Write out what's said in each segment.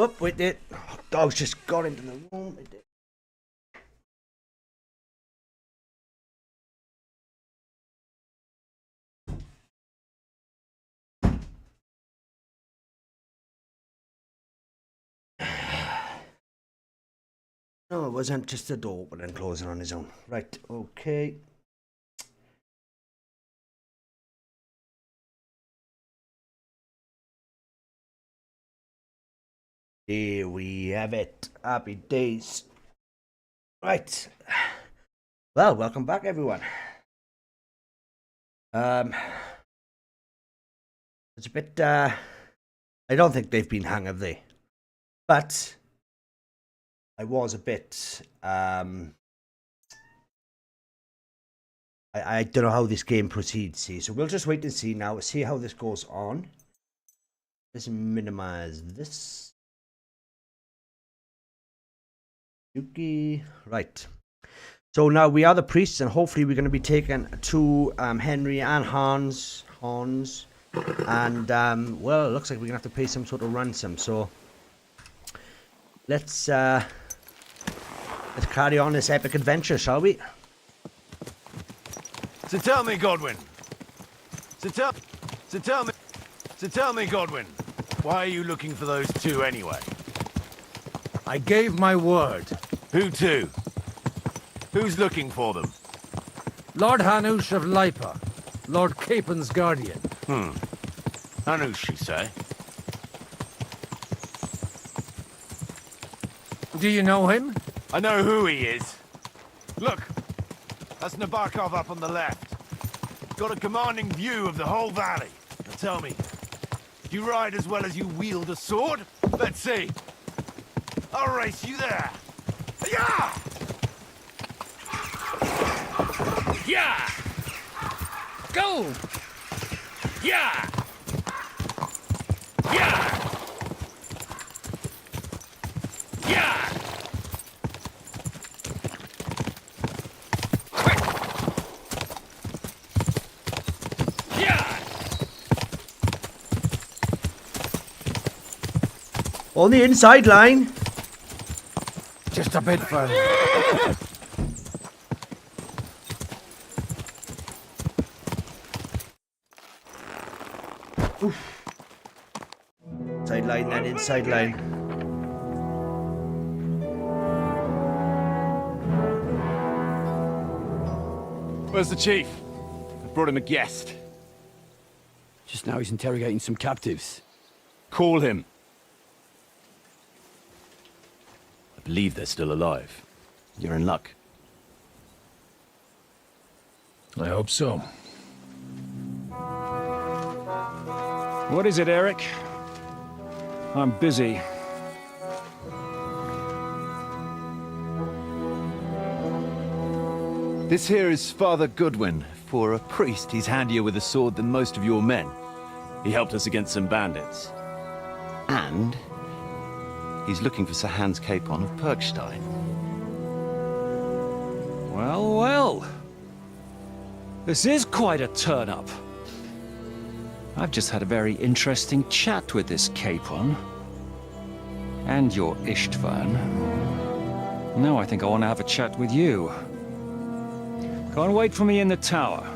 Oh, wait there. Dog's just got into the room. Wait there. No, it wasn't just the door opening and closing on his own. Right, okay. Here we have it. Happy days. Right. Well, welcome back, everyone. It's a bit, I don't think they've been hung, have they? But I was a bit, I don't know how this game proceeds, see. So we'll just wait and see now, see how this goes on. Let's minimize this. Yuki. Right. So now we are the priests, and hopefully we're going to be taken to Henry and Hans. And, well, it looks like we're going to have to pay some sort of ransom. So let's carry on this epic adventure, shall we? So tell me, Godwin. So tell me, Godwin. Why are you looking for those two anyway? I gave my word. Who to? Who's looking for them? Lord Hanush of Lipa, Lord Capen's guardian. Hanush, you say? Do you know him? I know who he is. Look, that's Nabokov up on the left. Got a commanding view of the whole valley. Now tell me, do you ride as well as you wield a sword? Let's see. I'll race you there. Yeah! Yeah! Go! Yeah! Yeah! Yeah! Yeah! On the inside line. Just a bit further. Sideline, then inside line. Where's the chief? I brought him a guest. Just now he's interrogating some captives. Call him. I believe they're still alive. You're in luck. I hope so. What is it, Eric? I'm busy. This here is Father Goodwin. For a priest, he's handier with a sword than most of your men. He helped us against some bandits. And he's looking for Sir Hans Capon of Perkstein. Well, well. This is quite a turn-up. I've just had a very interesting chat with this Capon. And your Istvan. Now I think I want to have a chat with you. Go and wait for me in the tower.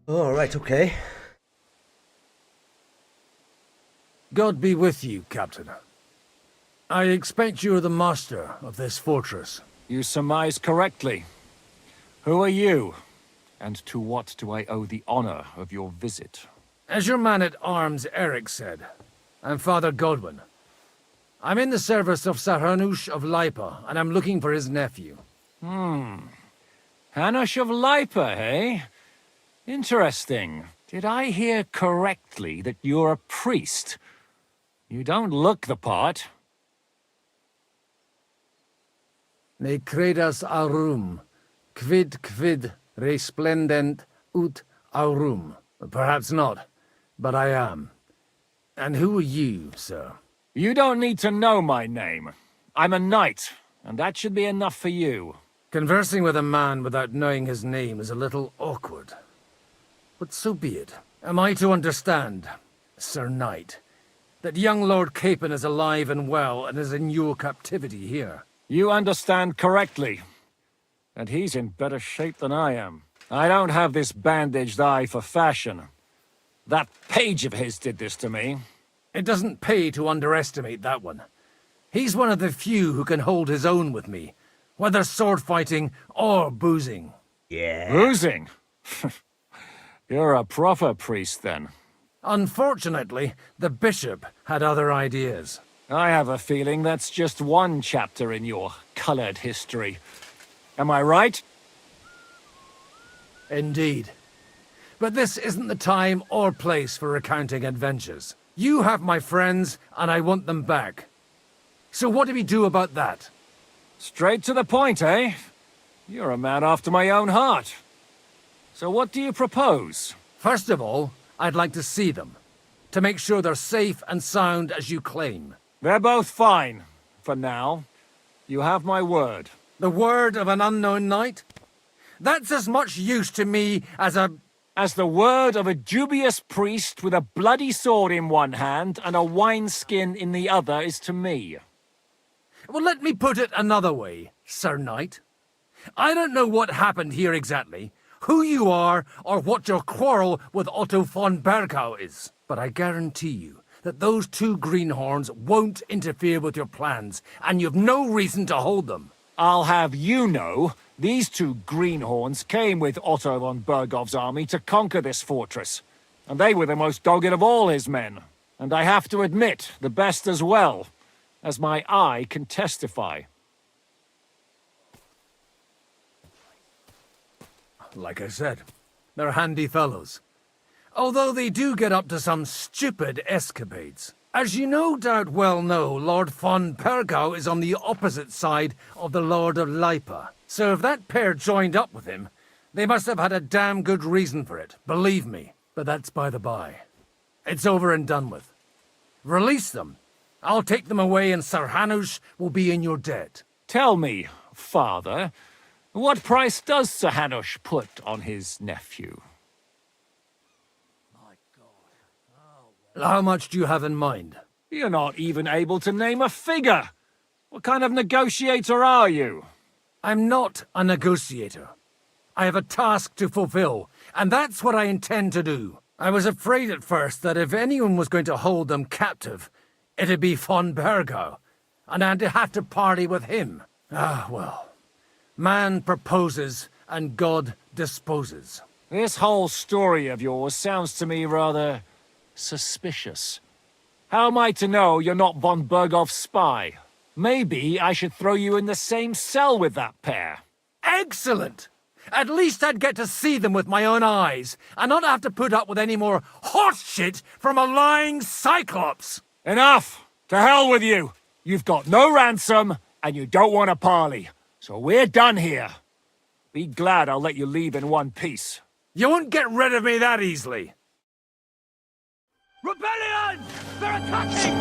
All right, okay. God be with you, Captain. I expect you're the master of this fortress. You surmise correctly. Who are you? And to what do I owe the honor of your visit? As your man-at-arms Eric said, I'm Father Godwin. I'm in the service of Sir Hanush of Lipa, and I'm looking for his nephew. Hanush of Lipa, eh? Interesting. Did I hear correctly that you're a priest? You don't look the part. Ne credas aurum, quid resplendent ut aurum. Perhaps not, but I am. And who are you, sir? You don't need to know my name. I'm a knight, and that should be enough for you. Conversing with a man without knowing his name is a little awkward. But so be it. Am I to understand, Sir Knight, that young Lord Capon is alive and well and is in your captivity here? You understand correctly. And he's in better shape than I am. I don't have this bandaged eye for fashion. That page of his did this to me. It doesn't pay to underestimate that one. He's one of the few who can hold his own with me, whether sword fighting or boozing. Yeah. Boozing? You're a proper priest, then. Unfortunately, the bishop had other ideas. I have a feeling that's just one chapter in your colored history. Am I right? Indeed. But this isn't the time or place for recounting adventures. You have my friends, and I want them back. So what do we do about that? Straight to the point, eh? You're a man after my own heart. So what do you propose? First of all, I'd like to see them, to make sure they're safe and sound as you claim. They're both fine, for now. You have my word. The word of an unknown knight? That's as much use to me as the word of a dubious priest with a bloody sword in one hand and a wineskin in the other is to me. Well, let me put it another way, Sir Knight. I don't know what happened here exactly, who you are, or what your quarrel with Otto von Bergau is. But I guarantee you that those two greenhorns won't interfere with your plans, and you've no reason to hold them. I'll have you know, these two greenhorns came with Otto von Bergov's army to conquer this fortress, and they were the most dogged of all his men. And I have to admit, the best as well, as my eye can testify. Like I said, they're handy fellows. Although they do get up to some stupid escapades. As you no doubt well know, Lord von Bergau is on the opposite side of the Lord of Lipa. So if that pair joined up with him, they must have had a damn good reason for it, believe me. But that's by the by. It's over and done with. Release them. I'll take them away and Sir Hanush will be in your debt. Tell me, father, what price does Sir Hanush put on his nephew? How much do you have in mind? You're not even able to name a figure. What kind of negotiator are you? I'm not a negotiator. I have a task to fulfill, and that's what I intend to do. I was afraid at first that if anyone was going to hold them captive, it'd be von Bergau, and I'd have to party with him. Ah, well. Man proposes, and God disposes. This whole story of yours sounds to me rather suspicious. How am I to know you're not von Bergov's spy? Maybe I should throw you in the same cell with that pair. Excellent! At least I'd get to see them with my own eyes, and not have to put up with any more horse shit from a lying cyclops! Enough! To hell with you! You've got no ransom, and you don't want a parley. So we're done here. Be glad I'll let you leave in one piece. You won't get rid of me that easily! Rebellion! They're attacking!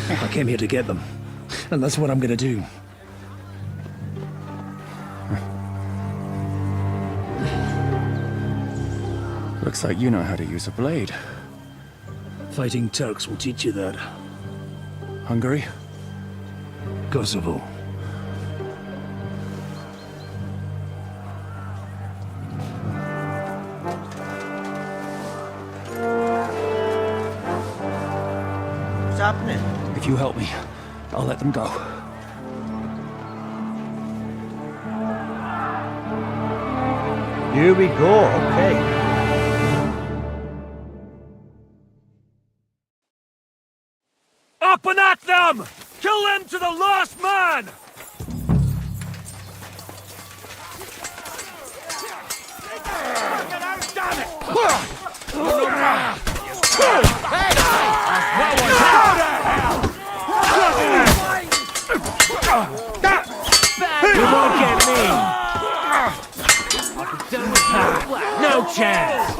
I came here to get them, and that's what I'm gonna do. Looks like you know how to use a blade. Fighting Turks will teach you that. Hungary? Kosovo. What's happening? If you help me, I'll let them go. Here we go, okay. Up and at them! Kill them to the last man! You won't get me! No chance!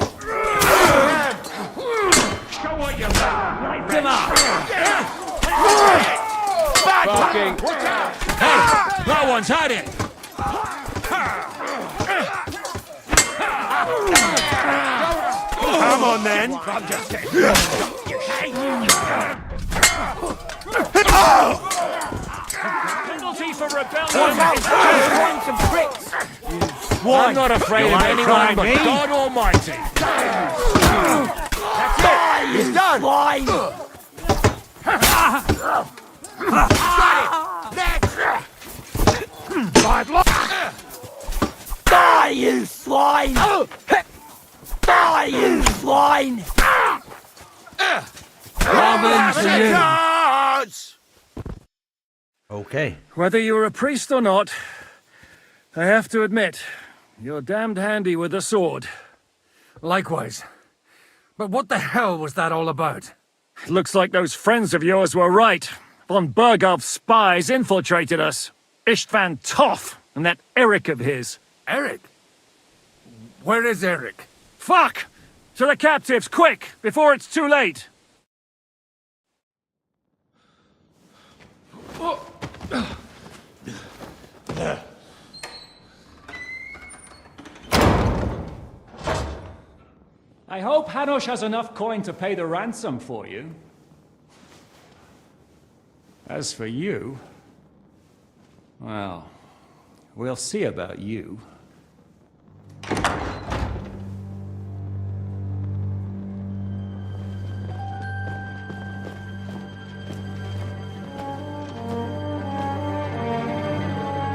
Show what you've got! Come on! Fucking! Hey! No one's had it! Come on then. Penalty for rebellion! I'm not afraid of anyone but God Almighty! He's done. Die, you swine! Die, you swine! Amen to you! Charge! Okay. Whether you're a priest or not, I have to admit, you're damned handy with a sword. Likewise. But what the hell was that all about? Looks like those friends of yours were right. Von Berghoff's spies infiltrated us. Istvan Toth and that Eric of his. Eric? Where is Eric? Fuck! To the captives, quick, before it's too late! I hope Hanush has enough coin to pay the ransom for you. As for you, well, we'll see about you.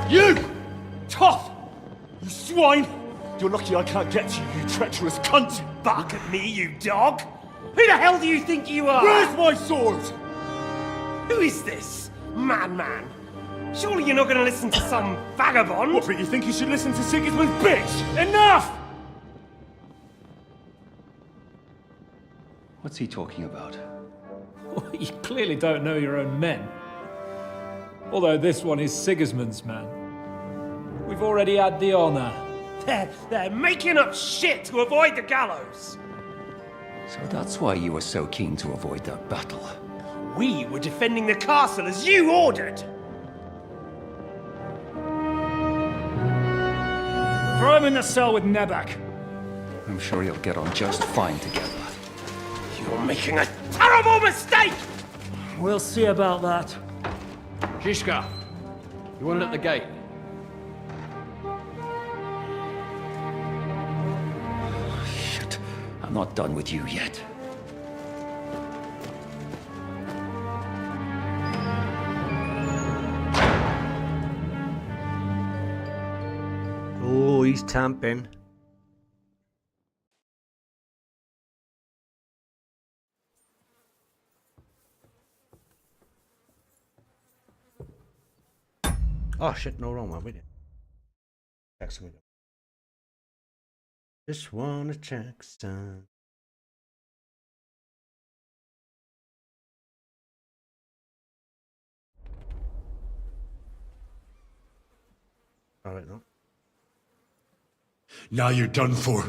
You! Tough! You swine! You're lucky I can't get to you, you treacherous cunt! Back at me, you dog! Who the hell do you think you are? Where's my sword? Who is this? Madman? Surely you're not going to listen to some vagabond? What, but you think you should listen to Sigismund's bitch? Enough! What's he talking about? Well, you clearly don't know your own men. Although this one is Sigismund's man. We've already had the honor. They're making up shit to avoid the gallows. So that's why you were so keen to avoid that battle. We were defending the castle as you ordered. Throw him in the cell with Nebak. I'm sure you'll get on just fine together. You're making a terrible mistake! We'll see about that. Zizka, you want it at the gate? Shit, I'm not done with you yet. Oh, he's tamping. Oh shit, no, wrong one, wait. Check something. Just wanna check some. Alright, no. Now you're done for.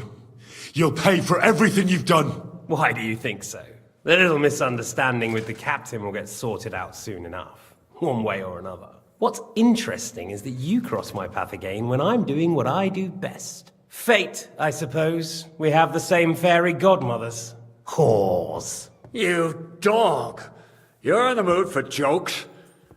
You'll pay for everything you've done. Why do you think so? The little misunderstanding with the captain will get sorted out soon enough, one way or another. What's interesting is that you cross my path again when I'm doing what I do best. Fate, I suppose. We have the same fairy godmothers. Whores. You dog! You're in the mood for jokes?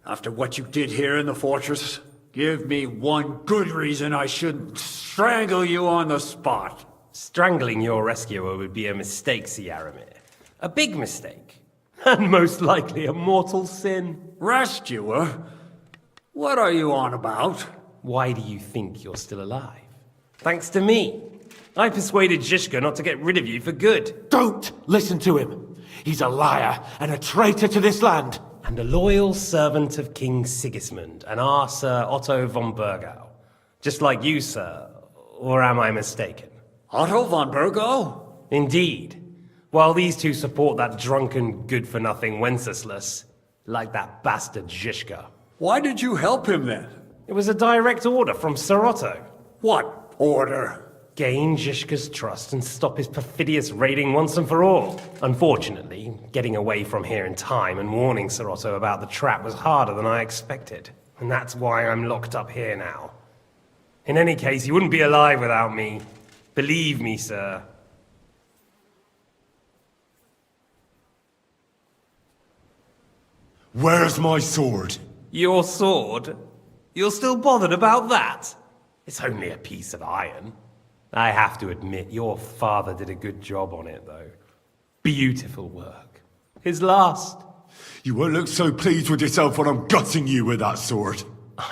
After what you did here in the fortress? Give me one good reason I shouldn't strangle you on the spot. Strangling your rescuer would be a mistake, Yaramir. A big mistake. And most likely a mortal sin. Rescuer? What are you on about? Why do you think you're still alive? Thanks to me. I persuaded Zizka not to get rid of you for good. Don't listen to him. He's a liar and a traitor to this land. And a loyal servant of King Sigismund and our Sir Otto von Bergau. Just like you, sir. Or am I mistaken? Otto von Bergau? Indeed. While these two support that drunken, good-for-nothing Wenceslas, like that bastard Zizka. Why did you help him then? It was a direct order from Sir Otto. What order? Gain Zizka's trust and stop his perfidious raiding once and for all. Unfortunately, getting away from here in time and warning Sir Otto about the trap was harder than I expected. And that's why I'm locked up here now. In any case, you wouldn't be alive without me. Believe me, sir. Where's my sword? Your sword? You're still bothered about that? It's only a piece of iron. I have to admit, your father did a good job on it, though. Beautiful work. His last. You won't look so pleased with yourself when I'm gutting you with that sword.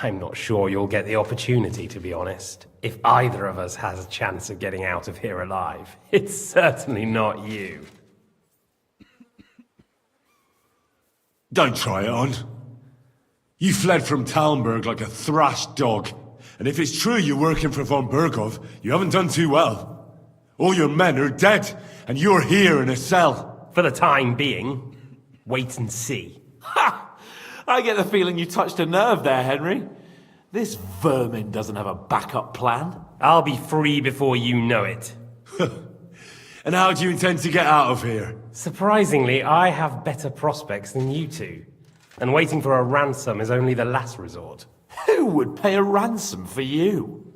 I'm not sure you'll get the opportunity, to be honest. If either of us has a chance of getting out of here alive, it's certainly not you. Don't try it on. You fled from Talmberg like a thrashed dog. And if it's true you're working for von Bergov, you haven't done too well. All your men are dead, and you're here in a cell. For the time being, wait and see. Ha! I get the feeling you touched a nerve there, Henry. This vermin doesn't have a backup plan. I'll be free before you know it. And how do you intend to get out of here? Surprisingly, I have better prospects than you two. And waiting for a ransom is only the last resort. Who would pay a ransom for you?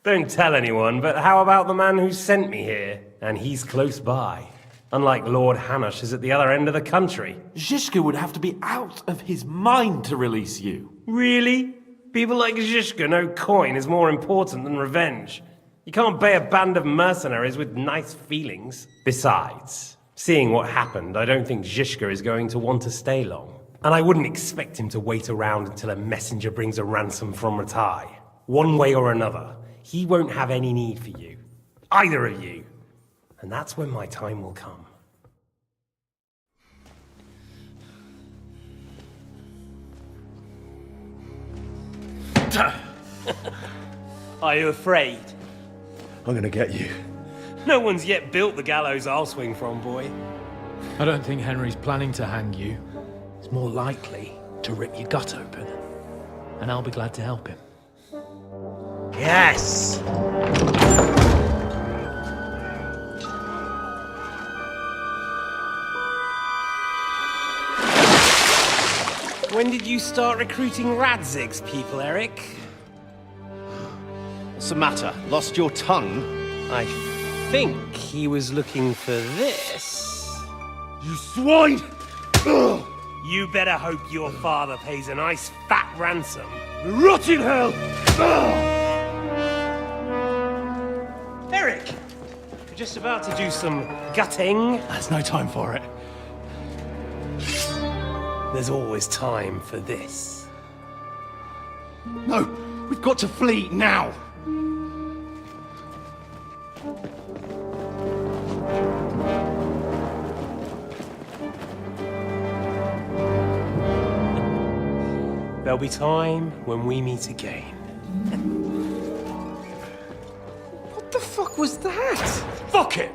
Don't tell anyone, but how about the man who sent me here? And he's close by. Unlike Lord Hanush is at the other end of the country. Zhishka would have to be out of his mind to release you. Really? People like Zhishka know coin is more important than revenge. You can't pay a band of mercenaries with nice feelings. Besides, seeing what happened, I don't think Zhishka is going to want to stay long. And I wouldn't expect him to wait around until a messenger brings a ransom from Ratai. One way or another, he won't have any need for you. Either of you. And that's when my time will come. Are you afraid? I'm gonna get you. No one's yet built the gallows I'll swing from, boy. I don't think Henry's planning to hang you. He's more likely to rip your gut open. And I'll be glad to help him. Yes! When did you start recruiting Radzig's people, Eric? What's the matter? Lost your tongue? I think he was looking for this. You swine! Ugh. You better hope your father pays a nice fat ransom. Rot in hell! Ugh. Eric! We're just about to do some gutting. There's no time for it. There's always time for this. No, we've got to flee now! There'll be time when we meet again. What the fuck was that? Fuck it!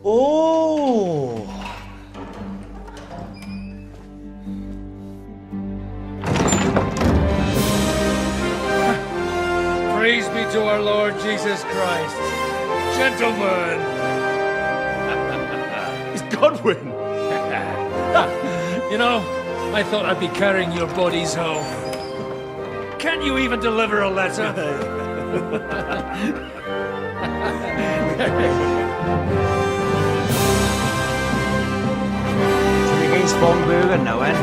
Oh! Praise be to our Lord Jesus Christ. Gentlemen! It's Godwin! You know, I thought I'd be carrying your bodies home. Can't you even deliver a letter? Against Von Bergen now, eh?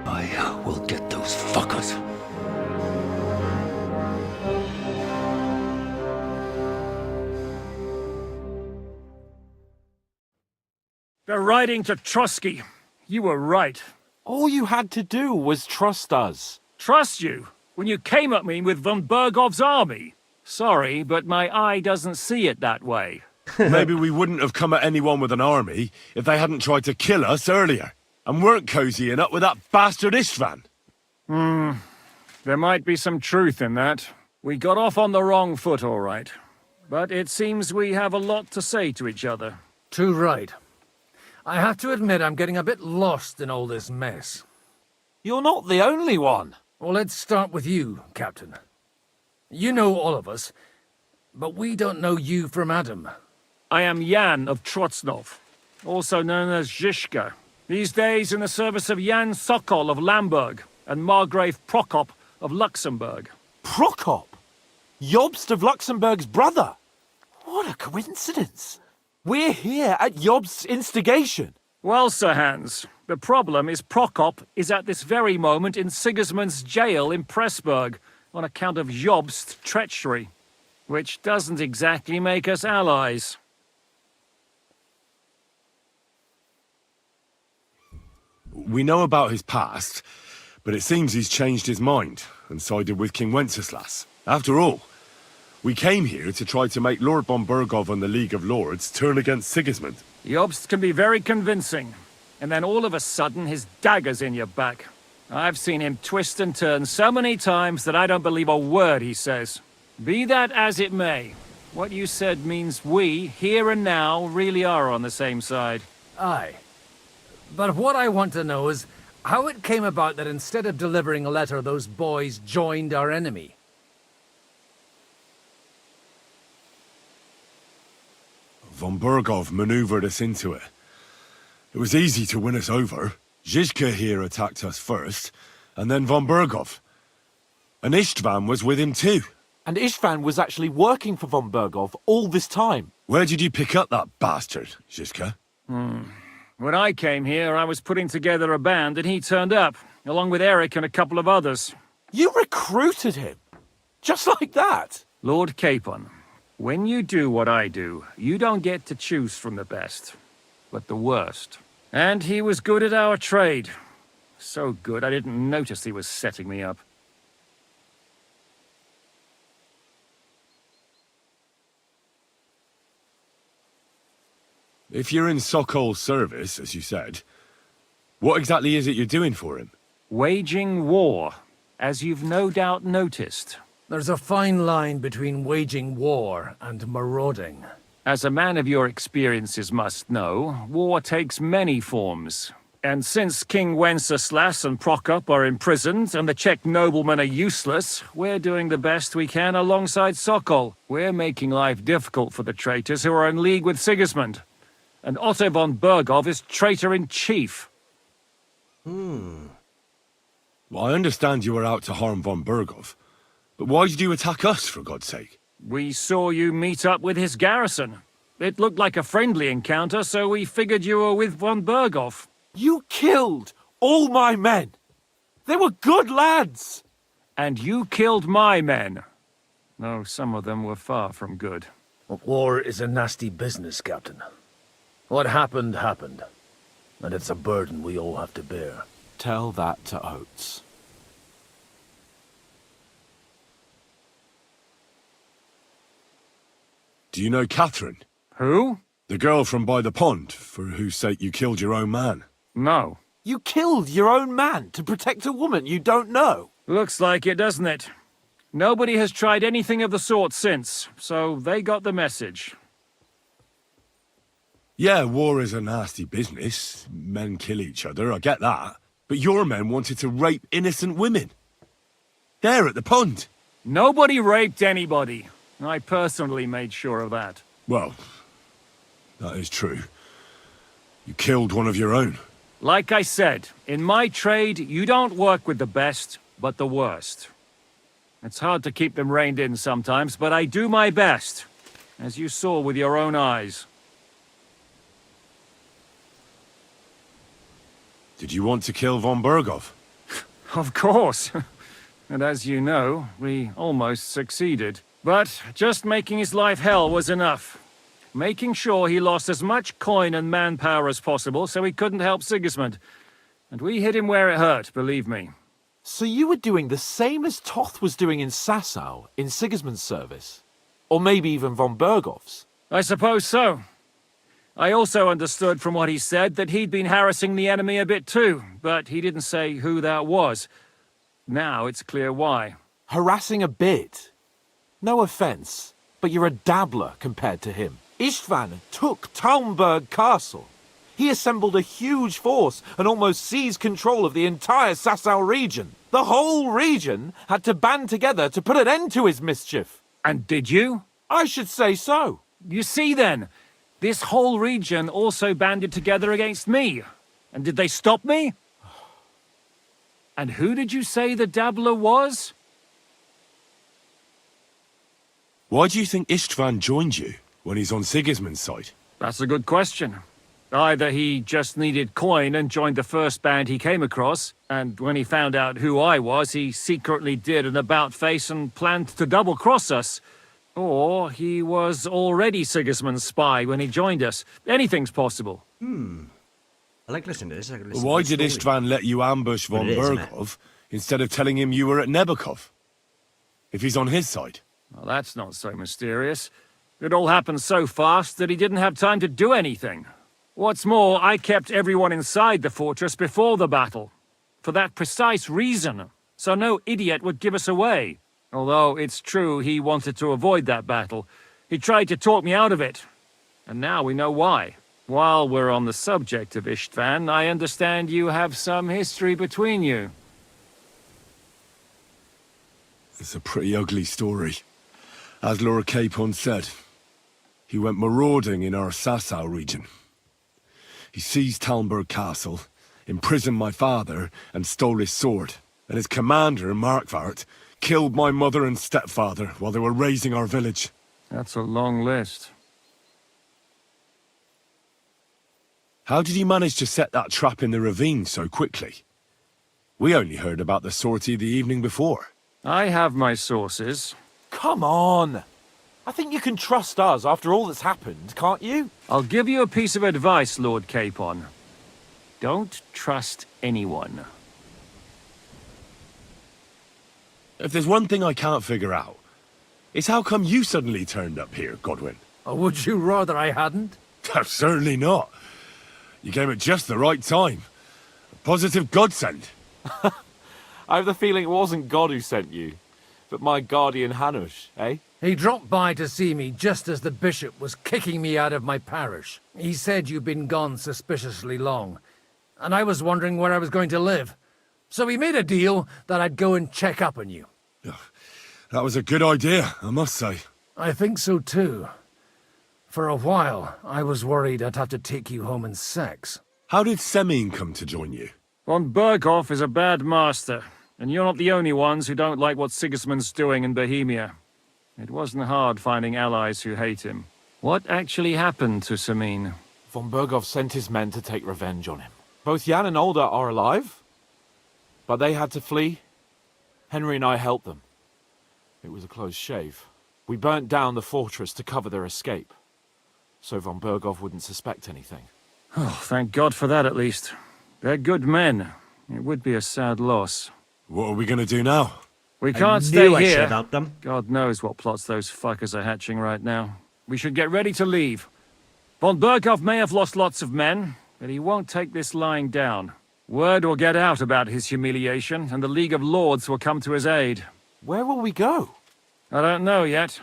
I will get those fuckers. They're riding to Trusky. You were right. All you had to do was trust us. Trust you? When you came at me with von Bergov's army? Sorry, but my eye doesn't see it that way. Maybe we wouldn't have come at anyone with an army if they hadn't tried to kill us earlier, and weren't cozying up with that bastard Istvan. There might be some truth in that. We got off on the wrong foot, all right. But it seems we have a lot to say to each other. Too right. I have to admit I'm getting a bit lost in all this mess. You're not the only one. Well, let's start with you, Captain. You know all of us, but we don't know you from Adam. I am Jan of Trotsnov, also known as Zizka. These days in the service of Jan Sokol of Lamberg and Margrave Prokop of Luxembourg. Prokop? Jobst of Luxembourg's brother? What a coincidence. We're here at Jobst's instigation. Well, Sir Hans, the problem is Prokop is at this very moment in Sigismund's jail in Pressburg on account of Jobst's treachery, which doesn't exactly make us allies. We know about his past, but it seems he's changed his mind and sided with King Wenceslas. After all, we came here to try to make Lord von Burgov and the League of Lords turn against Sigismund. Jobst can be very convincing, and then all of a sudden his dagger's in your back. I've seen him twist and turn so many times that I don't believe a word he says. Be that as it may, what you said means we, here and now, really are on the same side. Aye. But what I want to know is how it came about that instead of delivering a letter, those boys joined our enemy. Von Burgov maneuvered us into it. It was easy to win us over. Zizka here attacked us first, and then von Burgov. And Istvan was with him too. And Istvan was actually working for von Burgov all this time. Where did you pick up that bastard, Zizka? When I came here, I was putting together a band, and he turned up, along with Eric and a couple of others. You recruited him? Just like that? Lord Capon, when you do what I do, you don't get to choose from the best, but the worst. And he was good at our trade. So good, I didn't notice he was setting me up. If you're in Sokol's service, as you said, what exactly is it you're doing for him? Waging war, as you've no doubt noticed. There's a fine line between waging war and marauding. As a man of your experiences must know, war takes many forms. And since King Wenceslas and Prokop are imprisoned and the Czech noblemen are useless, we're doing the best we can alongside Sokol. We're making life difficult for the traitors who are in league with Sigismund. And Otto von Burgov is traitor-in-chief. Well, I understand you were out to harm von Burgov, but why did you attack us, for God's sake? We saw you meet up with his garrison. It looked like a friendly encounter, so we figured you were with von Burgov. You killed all my men. They were good lads. And you killed my men. Though some of them were far from good. War is a nasty business, Captain. What happened, happened. And it's a burden we all have to bear. Tell that to Oates. Do you know Catherine? Who? The girl from by the pond, for whose sake you killed your own man. No. You killed your own man to protect a woman you don't know. Looks like it, doesn't it? Nobody has tried anything of the sort since, so they got the message. Yeah, war is a nasty business. Men kill each other, I get that. But your men wanted to rape innocent women. There at the pond. Nobody raped anybody. I personally made sure of that. Well, that is true. You killed one of your own. Like I said, in my trade, you don't work with the best, but the worst. It's hard to keep them reined in sometimes, but I do my best, as you saw with your own eyes. Did you want to kill von Burgov? Of course. And as you know, we almost succeeded. But just making his life hell was enough. Making sure he lost as much coin and manpower as possible so he couldn't help Sigismund. And we hit him where it hurt, believe me. So you were doing the same as Toth was doing in Sasau, in Sigismund's service? Or maybe even von Burgov's? I suppose so. I also understood from what he said that he'd been harassing the enemy a bit too, but he didn't say who that was. Now it's clear why. Harassing a bit? No offense, but you're a dabbler compared to him. Istvan took Talmberg Castle. He assembled a huge force and almost seized control of the entire Sasau region. The whole region had to band together to put an end to his mischief. And did you? I should say so. You see then, this whole region also banded together against me. And did they stop me? And who did you say the dabbler was? Why do you think Istvan joined you when he's on Sigismund's side? That's a good question. Either he just needed coin and joined the first band he came across, and when he found out who I was, he secretly did an about-face and planned to double-cross us. Or he was already Sigismund's spy when he joined us. Anything's possible. I like listening to this. Why did Istvan let you ambush von Bergov instead of telling him you were at Nebakov? If he's on his side. Well, that's not so mysterious. It all happened so fast that he didn't have time to do anything. What's more, I kept everyone inside the fortress before the battle. For that precise reason. So no idiot would give us away. Although it's true he wanted to avoid that battle. He tried to talk me out of it. And now we know why. While we're on the subject of Istvan, I understand you have some history between you. It's a pretty ugly story. As Lord Capon said, he went marauding in our Sasau region. He seized Talmberg Castle, imprisoned my father, and stole his sword. And his commander, Markvart, killed my mother and stepfather while they were raising our village. That's a long list. How did he manage to set that trap in the ravine so quickly? We only heard about the sortie the evening before. I have my sources. Come on! I think you can trust us after all that's happened, can't you? I'll give you a piece of advice, Lord Capon. Don't trust anyone. If there's one thing I can't figure out, it's how come you suddenly turned up here, Godwin? Or would you rather I hadn't? Certainly not. You came at just the right time. A positive godsend. I have the feeling it wasn't God who sent you, but my guardian Hanush, eh? He dropped by to see me just as the bishop was kicking me out of my parish. He said you'd been gone suspiciously long, and I was wondering where I was going to live. So we made a deal that I'd go and check up on you. That was a good idea, I must say. I think so too. For a while, I was worried I'd have to take you home in sex. How did Semyon come to join you? Von Berghoff is a bad master, and you're not the only ones who don't like what Sigismund's doing in Bohemia. It wasn't hard finding allies who hate him. What actually happened to Semyon? Von Berghoff sent his men to take revenge on him. Both Jan and Olda are alive, but they had to flee. Henry and I helped them. It was a close shave. We burnt down the fortress to cover their escape, so von Berghoff wouldn't suspect anything. Oh, thank God for that at least. They're good men. It would be a sad loss. What are we going to do now? We can't stay I here. should help them. God knows what plots those fuckers are hatching right now. We should get ready to leave. Von Berghoff may have lost lots of men, but he won't take this lying down. Word will get out about his humiliation, and the League of Lords will come to his aid. Where will we go? I don't know yet.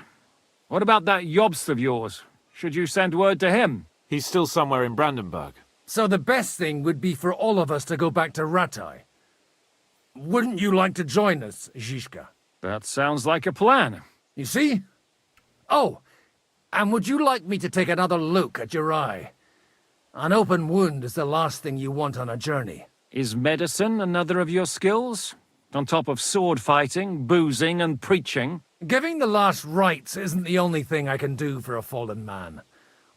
What about that Jobst of yours? Should you send word to him? He's still somewhere in Brandenburg. So the best thing would be for all of us to go back to Ratai. Wouldn't you like to join us, Zizka? That sounds like a plan. You see? Oh, and would you like me to take another look at your eye? An open wound is the last thing you want on a journey. Is medicine another of your skills? On top of sword fighting, boozing, and preaching? Giving the last rites isn't the only thing I can do for a fallen man.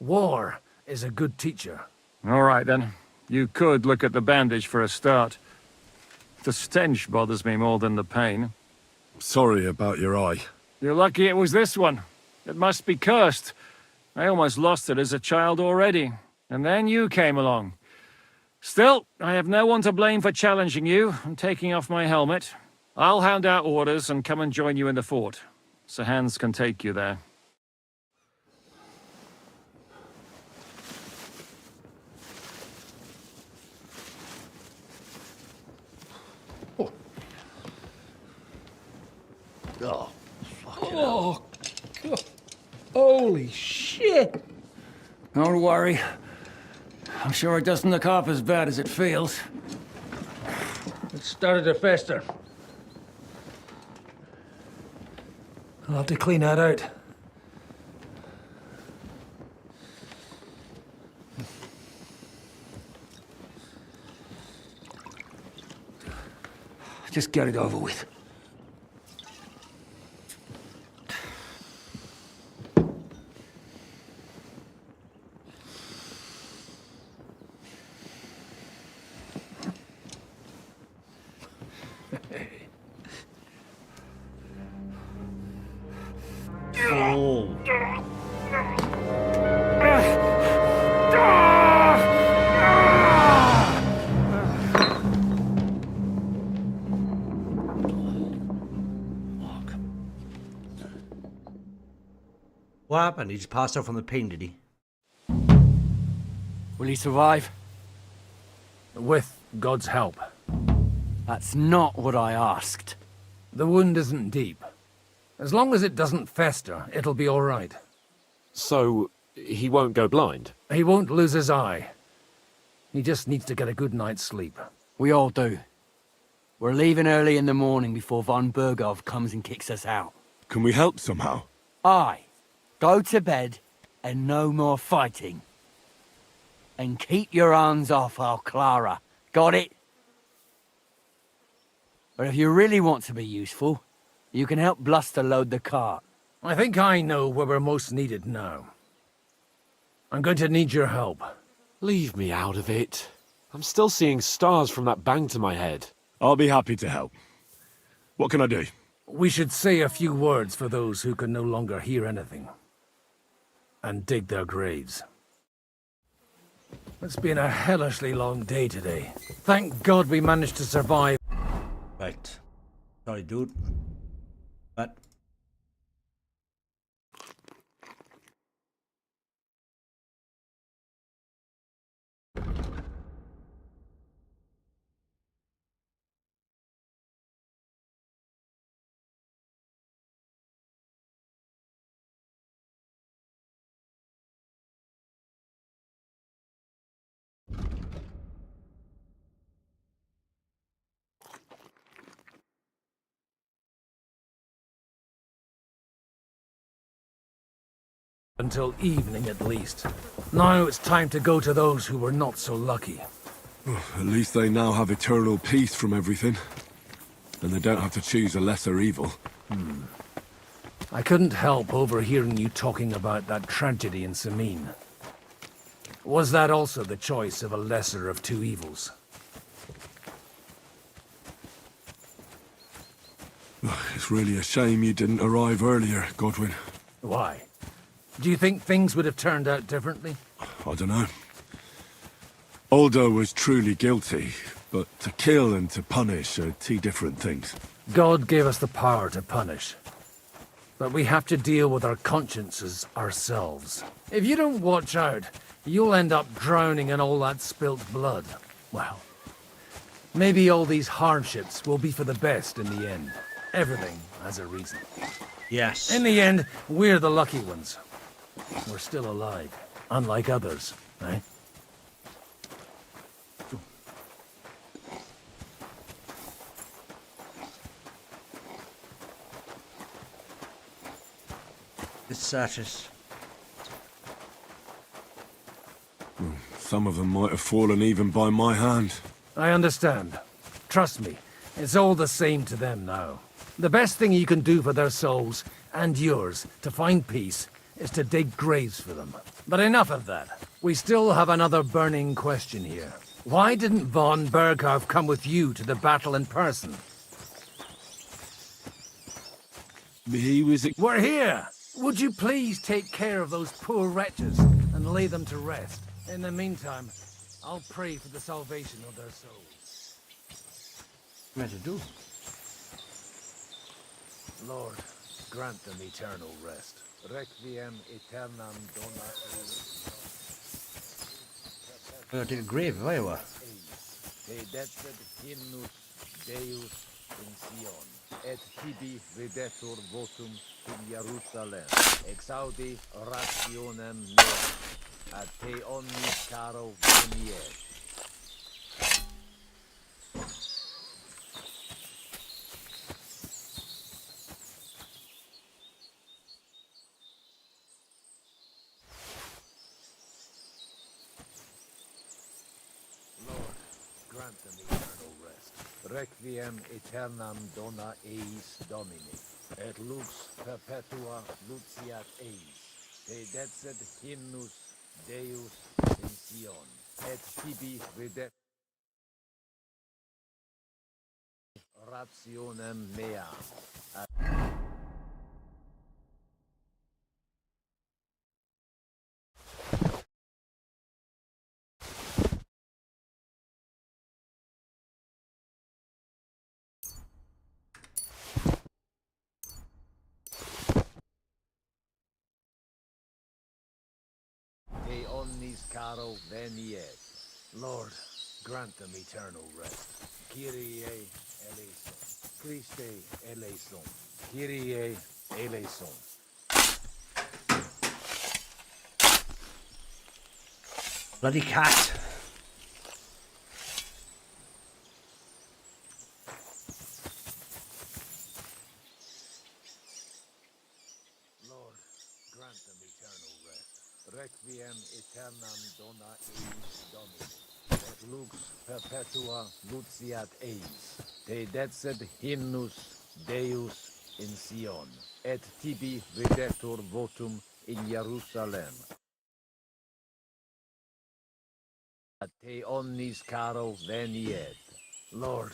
War is a good teacher. All right, then. You could look at the bandage for a start. The stench bothers me more than the pain. Sorry about your eye. You're lucky it was this one. It must be cursed. I almost lost it as a child already. And then you came along. Still, I have no one to blame for challenging you and taking off my helmet. I'll hand out orders and come and join you in the fort. Sir Hans can take you there. Oh, fuck Oh, God. Holy shit! Don't worry. I'm sure it doesn't look half as bad as it feels. It started to fester. I'll have to clean that out. Just get it over with. Oh. What happened? He just passed out from the pain, did he? Will he survive? With God's help. That's not what I asked. The wound isn't deep. As long as it doesn't fester, it'll be all right. So, he won't go blind? He won't lose his eye. He just needs to get a good night's sleep. We all do. We're leaving early in the morning before von Berghoff comes and kicks us out. Can we help somehow? Aye. Go to bed and no more fighting. And keep your hands off our Clara. Got it? But if you really want to be useful, you can help Bluster load the cart. I think I know where we're most needed now. I'm going to need your help. Leave me out of it. I'm still seeing stars from that bang to my head. I'll be happy to help. What can I do? We should say a few words for those who can no longer hear anything. And dig their graves. It's been a hellishly long day today. Thank God we managed to survive. Right. Sorry, dude. But Until evening at least. Now it's time to go to those who were not so lucky. At least they now have eternal peace from everything. And they don't have to choose a lesser evil. I couldn't help overhearing you talking about that tragedy in Samine. Was that also the choice of a lesser of two evils? It's really a shame you didn't arrive earlier, Godwin. Why? Do you think things would have turned out differently? I don't know. Aldo was truly guilty, but to kill and to punish are two different things. God gave us the power to punish. But we have to deal with our consciences ourselves. If you don't watch out, you'll end up drowning in all that spilt blood. Well, maybe all these hardships will be for the best in the end. Everything has a reason. yes. In the end, we're the lucky ones. We're still alive, unlike others, eh? It's searches. Some of them might have fallen even by my hand. I understand. Trust me, it's all the same to them now. The best thing you can do for their souls, and yours, to find peace, is to dig graves for them. But enough of that. We still have another burning question here. Why didn't von Berghoff come with you to the battle in person? He was... We're here! Would you please take care of those poor wretches and lay them to rest? In the meantime, I'll pray for the salvation of their souls. What to do? Lord, grant them eternal rest. Requiem aeternam dona I gotta take a grave, if I were. Te detet hymnus Deus in Sion. et tibi videtur votum in Jerusalem. Exaudi rationem mea, ad te omnis caro veniet. Lord, grant them eternal rest. Requiem aeternam dona eis Domini, et lux perpetua luciat eis. Te decet hymnus Deus in Sion, et tibi videt rationem meam. Te omnis caro veniet. Lord, grant them eternal rest. Kyrie eleison. Christe eleison. Kyrie eleison. Bloody cat. Lord, grant them eternal rest. Requiem aeternam dona eis Domini, et lux perpetua luciat eis. Te decet hymnus Deus in Sion, et tibi videtur votum in Jerusalem. Ad te omnis caro veniet. Lord,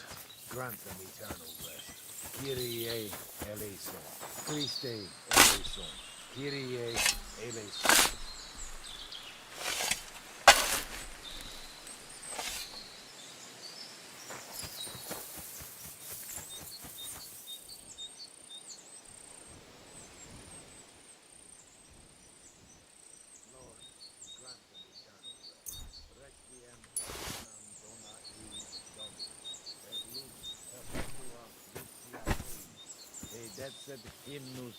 grant them eternal rest. Kyrie eleison. Christe eleison. Kyrie eleison. Lord, grant them eternal rest. Requiem aeternam dona eis Domini, et lux perpetua luciat eis. Te decet hymnus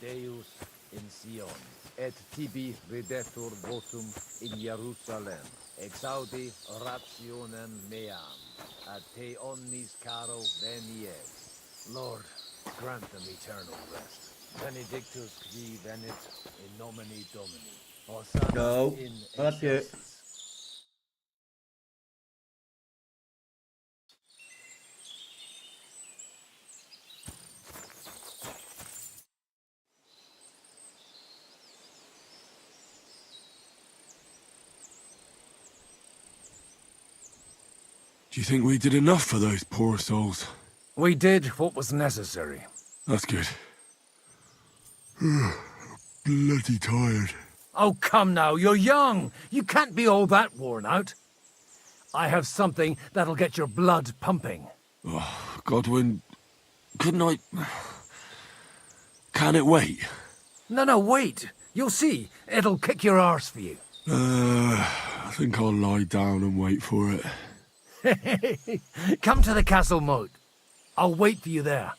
Deus in Sion, et tibi videtur votum in Jerusalem. Exaudi rationem meam, ad te omnis caro veniet. Lord, grant them eternal rest. Benedictus qui venit in nomine Domini. Hosanna No. in Not yet. excelsis. Do you think we did enough for those poor souls? We did what was necessary. That's good. Bloody tired. Oh, come now, you're young. You can't be all that worn out. I have something that'll get your blood pumping. Oh, Godwin, couldn't I... Can it wait? No, wait. You'll see. It'll kick your arse for you. I think I'll lie down and wait for it. Come to the castle moat. I'll wait for you there.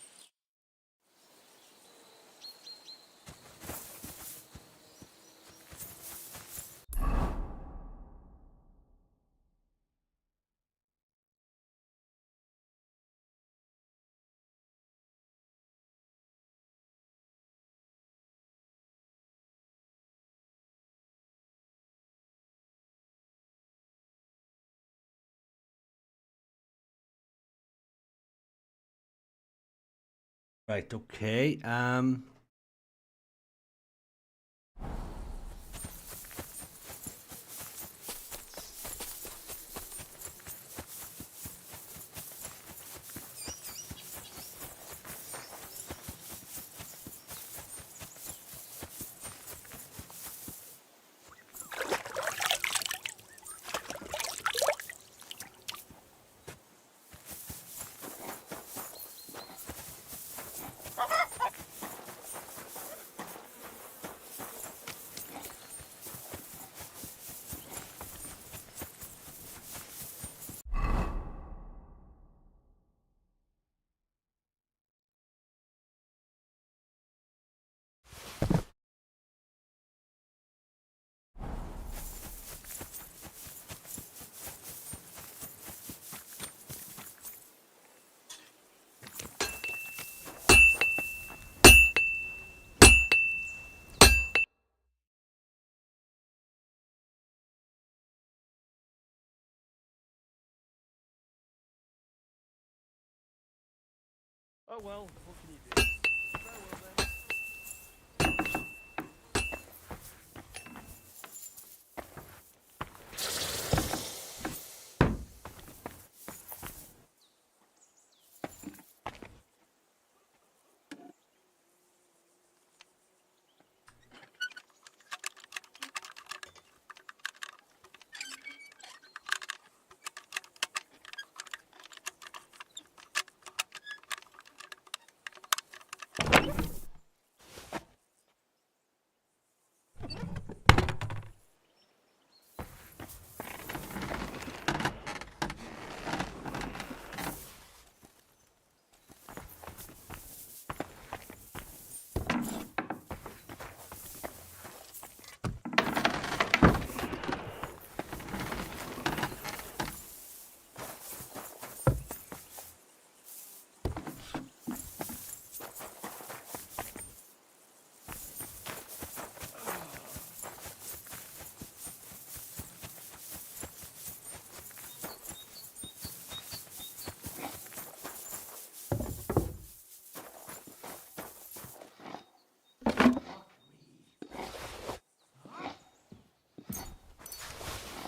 Right, okay. Oh well, what can you do? Farewell then.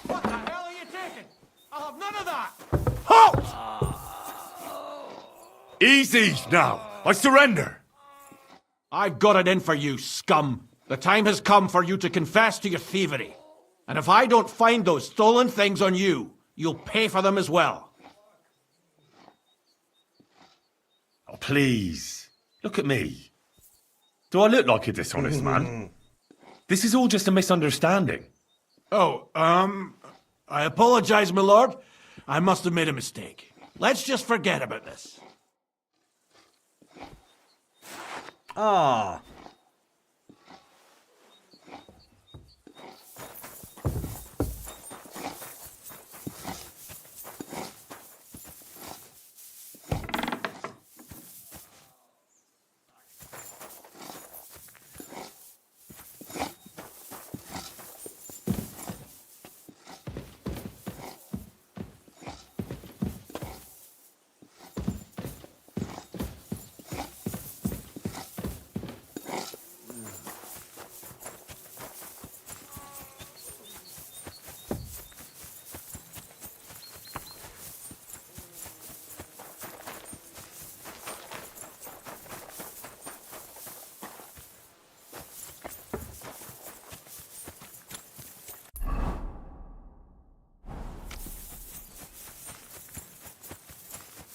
What the hell are you taking? I'll have none of that! Easy now. I surrender. I've got it in for you, scum. The time has come for you to confess to your thievery. And if I don't find those stolen things on you, you'll pay for them as well. Oh, please. Look at me. Do I look like a dishonest man? This is all just a misunderstanding. Oh, I apologize, my lord. I must have made a mistake. Let's just forget about this. Ah.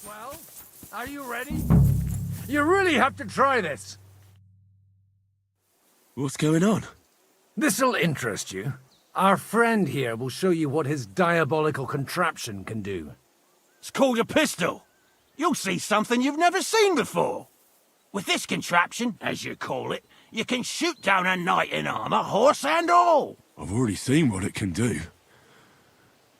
Well, are you ready? You really have to try this. What's going on? This'll interest you. Our friend here will show you what his diabolical contraption can do. It's called a pistol. You'll see something you've never seen before. With this contraption, as you call it, you can shoot down a knight in armor, horse and all. I've already seen what it can do.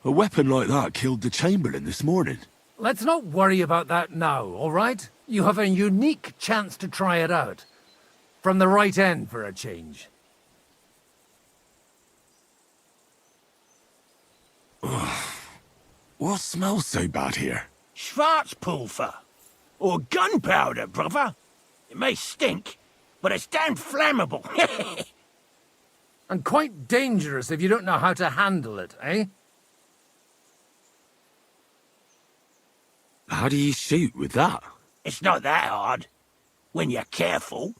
A weapon like that killed the Chamberlain this morning. Let's not worry about that now, all right? You have a unique chance to try it out. From the right end for a change. What smells so bad here? Schwarzpulver. Or gunpowder, brother. It may stink, but it's damn flammable. And quite dangerous if you don't know how to handle it, eh? How do you shoot with that? It's not that hard, when you're careful.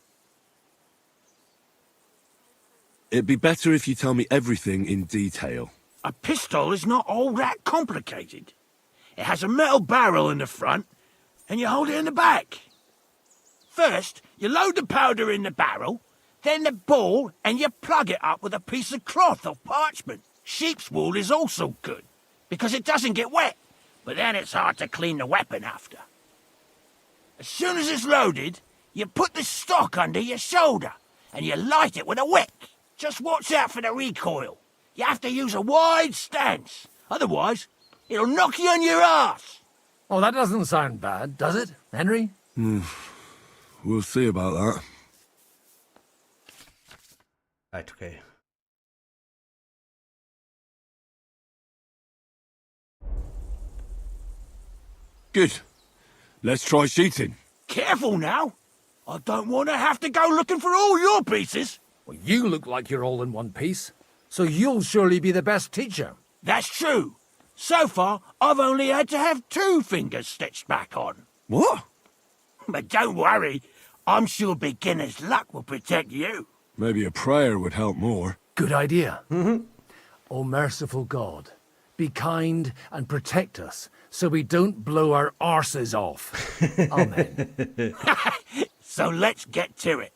It'd be better if you tell me everything in detail. A pistol is not all that complicated. It has a metal barrel in the front, and you hold it in the back. First, you load the powder in the barrel, then the ball, and you plug it up with a piece of cloth or parchment. Sheep's wool is also good, because it doesn't get wet, but then it's hard to clean the weapon after. As soon as it's loaded, you put the stock under your shoulder, and you light it with a wick. Just watch out for the recoil. You have to use a wide stance, otherwise it'll knock you on your ass. Oh, that doesn't sound bad, does it, Henry? We'll see about that. Right, okay. Good. Let's try shooting. Careful now. I don't want to have to go looking for all your pieces. Well, you look like you're all in one piece, so you'll surely be the best teacher. That's true. So far, I've only had to have 2 fingers stitched back on. What? But don't worry. I'm sure beginner's luck will protect you. Maybe a prayer would help more. Good idea. O merciful God, be kind and protect us so we don't blow our arses off. Amen. So let's get to it.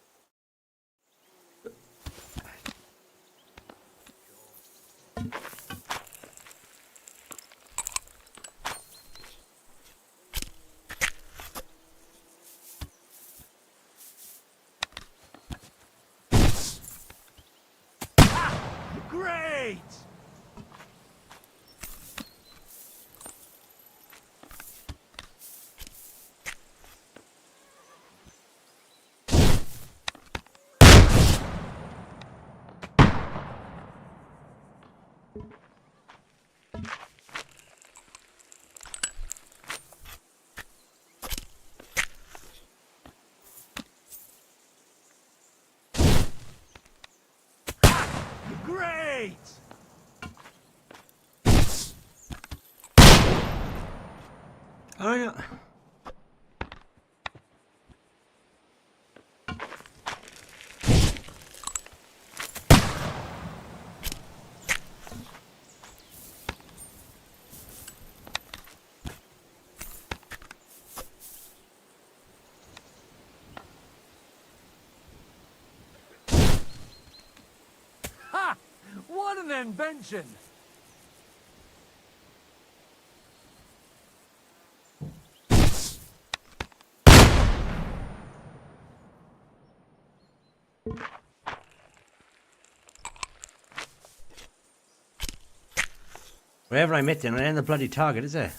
Great! Great! Oh, yeah. Ha! What an invention! Wherever I'm hitting, I end the bloody target, is it?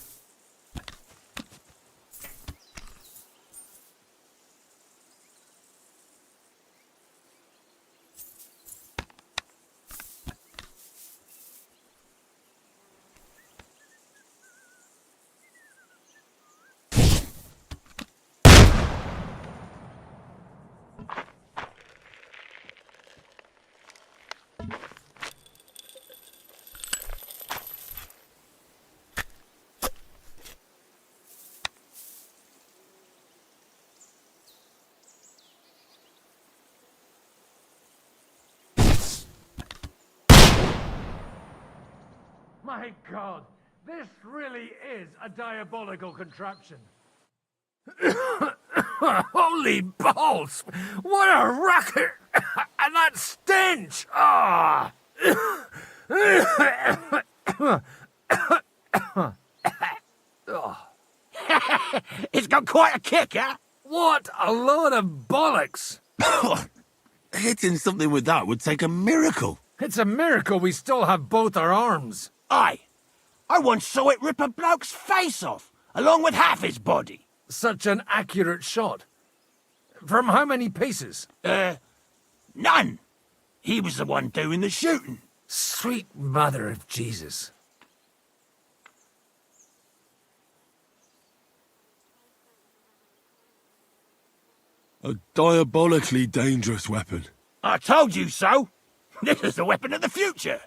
My God, this really is a diabolical contraption. Holy balls! What a racket! And that stench! Ah! It's got quite a kick, huh? What a load of bollocks! Hitting something with that would take a miracle. It's a miracle we still have both our arms. Aye. I once saw it rip a bloke's face off, along with half his body. Such an accurate shot. From how many paces? None. He was the one doing the shooting. Sweet mother of Jesus. A diabolically dangerous weapon. I told you so. This is the weapon of the future.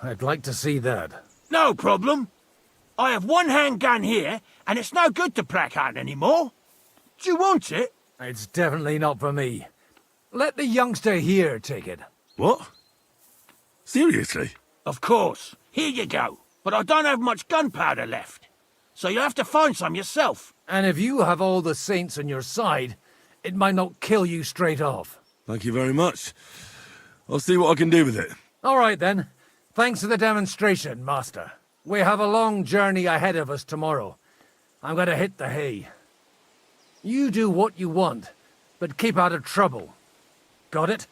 I'd like to see that. No problem. I have one handgun here, and it's no good to placard anymore. Do you want it? It's definitely not for me. Let the youngster here take it. What? Seriously? Of course. Here you go. But I don't have much gunpowder left. So you have to find some yourself. And if you have all the saints on your side, it might not kill you straight off. Thank you very much. I'll see what I can do with it. All right, then. Thanks for the demonstration, Master. We have a long journey ahead of us tomorrow. I'm going to hit the hay. You do what you want, but keep out of trouble. Got it?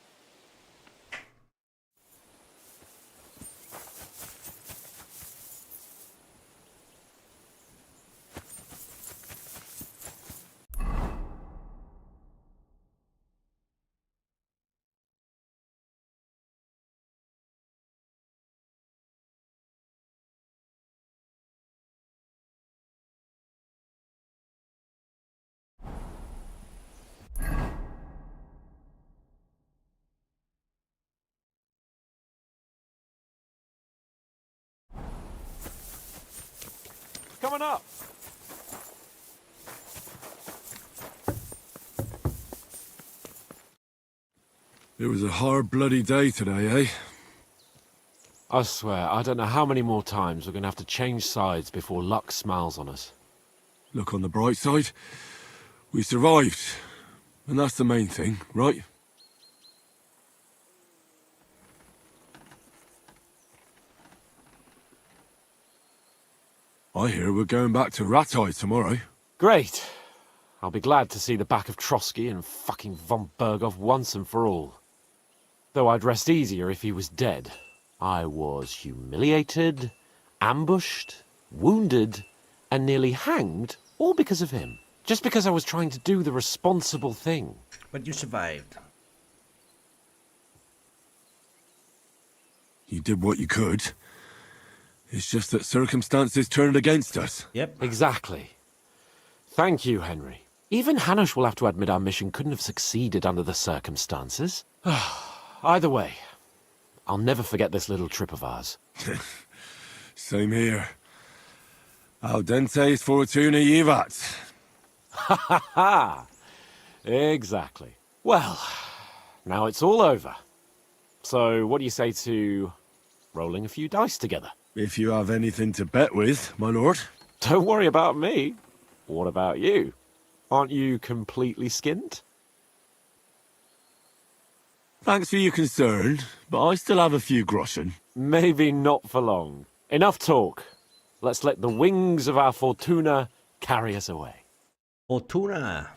coming up. It was a hard bloody day today, eh? I swear, I don't know how many more times we're going to have to change sides before luck smiles on us. Look on the bright side. We survived. And that's the main thing, right? I hear we're going back to Rattay tomorrow. Great. I'll be glad to see the back of Trotsky and fucking von Berghoff once and for all. Though I'd rest easier if he was dead. I was humiliated, ambushed, wounded, and nearly hanged, all because of him. Just because I was trying to do the responsible thing. But you survived. You did what you could. It's just that circumstances turned against us. Yep. Exactly. Thank you, Henry. Even Hanush will have to admit our mission couldn't have succeeded under the circumstances. Either way, I'll never forget this little trip of ours. Same here. Al dentes fortuna jivat. Ha ha ha! Exactly. Well, now it's all over. So what do you say to rolling a few dice together? If you have anything to bet with, my lord. Don't worry about me. What about you? Aren't you completely skinned? Thanks for your concern, but I still have a few groschen. Maybe not for long. Enough talk. Let's let the wings of our Fortuna carry us away. Fortuna.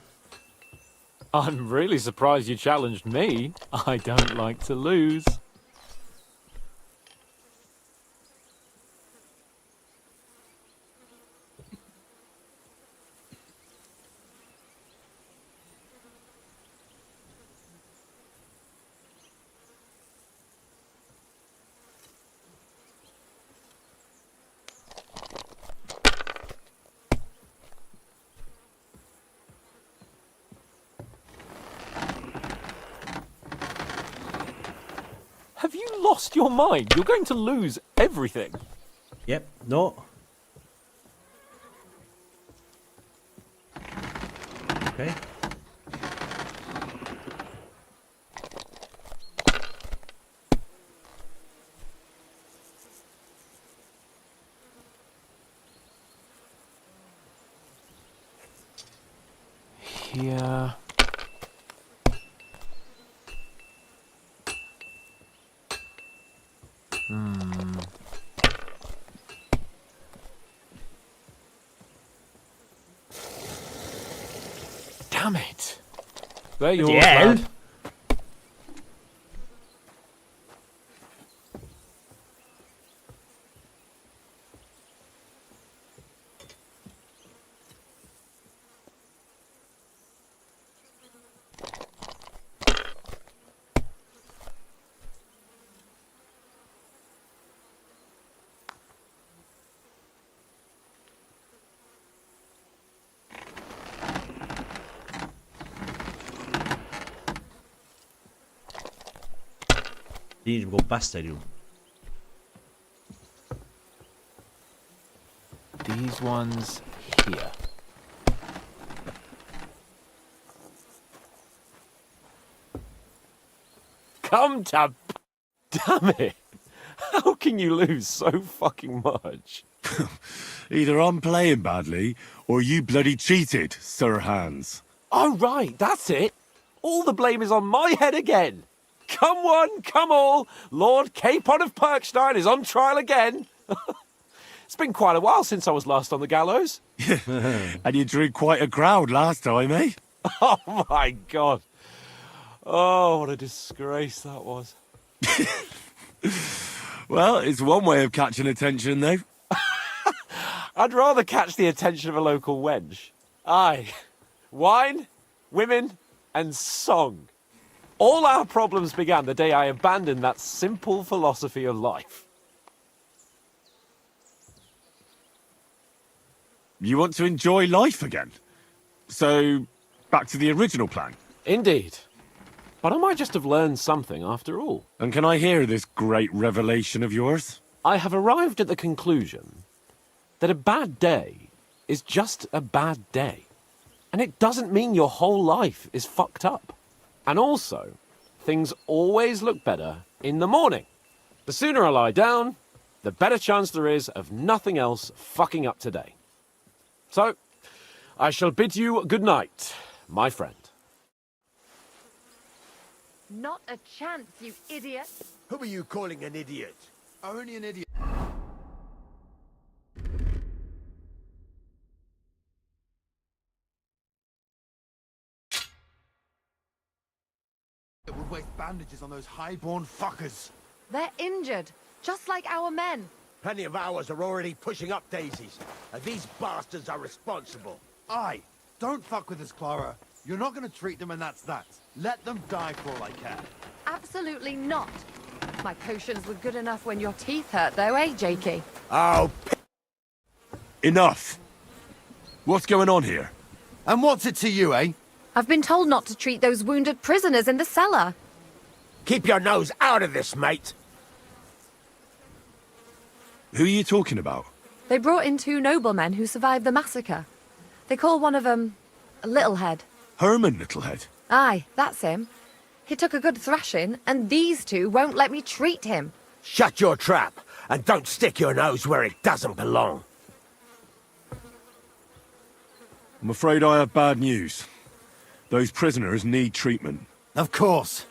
I'm really surprised you challenged me. I don't like to lose. Have you lost your mind? You're going to lose everything. Yep. No. Okay. Here. Damn it. They're yours, lad. You need to go past you. These ones here. Come to... Damn it! How can you lose so fucking much? Either I'm playing badly, or you bloody cheated, Sir Hans. Oh, right, that's it. All the blame is on my head again. Come one, come all, Lord Capon of Perkstein is on trial again. It's been quite a while since I was last on the gallows. And you drew quite a crowd last time, eh? Oh, my God. Oh, what a disgrace that was. Well, it's one way of catching attention, though. I'd rather catch the attention of a local wench. Aye. Wine, women, and song. All our problems began the day I abandoned that simple philosophy of life. You want to enjoy life again? So, back to the original plan? Indeed. But I might just have learned something after all. And can I hear this great revelation of yours? I have arrived at the conclusion that a bad day is just a bad day. And it doesn't mean your whole life is fucked up. And also, things always look better in the morning. The sooner I lie down, the better chance there is of nothing else fucking up today. So, I shall bid you good night, my friend. Not a chance, you idiot. Who are you calling an idiot? Only an idiot. It would waste bandages on those high-born fuckers. They're injured, just like our men. Plenty of ours are already pushing up daisies, and these bastards are responsible. Aye, don't fuck with us, Clara. You're not going to treat them and that's that. Let them die for all I care. Absolutely not. My potions were good enough when your teeth hurt, though, eh, Jakey? Oh, Enough! What's going on here? And what's it to you, eh? I've been told not to treat those wounded prisoners in the cellar. keep your nose out of this, mate. Who are you talking about? They brought in 2 noblemen who survived the massacre. They call one of them Littlehead. Herman Littlehead? Aye, that's him. He took a good thrashing, and these 2 won't let me treat him. Shut your trap, and don't stick your nose where it doesn't belong. I'm afraid I have bad news. Those prisoners need treatment. Of course.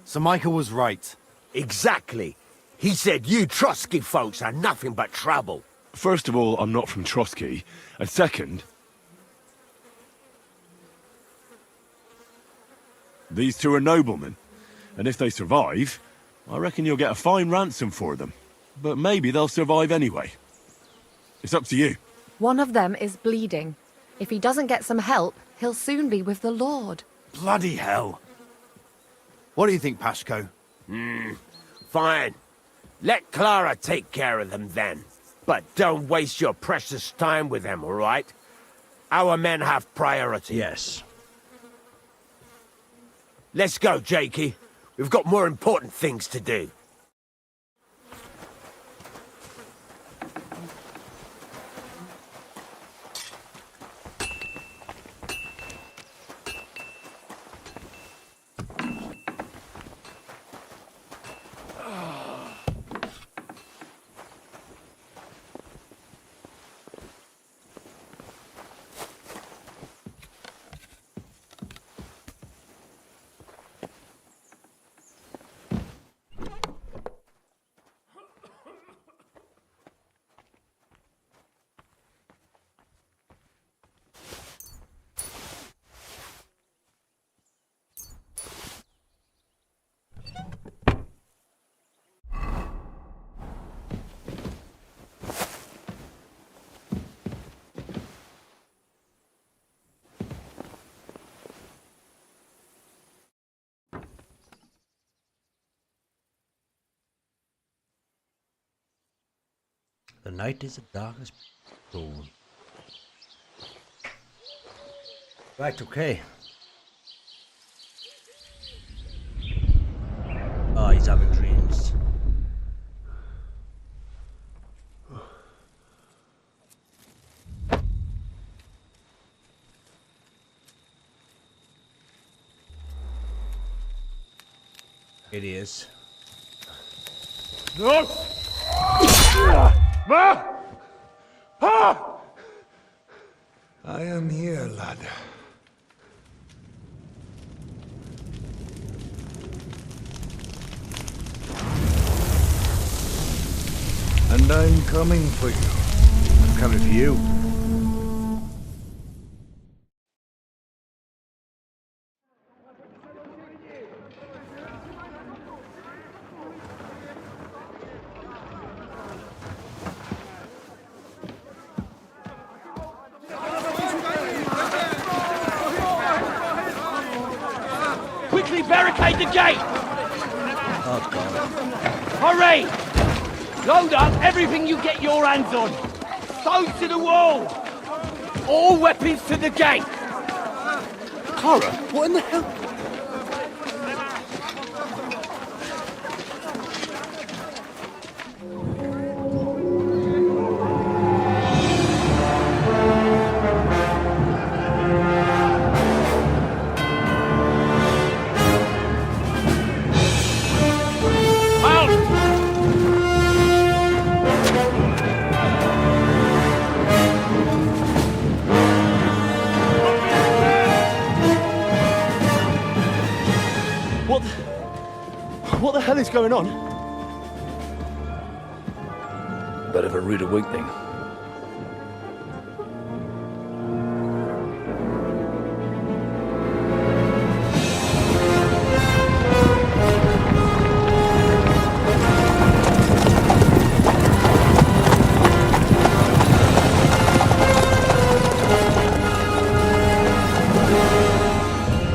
Sir Michael was right. Exactly. He said you Trotsky folks are nothing but trouble. First of all, I'm not from Trotsky. And second, these 2 are noblemen. And if they survive, I reckon you'll get a fine ransom for them. But maybe they'll survive anyway. It's up to you. One of them is bleeding. If he doesn't get some help, he'll soon be with the Lord. Bloody hell. What do you think, Pashko? Fine. Let Clara take care of them then. But don't waste your precious time with them, all right? Our men have priority. Yes. Let's go, Jakey. We've got more important things to do. The night is the darkest dawn. Right, okay. Oh, he's having dreams. It is. No! I am here, lad. And I'm coming for you. I'm coming for you. Quickly barricade the gate! Oh, God. Hurry! Load up everything you get your hands on. Stones to the wall. All weapons to the gate. Clara, what in the hell? What the hell is going on? Bit of a rude awakening.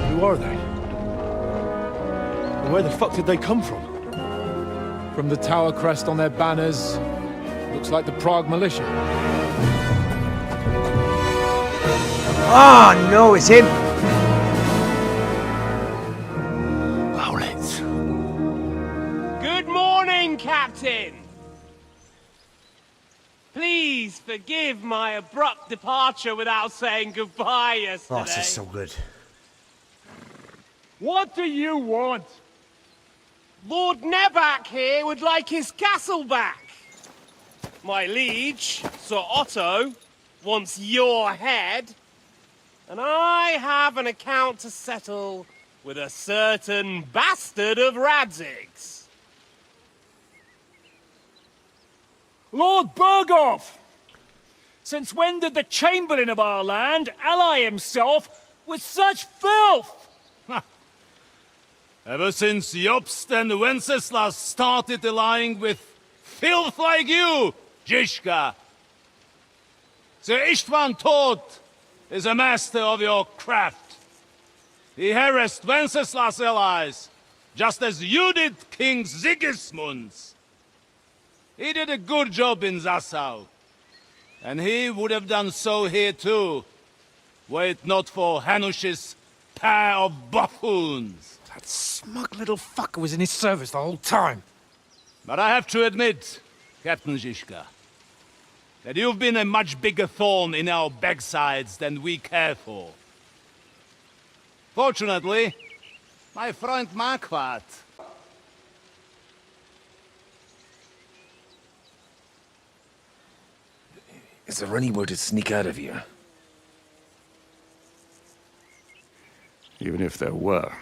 Who are they? And where the fuck did they come from? From the tower crest on their banners, looks like the Prague militia. Oh no, it's him! Owlets. Good morning, Captain! Please forgive my abrupt departure without saying goodbye yesterday. Oh, this is so good. What do you want? Lord Nebak here would like his castle back. My liege, Sir Otto, wants your head. And I have an account to settle with a certain bastard of Radzig's. Lord Berghoff! Since when did the Chamberlain of our land ally himself with such filth? Ever since Jobst and Wenceslas started allying with filth like you, Zizka. Sir Istvan Tod is a master of your craft. He harassed Wenceslas' allies, just as you did King Sigismund's. He did a good job in Zassau, and he would have done so here too, were it not for Hanush's pair of buffoons. That smug little fucker was in his service the whole time. But I have to admit, Captain Zizka, that you've been a much bigger thorn in our backsides than we care for. Fortunately, my friend Marquardt. Is there any way to sneak out of here? Even if there were,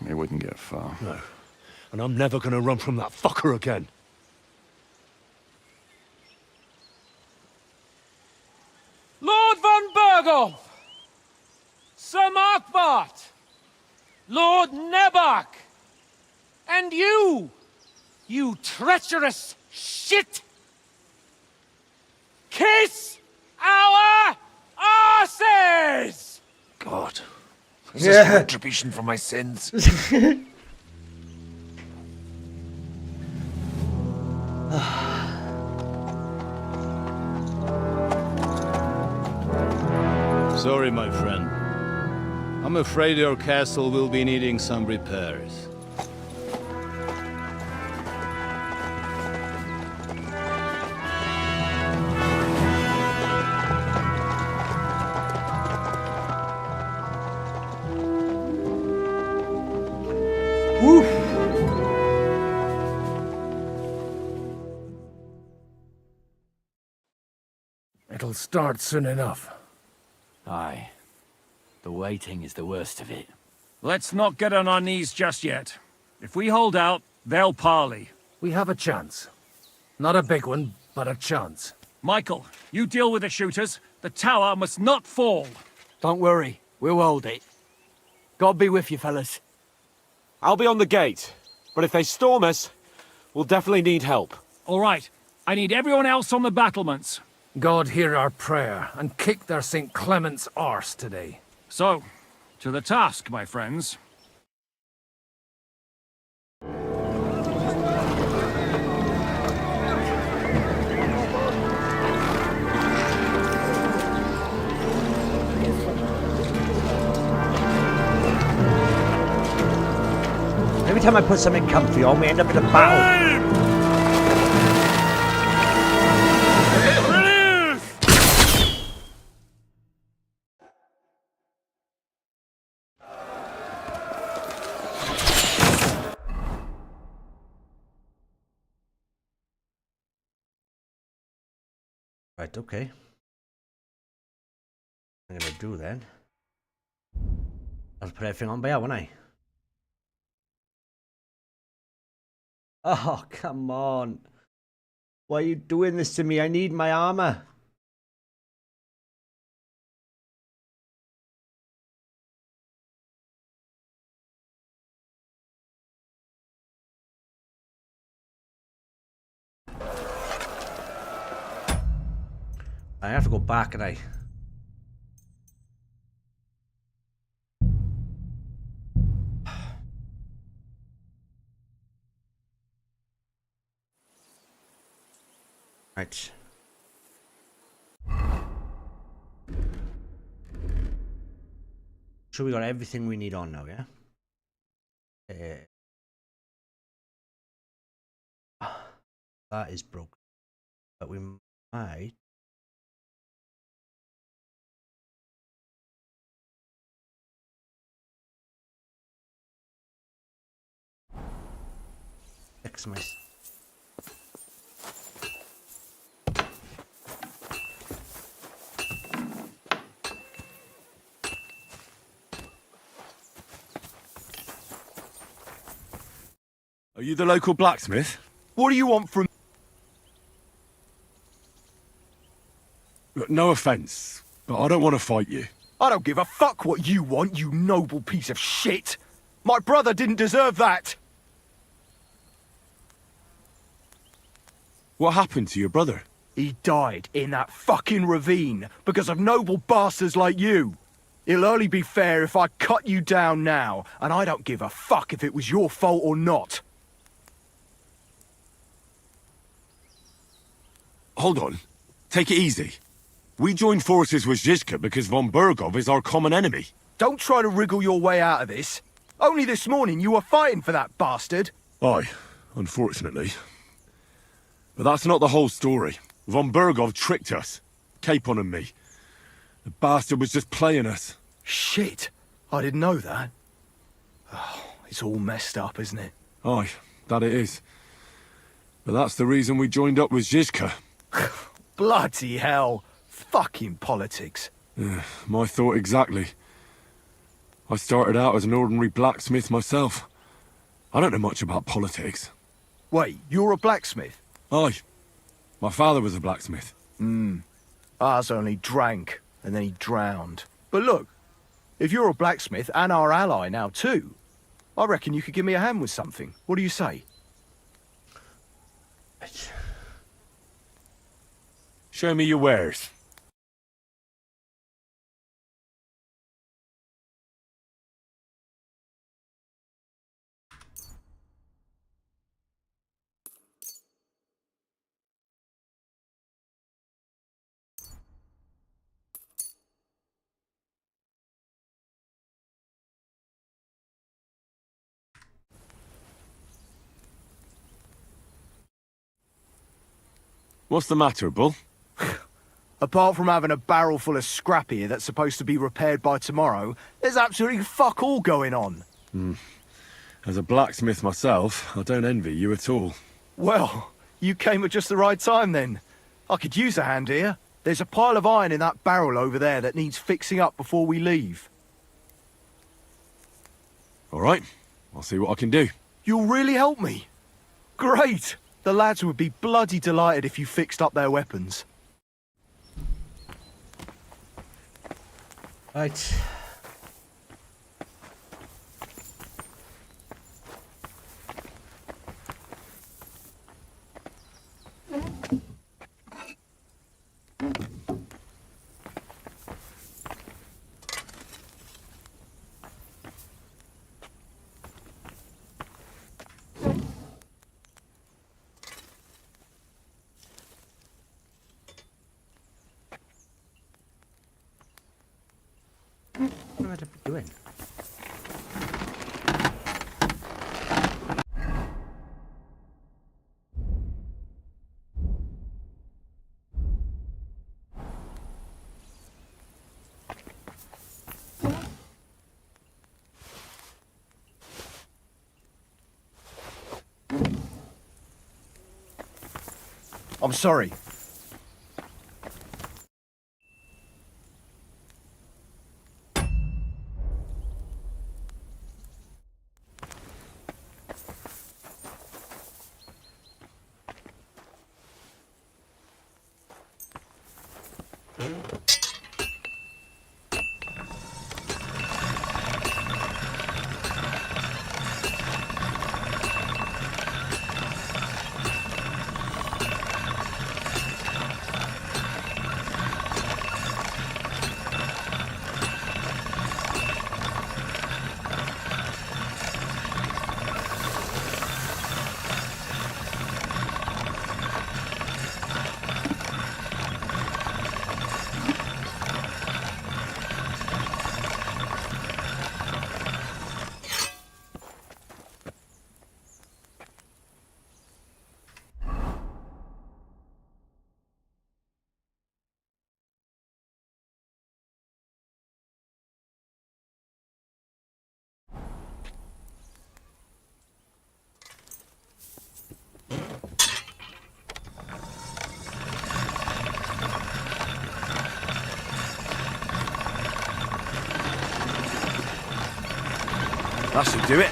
it wouldn't get far. No. And I'm never gonna run from that fucker again. Lord von Berghoff! Sir Markwart! Lord Nebak! And you! You treacherous shit! Kiss our asses! God. Is this retribution for my sins? Sorry, my friend. I'm afraid your castle will be needing some repairs. It'll start soon enough. Aye. The waiting is the worst of it. Let's not get on our knees just yet. If we hold out, they'll parley. We have a chance. Not a big one, but a chance. Michael, you deal with the shooters. The tower must not fall. Don't worry, we'll hold it. God be with you, fellas. I'll be on the gate, but if they storm us, we'll definitely need help. All right, I need everyone else on the battlements. God hear our prayer, and kick their St. Clement's arse today. So, to the task, my friends. Every time I put something comfy on, we end up in a battle. Right, okay. I'm gonna do then. I'll put everything on by hour, won't I? Oh, come on. Why are you doing this to me? I need my armor. I have to go back, and I. Right. So we got everything we need on now, yeah? That is broken. But we might. Fix my. Are you the local blacksmith? What do you want from... Look, no offence, but I don't want to fight you. I don't give a fuck what you want, you noble piece of shit. My brother didn't deserve that. What happened to your brother? He died in that fucking ravine because of noble bastards like you. It'll only be fair if I cut you down now, and I don't give a fuck if it was your fault or not. Hold on. Take it easy. We joined forces with Zizka because von Bergov is our common enemy. Don't try to wriggle your way out of this. Only this morning you were fighting for that bastard. Aye, unfortunately. But that's not the whole story. Von Bergov tricked us. Capon and me. The bastard was just playing us. Shit. I didn't know that. Oh, it's all messed up, isn't it? Aye, that it is. But that's the reason we joined up with Zizka. Bloody hell. Fucking politics. My thought exactly. I started out as an ordinary blacksmith myself. I don't know much about politics. Wait, you're a blacksmith? Aye. My father was a blacksmith. Ours only drank, and then he drowned. But look, if you're a blacksmith and our ally now too, I reckon you could give me a hand with something. What do you say? Show me your wares. What's the matter, Bull? Apart from having a barrel full of scrap here that's supposed to be repaired by tomorrow, there's absolutely fuck all going on. As a blacksmith myself, I don't envy you at all. Well, you came at just the right time then. I could use a hand here. There's a pile of iron in that barrel over there that needs fixing up before we leave. All right, I'll see what I can do. You'll really help me? Great! The lads would be bloody delighted if you fixed up their weapons. Right. What am I doing? I'm sorry. That should do it.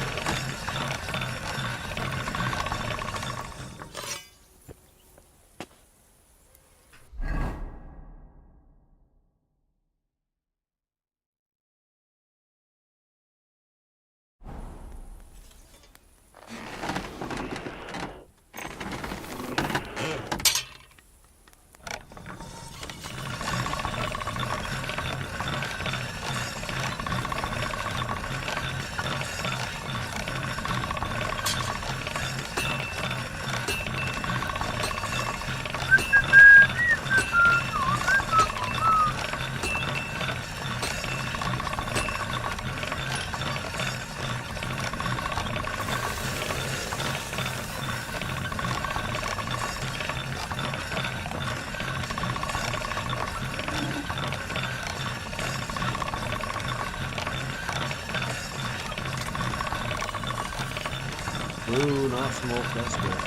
Ooh, not smoke, that's good.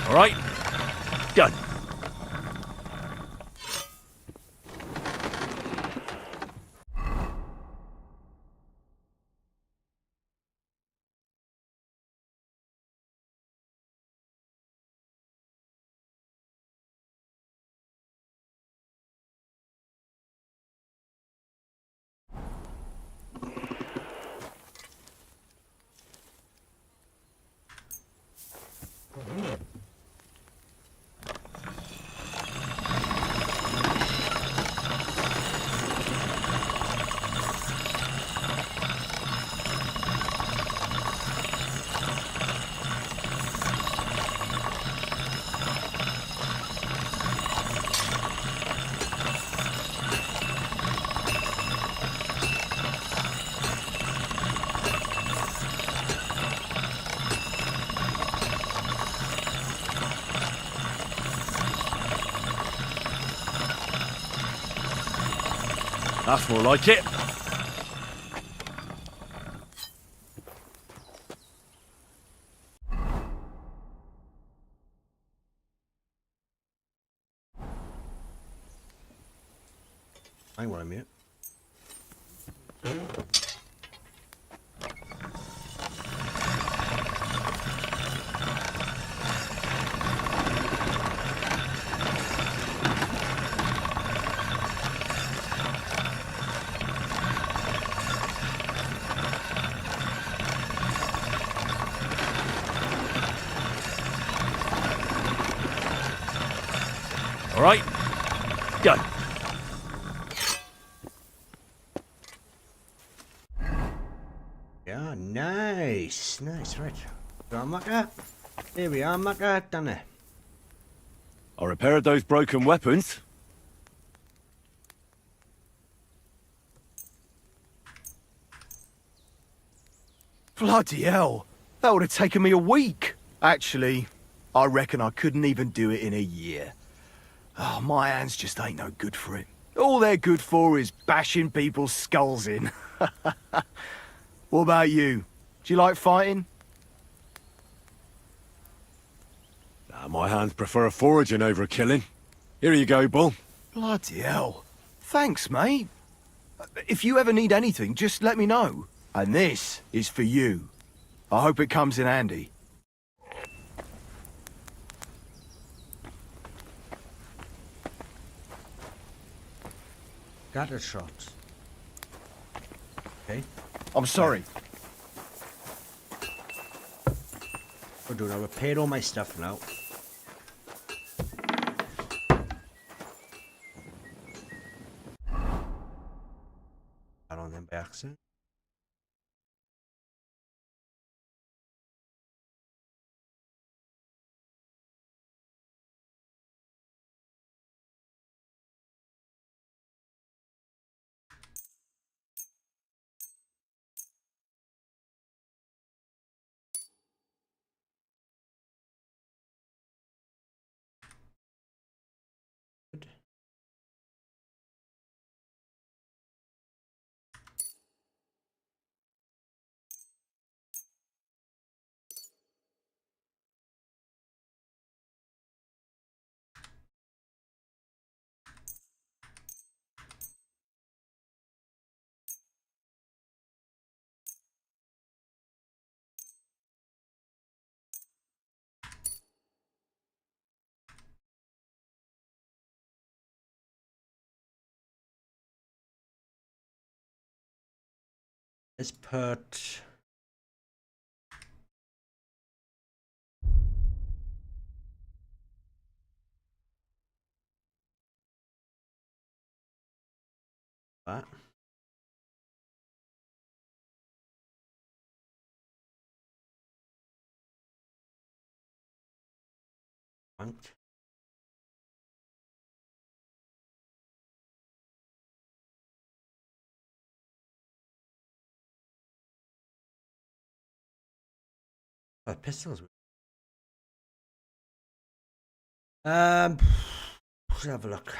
All right, done. That's more like it. Hang on a minute. All right, done. Yeah, nice. Nice, right. So I'm like that. There we are, I'm like that, done it. I repaired those broken weapons. Bloody hell. That would have taken me a week. Actually, I reckon I couldn't even do it in a year. Oh, my hands just ain't no good for it. All they're good for is bashing people's skulls in. What about you? Do you like fighting? My hands prefer foraging over killing. Here you go, Bull. Bloody hell. Thanks, mate. If you ever need anything, just let me know. And this is for you. I hope it comes in handy. Got a shot. Okay. I'm sorry. We're doing. I repaired all my stuff now. Got on them by accident. Good. Let's put that. Ranked. Oh, pistols. Let's have a look.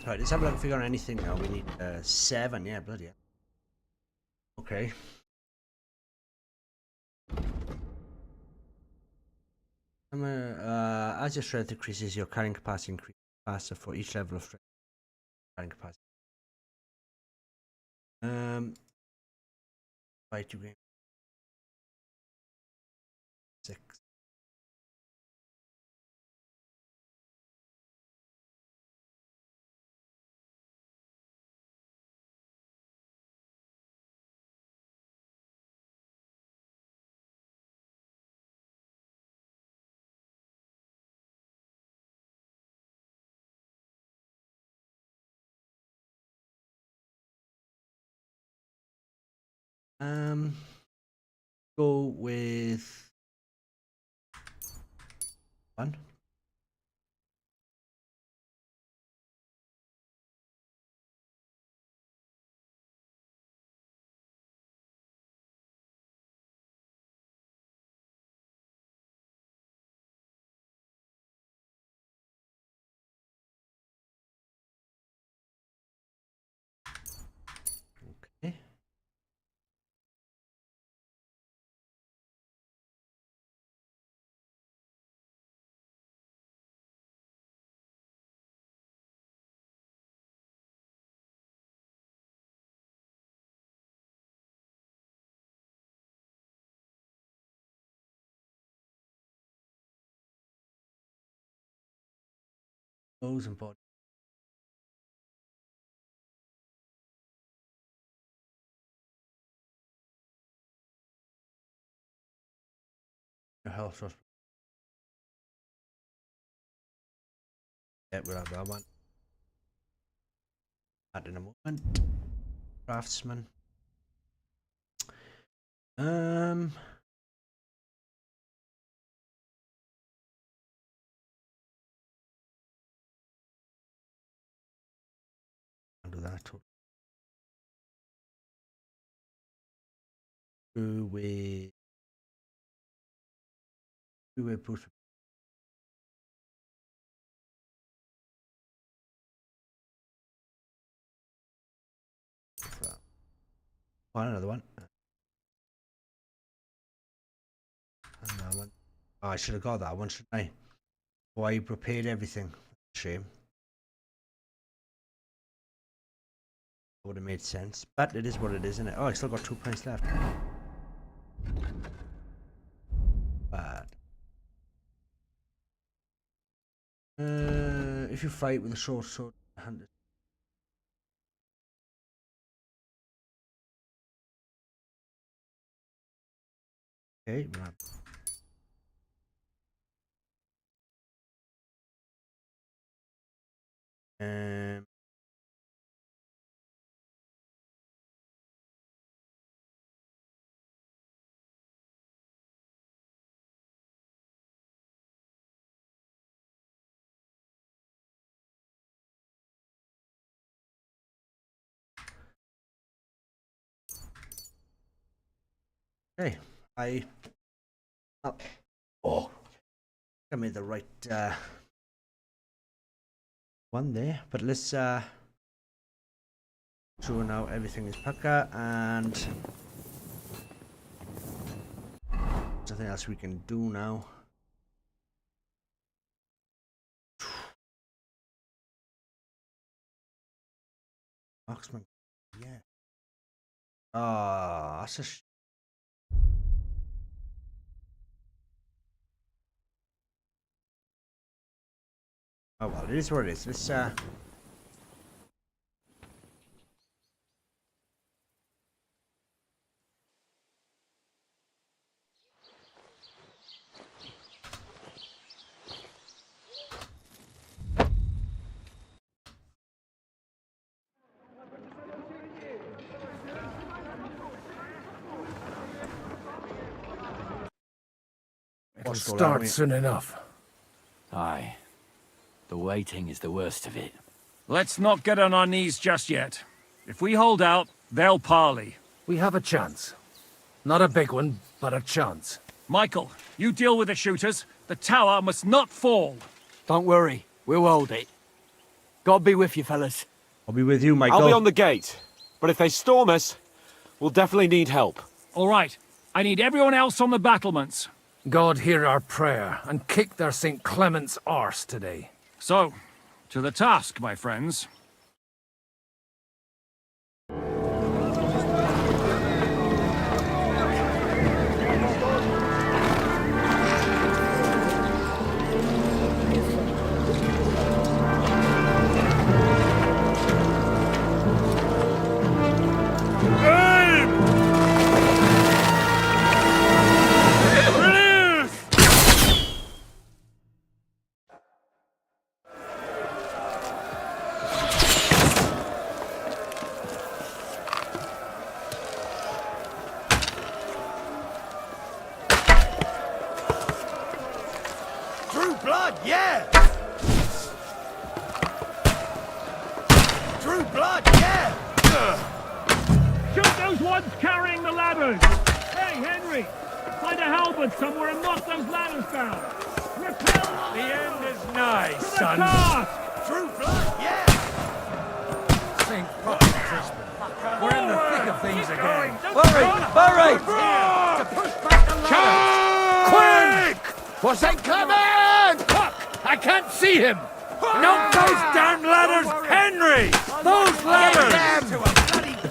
Right, let's have a look if we got anything now. We need 7, yeah, bloody hell. Okay. As your strength increases, your carrying capacity increases faster for each level of strength carrying capacity. Right, you gain 6. Go with 1. Okay. Those and body. Your health source. Yeah, we'll have that one. That in a moment. Craftsman. I'll do that too. Push. Find another one. Another one. Oh, I should have got that one, shouldn't I? Why you prepared everything. Shame. Would have made sense. But it is what it is, isn't it? Oh, I still got 2 points left. Bad. If you fight with a short sword, handed. Okay, man. Okay, I made the right one there, but let's show now everything is pucker and there's nothing else we can do now. Marksman, yeah. Ah, that's a oh well, it is what it is. Let's It'll start soon enough. Aye. The waiting is the worst of it. Let's not get on our knees just yet. If we hold out, they'll parley. We have a chance. Not a big one, but a chance. Michael, you deal with the shooters. The tower must not fall. Don't worry, we'll hold it. God be with you, fellas. I'll be with you, Michael. I'll be on the gate. But if they storm us, we'll definitely need help. All right. I need everyone else on the battlements. God hear our prayer and kick their St. Clement's arse today. So, to the task, my friends.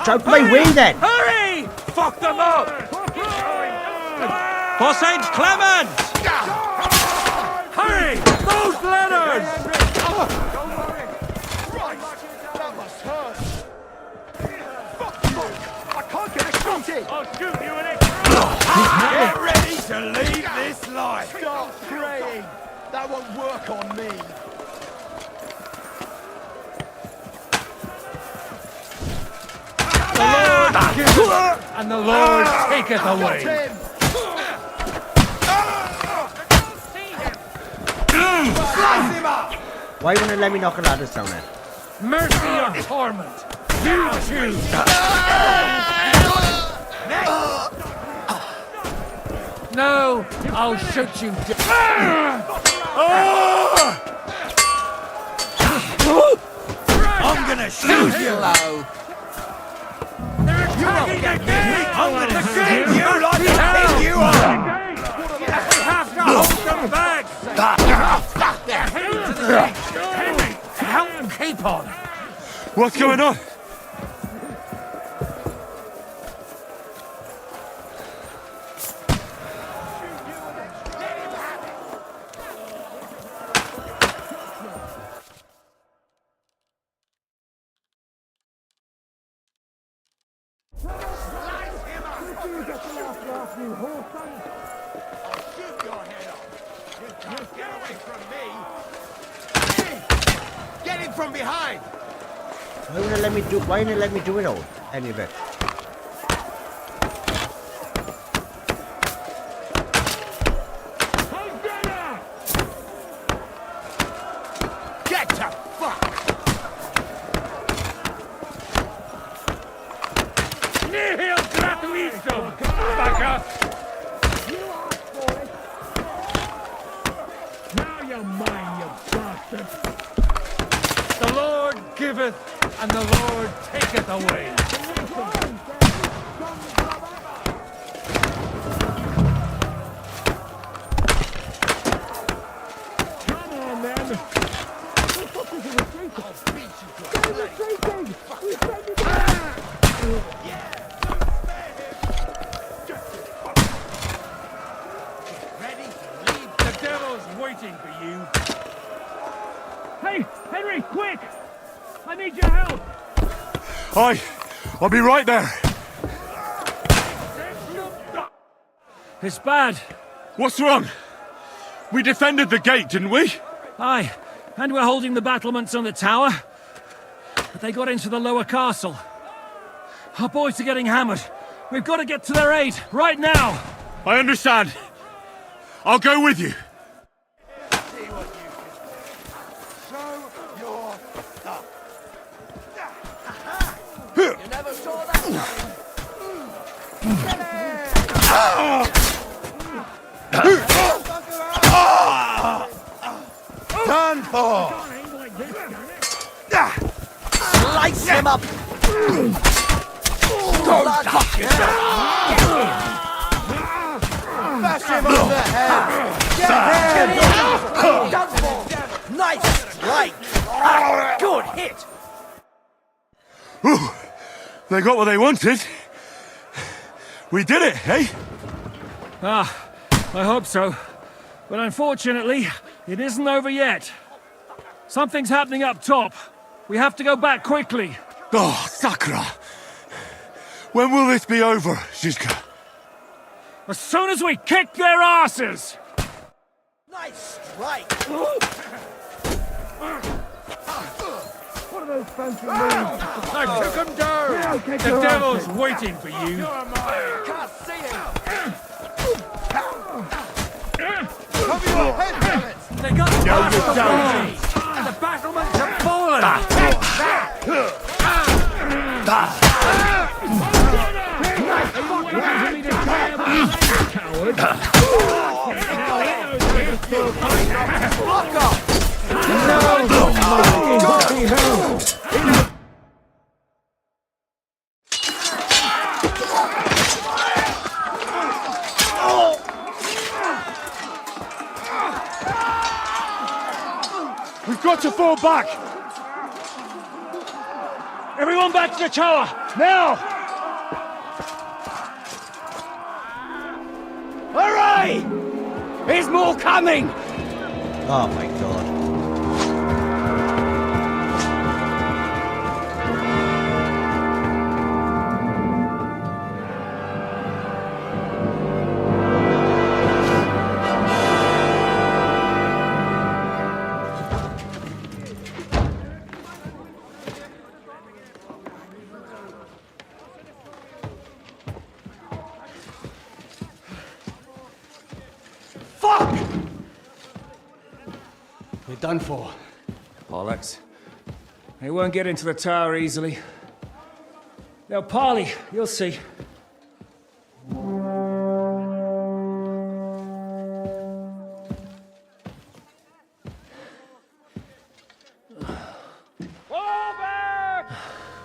Out my way then! Hurry! Fuck them up! For St. Clement! Hurry! Those ladders! That must hurt. Fuck you! I can't get a shot in! I'll shoot you in it! Get ready to leave this life! Stop praying! That won't work on me! And the Lord taketh away. Why wouldn't it let me knock a ladders down there? Mercy or torment. You choose. No, I'll shoot you. I'm gonna shoot you low! You won't get me! I'm gonna shoot you like I pick you up! We have to hold Henry, help keep on! What's going on? Get him from behind! Why won't it let me do it all? Any of it. Get the fuck! Nihil gratuito! Fucker! Now you're mine, you bastard! The Lord giveth, and the Lord taketh away. Come on, then! The devil's waiting for you. Hey, Henry, quick! I need your help! I'll be right there. It's bad. What's wrong? We defended the gate, didn't we? Aye, and we're holding the battlements on the tower. But they got into the lower castle. Our boys are getting hammered. We've got to get to their aid, right now! I understand. I'll go with you. You never saw that Done for! Slice him up! Don't touch yourself! Bash him on the head! Get him! Done for! Nice strike! Good hit! Ooh, they got what they wanted. We did it, eh? Ah, I hope so. But unfortunately, it isn't over yet. Something's happening up top. We have to go back quickly. Oh, Sakra! When will this be over, Zizka? As soon as we kick their asses! Nice strike! What are those fancy moves? I took him down! The devil's waiting for you. Can't see him! Cover your head, damn it! They got the battlements! And the battlements have fallen! Coward! Fuck off! We've got to fall back! Everyone back to the tower! Now! Hooray! There's more coming! Oh my god. We're done for. Bollocks. They won't get into the tower easily. They'll parley, you'll see. Fall back!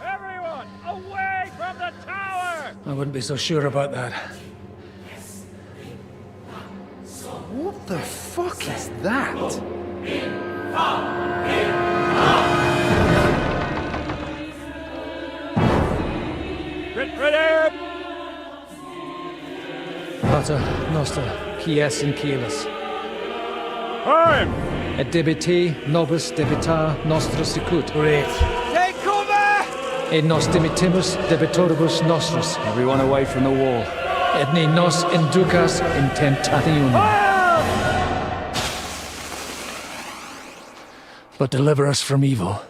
Everyone, away from the tower! I wouldn't be so sure about that. What the fuck is that? Get ready! Pater Noster, quies in cielis. Time! Et debite nobis debitar nostros sicut. Take cover! Et nos dimitimus debitoribus nostros. Everyone away from the wall. Et ne nos inducas in tentationem. But deliver us from evil.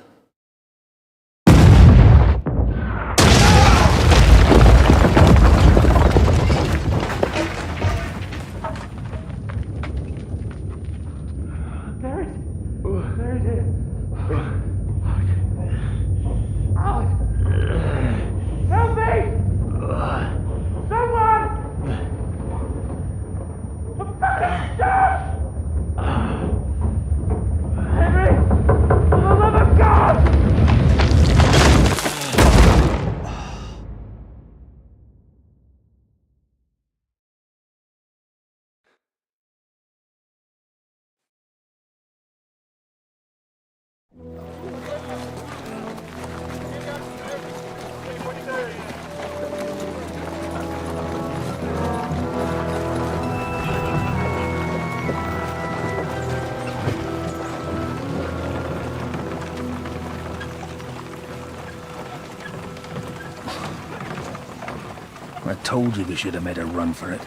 I told you we should have made a run for it.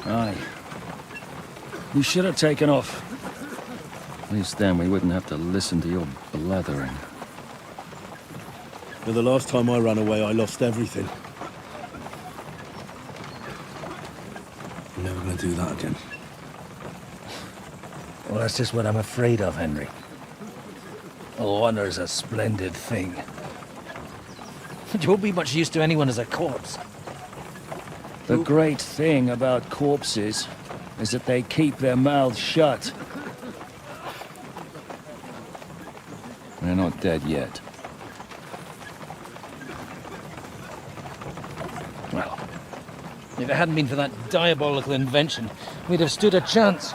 Aye. We should have taken off. At least then we wouldn't have to listen to your blathering. But the last time I ran away, I lost everything. I'm never gonna do that again. Well, that's just what I'm afraid of, Henry. Honor's a splendid thing. You won't be much use to anyone as a corpse. The great thing about corpses is that they keep their mouths shut. They're not dead yet. Well, if it hadn't been for that diabolical invention, we'd have stood a chance.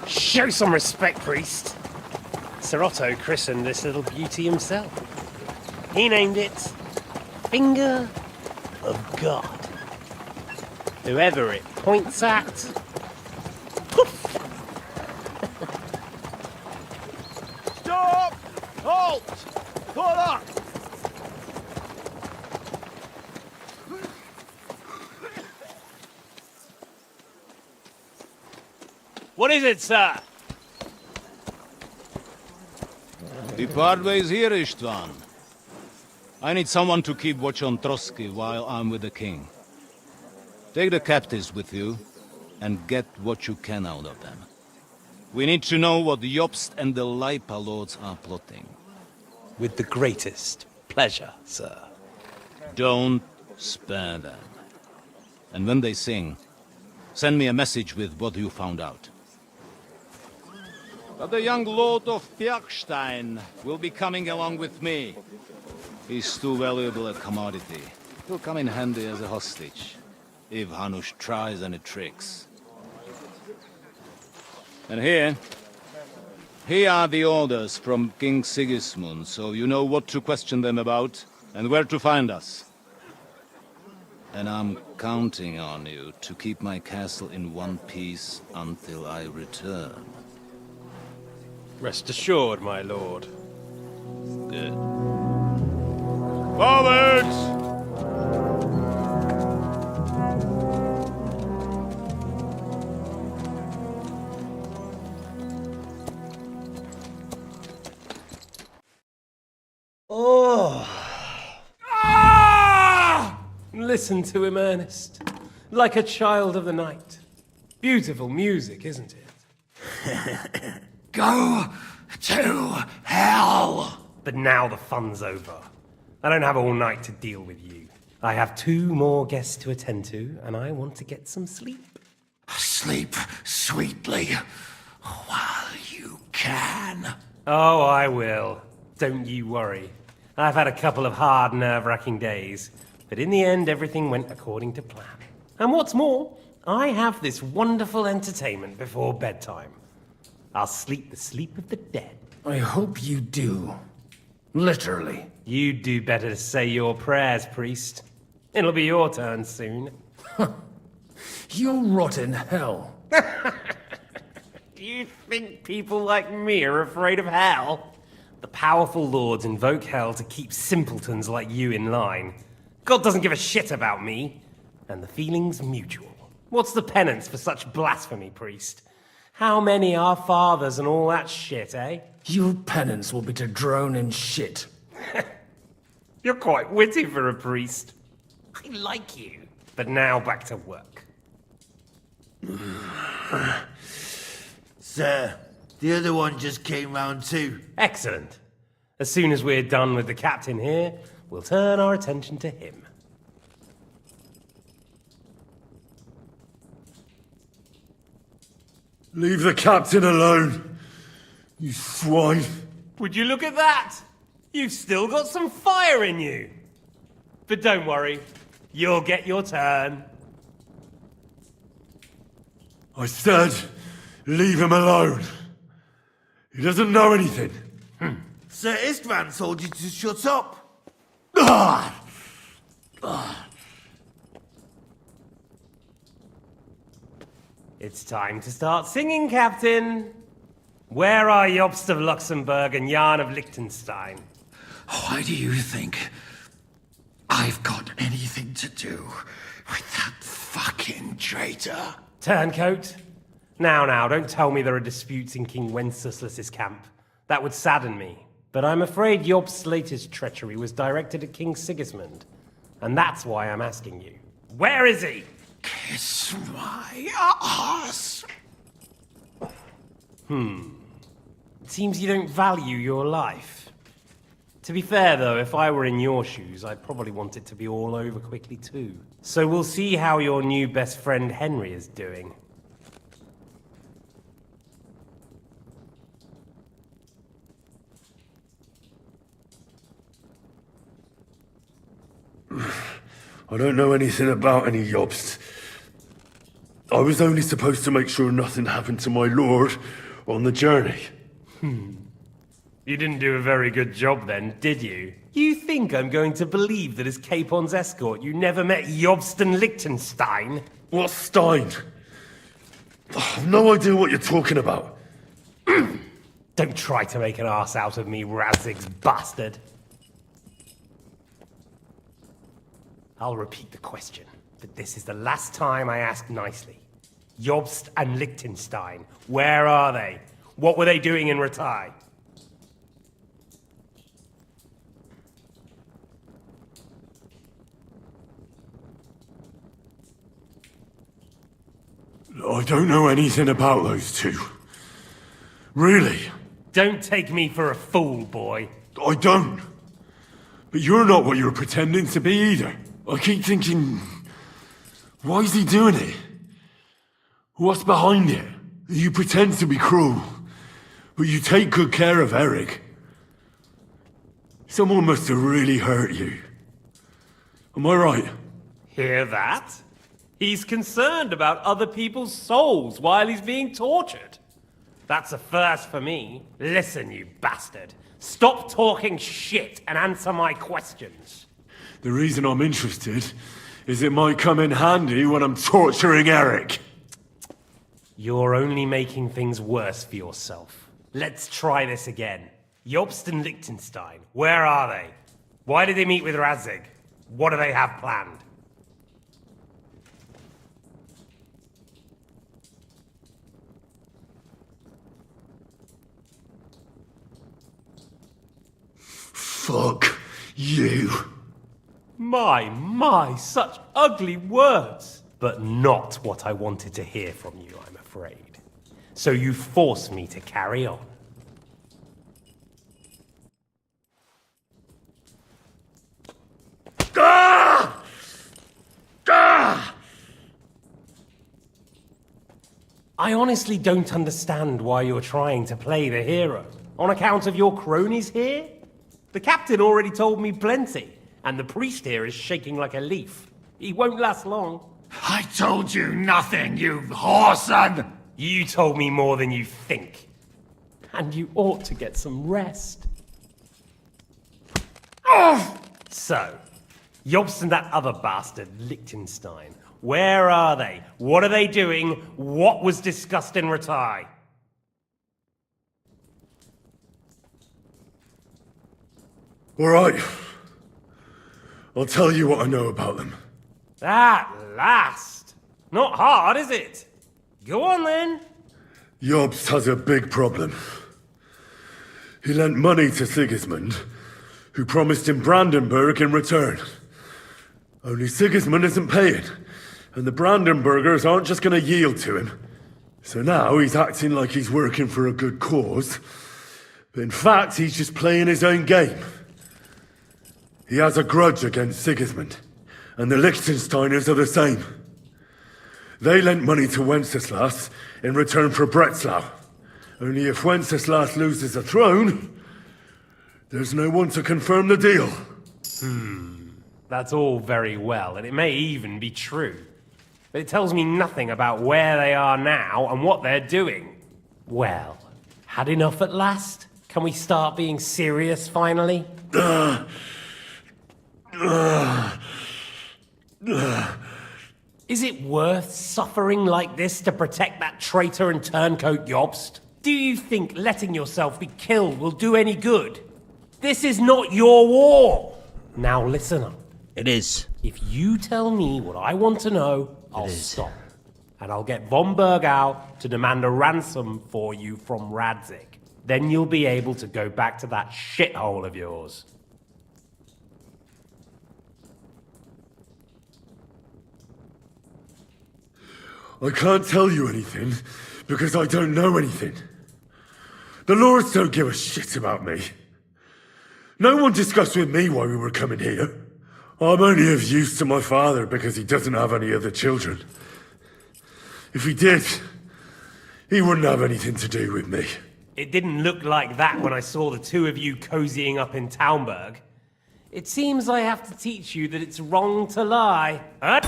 Show some respect, priest. Sir Otto christened this little beauty himself. He named it Finger of God. Whoever it points at, poof! Stop! Halt! Pull up! What is it, sir? Depart ways here, Istvan. I need someone to keep watch on Trotsky while I'm with the king. Take the captives with you, and get what you can out of them. We need to know what the Jobst and the Leipa lords are plotting. With the greatest pleasure, sir. Don't spare them. And when they sing, send me a message with what you found out. But the young lord of Bjergstein will be coming along with me. He's too valuable a commodity. He'll come in handy as a hostage, if Hanush tries any tricks. And here are the orders from King Sigismund, so you know what to question them about, and where to find us. And I'm counting on you to keep my castle in one piece until I return. Rest assured, my lord. Good. Forwards! Oh! Listen to him, Ernest. Like a child of the night. Beautiful music, isn't it? Go to hell! But now the fun's over. I don't have all night to deal with you. I have 2 more guests to attend to, and I want to get some sleep. Sleep sweetly while you can. Oh, I will. Don't you worry. I've had a couple of hard, nerve-wracking days, but in the end, everything went according to plan. And what's more, I have this wonderful entertainment before bedtime. I'll sleep the sleep of the dead. I hope you do. Literally. You'd do better to say your prayers, priest. It'll be your turn soon. You'll rot in hell. Do you think people like me are afraid of hell? The powerful lords invoke hell to keep simpletons like you in line. God doesn't give a shit about me. And the feeling's mutual. What's the penance for such blasphemy, priest? How many are fathers and all that shit, eh? Your penance will be to drown in shit. You're quite witty for a priest. I like you. But now back to work. Sir, the other one just came round too. Excellent. As soon as we're done with the captain here, we'll turn our attention to him. Leave the captain alone, you swine. Would you look at that? You've still got some fire in you. But don't worry, you'll get your turn. I said, leave him alone. He doesn't know anything. Sir Istvan told you to shut up. It's time to start singing, Captain. Where are Jobst of Luxembourg and Jan of Liechtenstein? Why do you think I've got anything to do with that fucking traitor? Turncoat. Now, don't tell me there are disputes in King Wenceslas's camp. That would sadden me. But I'm afraid Jobst's latest treachery was directed at King Sigismund. And that's why I'm asking you. Where is he? Kiss my ass. It seems you don't value your life. To be fair, though, if I were in your shoes, I'd probably want it to be all over quickly, too. So we'll see how your new best friend Henry is doing. I don't know anything about any Jobst. I was only supposed to make sure nothing happened to my lord on the journey. You didn't do a very good job then, did you? You think I'm going to believe that as Capon's escort you never met Jobst and Liechtenstein? What Stein? I've no idea what you're talking about. Don't try to make an ass out of me, Razig's bastard. I'll repeat the question, but this is the last time I ask nicely. Jobst and Liechtenstein, where are they? What were they doing in Ratai? I don't know anything about those two. Really? Don't take me for a fool, boy. I don't. But you're not what you're pretending to be either. I keep thinking, why is he doing it? What's behind it? You pretend to be cruel, but you take good care of Eric. Someone must have really hurt you. Am I right? Hear that? He's concerned about other people's souls while he's being tortured. That's a first for me. Listen, you bastard. Stop talking shit and answer my questions. The reason I'm interested is it might come in handy when I'm torturing Eric. You're only making things worse for yourself. Let's try this again. Jobst and Liechtenstein, where are they? Why did they meet with Razig? What do they have planned? Fuck you. My, such ugly words. But not what I wanted to hear from you, I'm afraid. So you force me to carry on. Ah! Ah! I honestly don't understand why you're trying to play the hero. On account of your cronies here? The captain already told me plenty, and the priest here is shaking like a leaf. He won't last long. I told you nothing, you whoreson! You told me more than you think. And you ought to get some rest. So, Jobst and that other bastard, Liechtenstein, where are they? What are they doing? What was discussed in Ratai? All right. I'll tell you what I know about them. At last! Not hard, is it? Go on then. Jobst has a big problem. He lent money to Sigismund, who promised him Brandenburg in return. Only Sigismund isn't paying, and the Brandenburgers aren't just going to yield to him. So now he's acting like he's working for a good cause, but in fact he's just playing his own game. He has a grudge against Sigismund, and the Liechtensteiners are the same. They lent money to Wenceslas in return for Breslau. Only if Wenceslas loses the throne, there's no one to confirm the deal. That's all very well, and it may even be true. But it tells me nothing about where they are now and what they're doing. Well, had enough at last? Can we start being serious finally? Is it worth suffering like this to protect that traitor and turncoat Jobst? Do you think letting yourself be killed will do any good? This is not your war! Now listen up. It is. If you tell me what I want to know, I'll stop. And I'll get von Bergau to demand a ransom for you from Radzig. Then you'll be able to go back to that shithole of yours. I can't tell you anything, because I don't know anything. The lords don't give a shit about me. No one discussed with me why we were coming here. I'm only of use to my father because he doesn't have any other children. If he did, he wouldn't have anything to do with me. It didn't look like that when I saw the two of you cozying up in Taumberg. It seems I have to teach you that it's wrong to lie. Huh?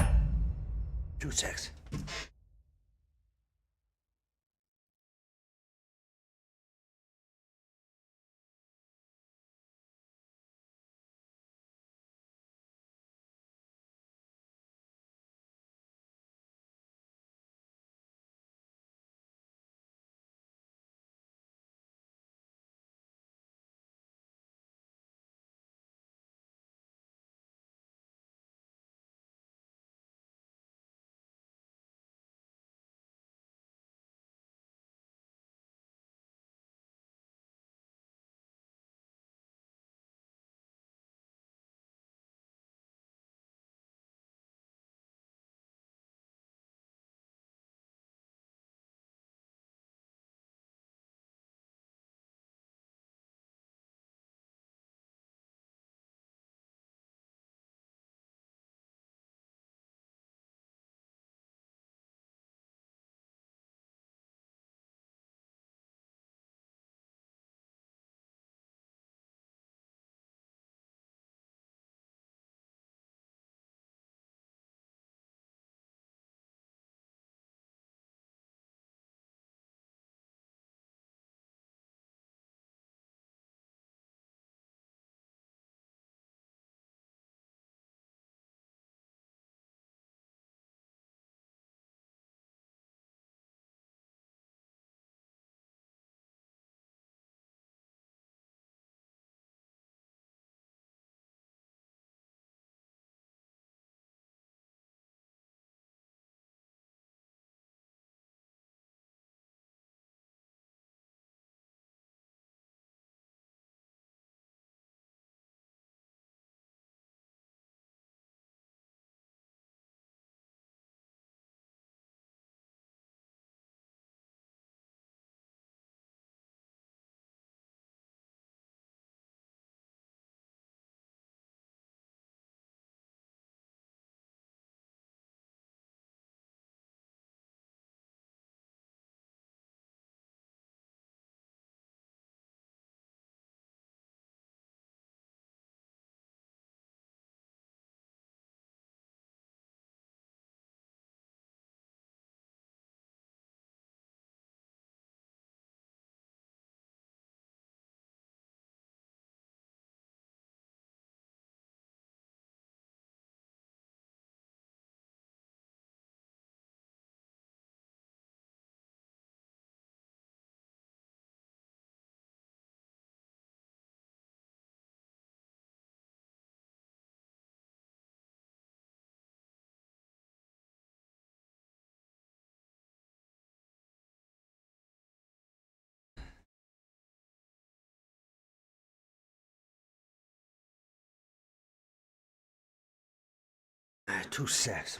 2 secs. 2 secs.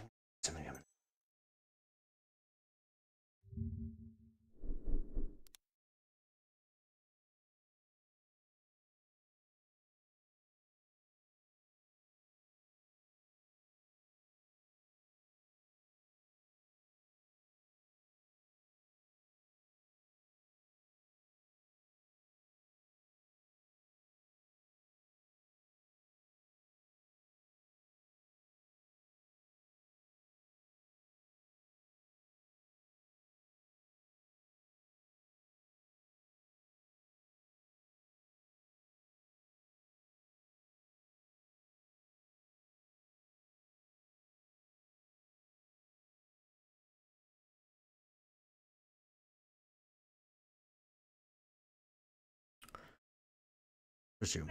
Resume.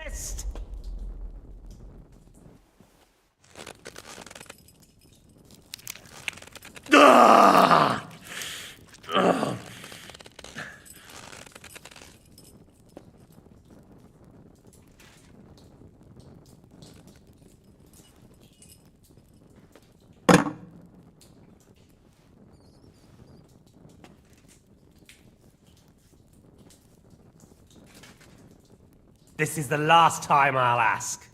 This is the last time I'll ask.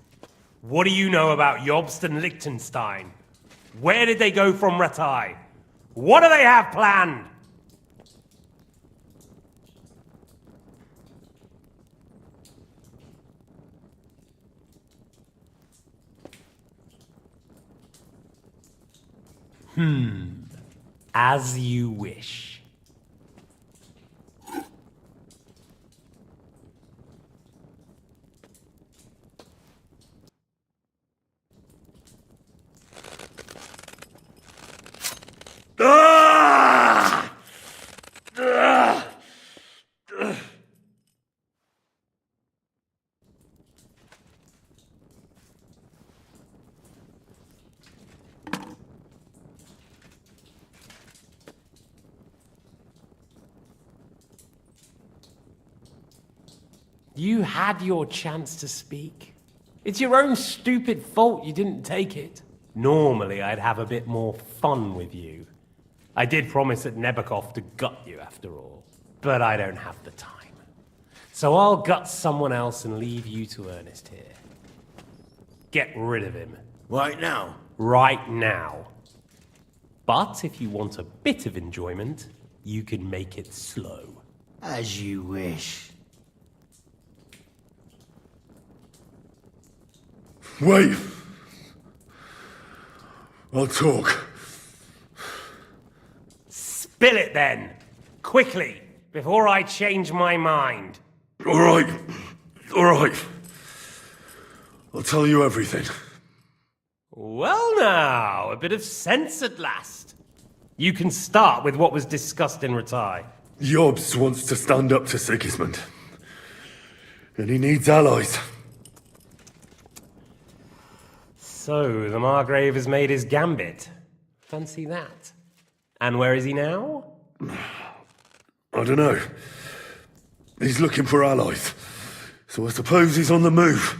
What do you know about Jobst and Liechtenstein? Where did they go from Ratai? What do they have planned? As you wish. You had your chance to speak. It's your own stupid fault you didn't take it. Normally, I'd have a bit more fun with you. I did promise at Nebakov to gut you, after all. But I don't have the time. So I'll gut someone else and leave you to Ernest here. Get rid of him. Right now? Right now. But if you want a bit of enjoyment, you can make it slow. As you wish. Wait! I'll talk. Spill it then! Quickly! Before I change my mind. Alright. Alright. I'll tell you everything. Well now, a bit of sense at last. You can start with what was discussed in Ratai. Jobst wants to stand up to Sigismund. And he needs allies. So, the Margrave has made his gambit. Fancy that. And where is he now? I don't know. He's looking for allies. So I suppose he's on the move.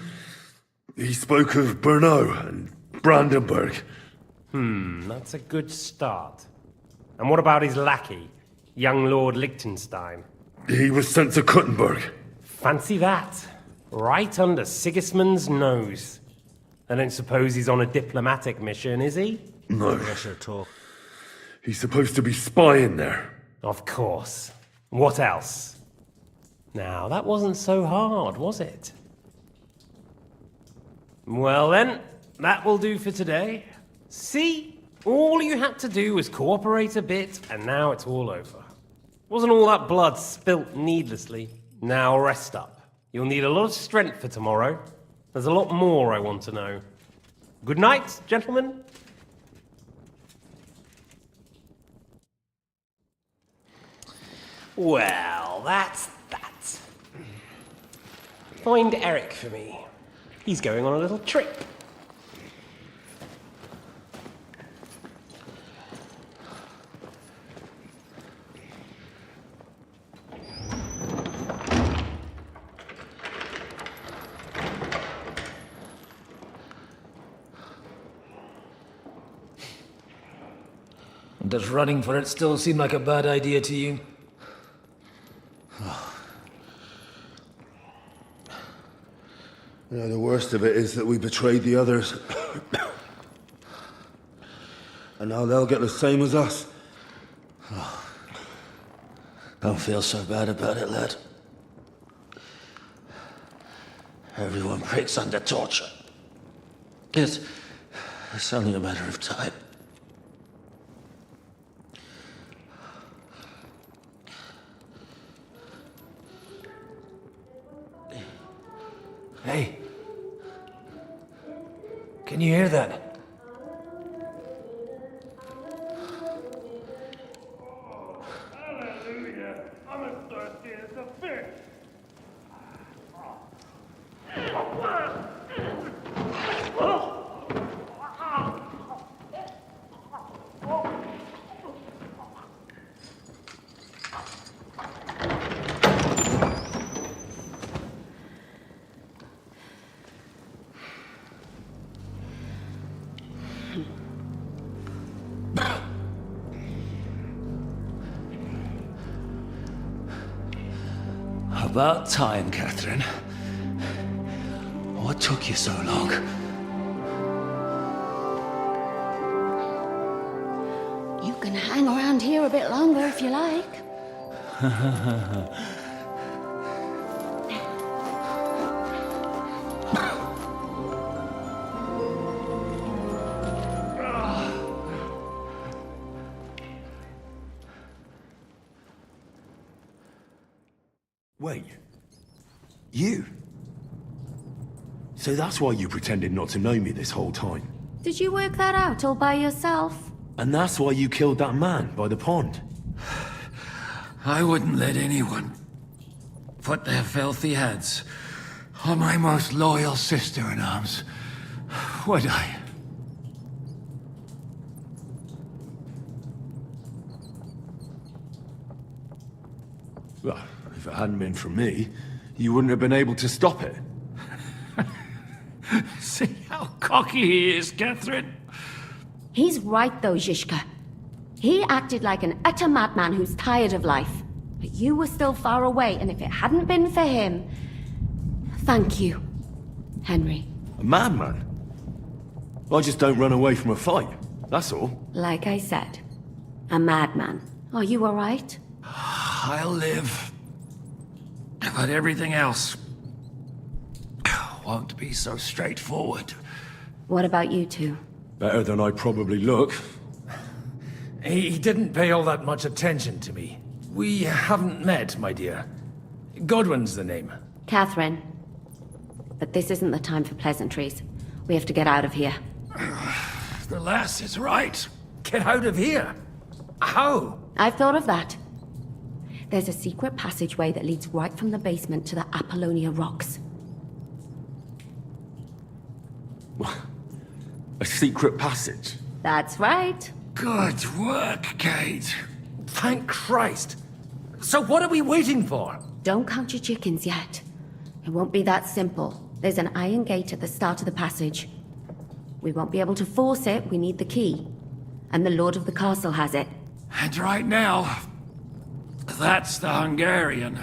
He spoke of Brno and Brandenburg. That's a good start. And what about his lackey, young Lord Liechtenstein? He was sent to Kuttenberg. Fancy that. Right under Sigismund's nose. I don't suppose he's on a diplomatic mission, is he? No. Russia talk. He's supposed to be spying there. Of course. What else? Now, that wasn't so hard, was it? Well then, that will do for today. See? All you had to do was cooperate a bit, and now it's all over. Wasn't all that blood spilt needlessly. Now rest up. You'll need a lot of strength for tomorrow. There's a lot more I want to know. Good night, gentlemen. Well, that's that. Find Eric for me. He's going on a little trip. Does running for it still seem like a bad idea to you? You know, the worst of it is that we betrayed the others. And now they'll get the same as us. Don't feel so bad about it, lad. Everyone breaks under torture. It's only a matter of time. Hey. Can you hear that? About time, Catherine. What took you so long? You can hang around here a bit longer if you like. Wait. You? So that's why you pretended not to know me this whole time? Did you work that out all by yourself? And that's why you killed that man by the pond? I wouldn't let anyone put their filthy heads on my most loyal sister-in-arms, would I? Well, if it hadn't been for me, you wouldn't have been able to stop it. See how cocky he is, Catherine? He's right though, Zizka. He acted like an utter madman who's tired of life. But you were still far away, and if it hadn't been for him... Thank you, Henry. A madman? I just don't run away from a fight, that's all. Like I said, a madman. Are you all right? I'll live. But everything else won't be so straightforward. What about you two? Better than I probably look. He didn't pay all that much attention to me. We haven't met, my dear. Godwin's the name. Catherine. But this isn't the time for pleasantries. We have to get out of here. The lass is right. Get out of here. How? I've thought of that. There's a secret passageway that leads right from the basement to the Apollonia Rocks. A secret passage? That's right. Good work, Kate. Thank Christ. So what are we waiting for? Don't count your chickens yet. It won't be that simple. There's an iron gate at the start of the passage. We won't be able to force it, we need the key. And the Lord of the Castle has it. And right now, that's the Hungarian.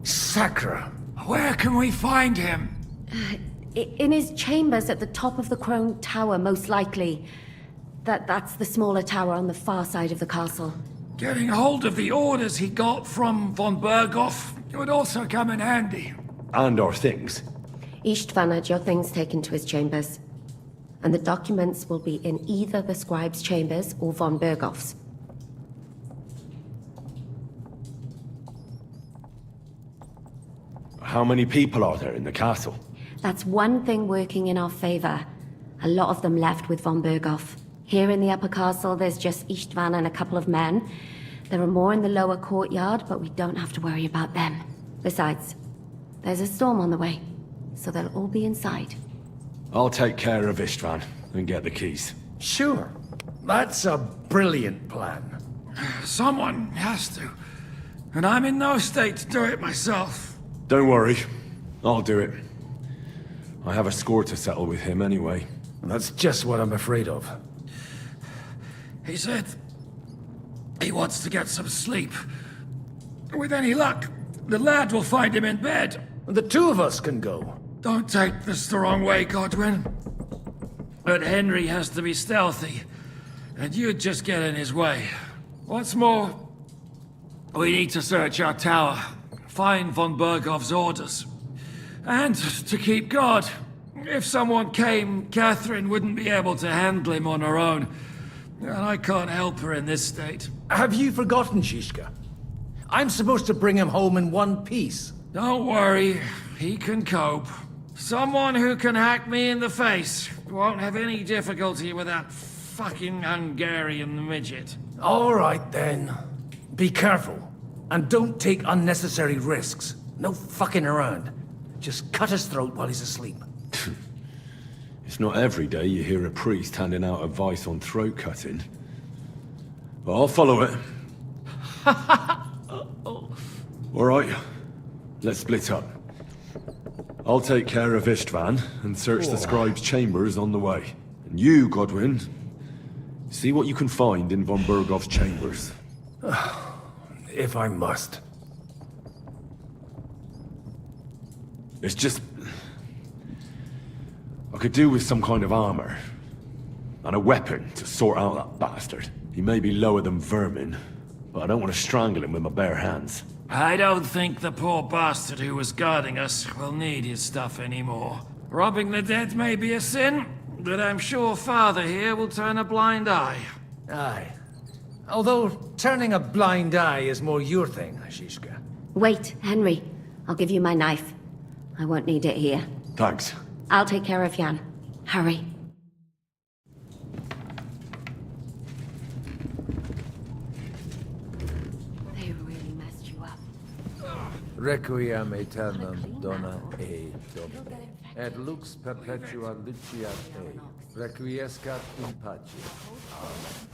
Sacra. Where can we find him? In his chambers at the top of the Crone Tower, most likely. That's the smaller tower on the far side of the castle. Getting hold of the orders he got from von Berghoff would also come in handy. And our things. Istvan had your things taken to his chambers. And the documents will be in either the scribe's chambers or von Berghoff's. How many people are there in the castle? That's one thing working in our favor. A lot of them left with von Berghoff. Here in the upper castle, there's just Istvan and a couple of men. There are more in the lower courtyard, but we don't have to worry about them. Besides, there's a storm on the way, so they'll all be inside. I'll take care of Istvan and get the keys. Sure. That's a brilliant plan. Someone has to. And I'm in no state to do it myself. Don't worry. I'll do it. I have a score to settle with him anyway. That's just what I'm afraid of. He said He wants to get some sleep. With any luck, the lad will find him in bed. The two of us can go. Don't take this the wrong way, Godwin. But Henry has to be stealthy, and you'd just get in his way. What's more, we need to search our tower, find von Bergov's orders, and to keep guard. If someone came, Catherine wouldn't be able to handle him on her own, and I can't help her in this state. Have you forgotten, Shishka? I'm supposed to bring him home in one piece. Don't worry, he can cope. Someone who can hack me in the face won't have any difficulty with that fucking Hungarian midget. All right, then. Be careful. And don't take unnecessary risks. No fucking around. Just cut his throat while he's asleep. It's not every day you hear a priest handing out advice on throat cutting. But I'll follow it. All right, let's split up. I'll take care of Istvan and search the scribe's chambers on the way. And you, Godwin, see what you can find in von Bergov's chambers. If I must. It's just... I could do with some kind of armor. And a weapon to sort out that bastard. He may be lower than vermin, but I don't want to strangle him with my bare hands. I don't think the poor bastard who was guarding us will need his stuff anymore. Robbing the dead may be a sin, but I'm sure Father here will turn a blind eye. Aye. Although turning a blind eye is more your thing, Shishka. Wait, Henry. I'll give you my knife. I won't need it here. Thanks. I'll take care of Jan. Hurry. They really messed you up. Requiem aeternam dona e domine, et lux perpetua luciat e, requiescat in pace. Amen.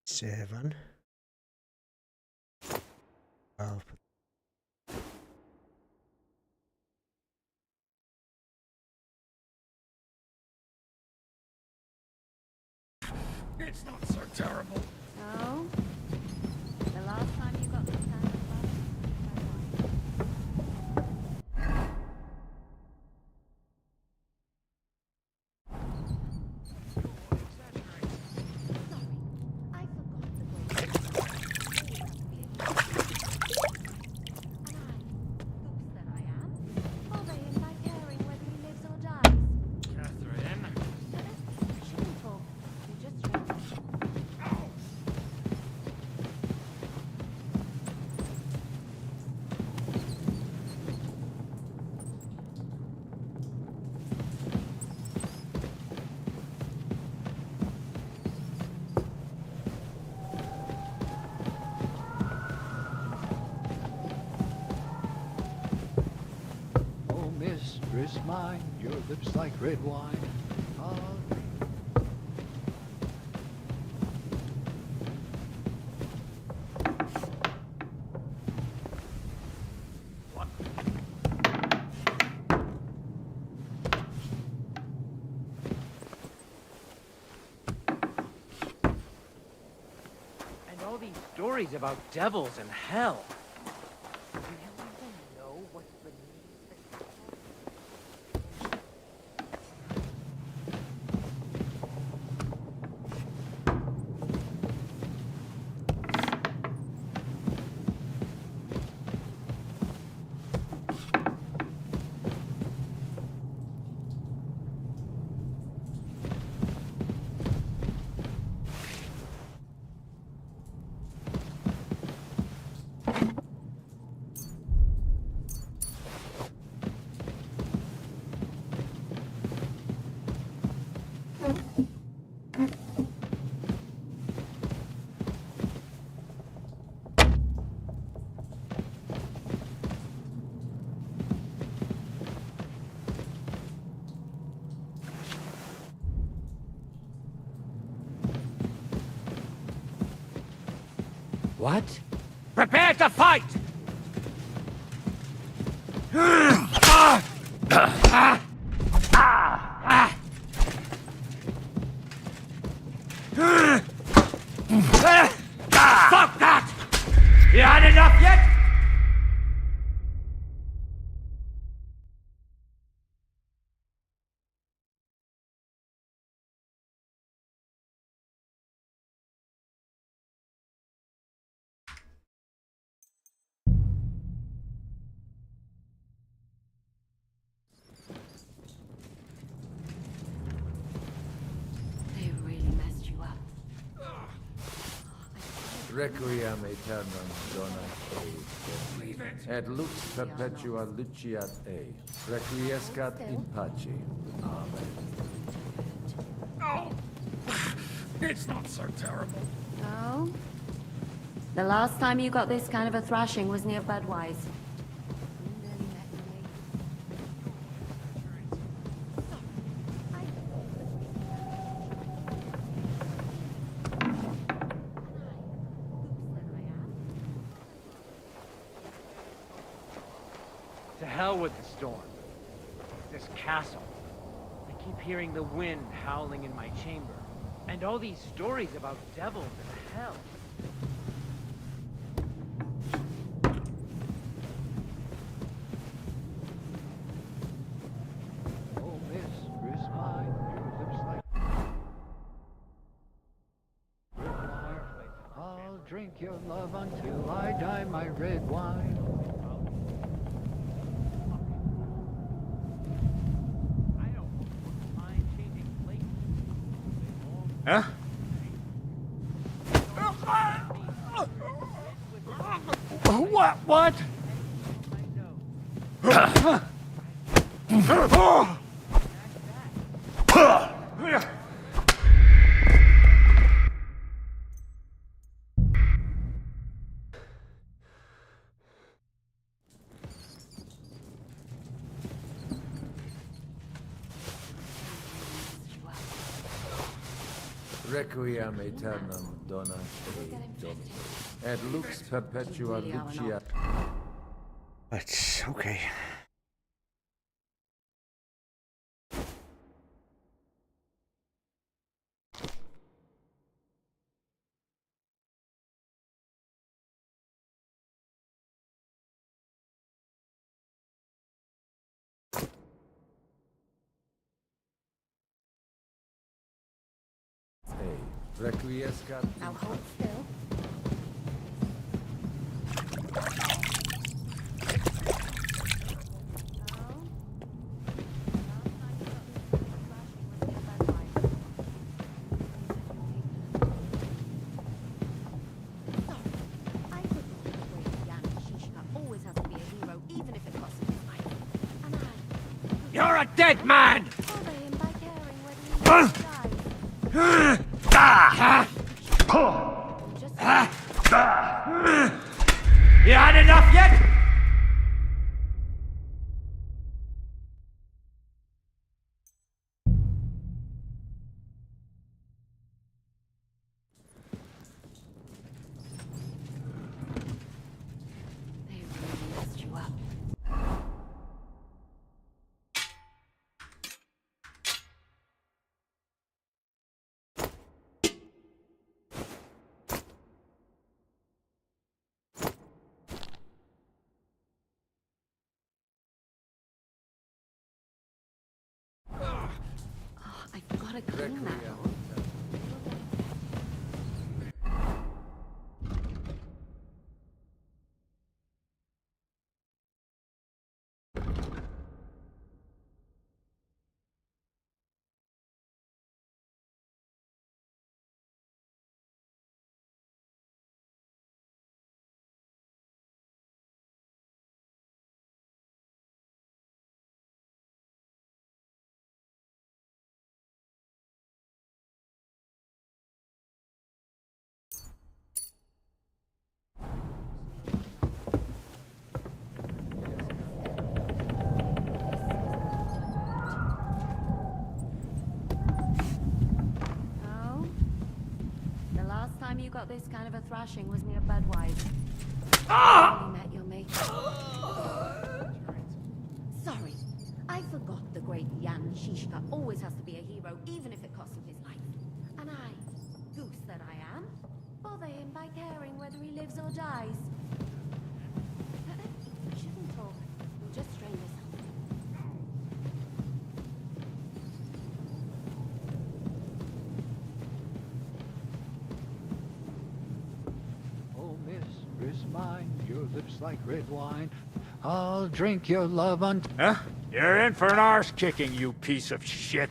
Seven. 12. It's not so terrible. No? The last time you got this kind of Mistress mine, your lips like red wine. Ah. And all these stories about devils and hell. What? Prepare to fight! Fuck that! You had enough yet? They really messed you up. Requiem aeternam dona ei. Et lux perpetua luciat ei. Requiescat in pace. Amen. Oh! It's not so terrible. Oh? The last time you got this kind of a thrashing was near Budweiser. To hell with the storm. This castle. I keep hearing the wind howling in my chamber. And all these stories about devils and hell. Oh, mistress mine, your lips like red wine. I'll drink your love until I die, my red wine. Huh? What? Requiem aeternam dona ei Domini. Et lux perpetua luciat. Right, okay. Requiescat. Now hold still. You're a dead man! You had enough yet? I've got to clean that. you got this kind of a thrashing was near Budweiser. You met your mate. Sorry, I forgot the great Jan Shishka always has to be a hero, even if it costs him his life. And I, goose that I am, bother him by caring whether he lives or dies. You shouldn't talk. You'll just strain yourself. Oh, mistress mine, your lips like red wine. I'll drink your love until... Huh? You're in for an arse kicking, you piece of shit.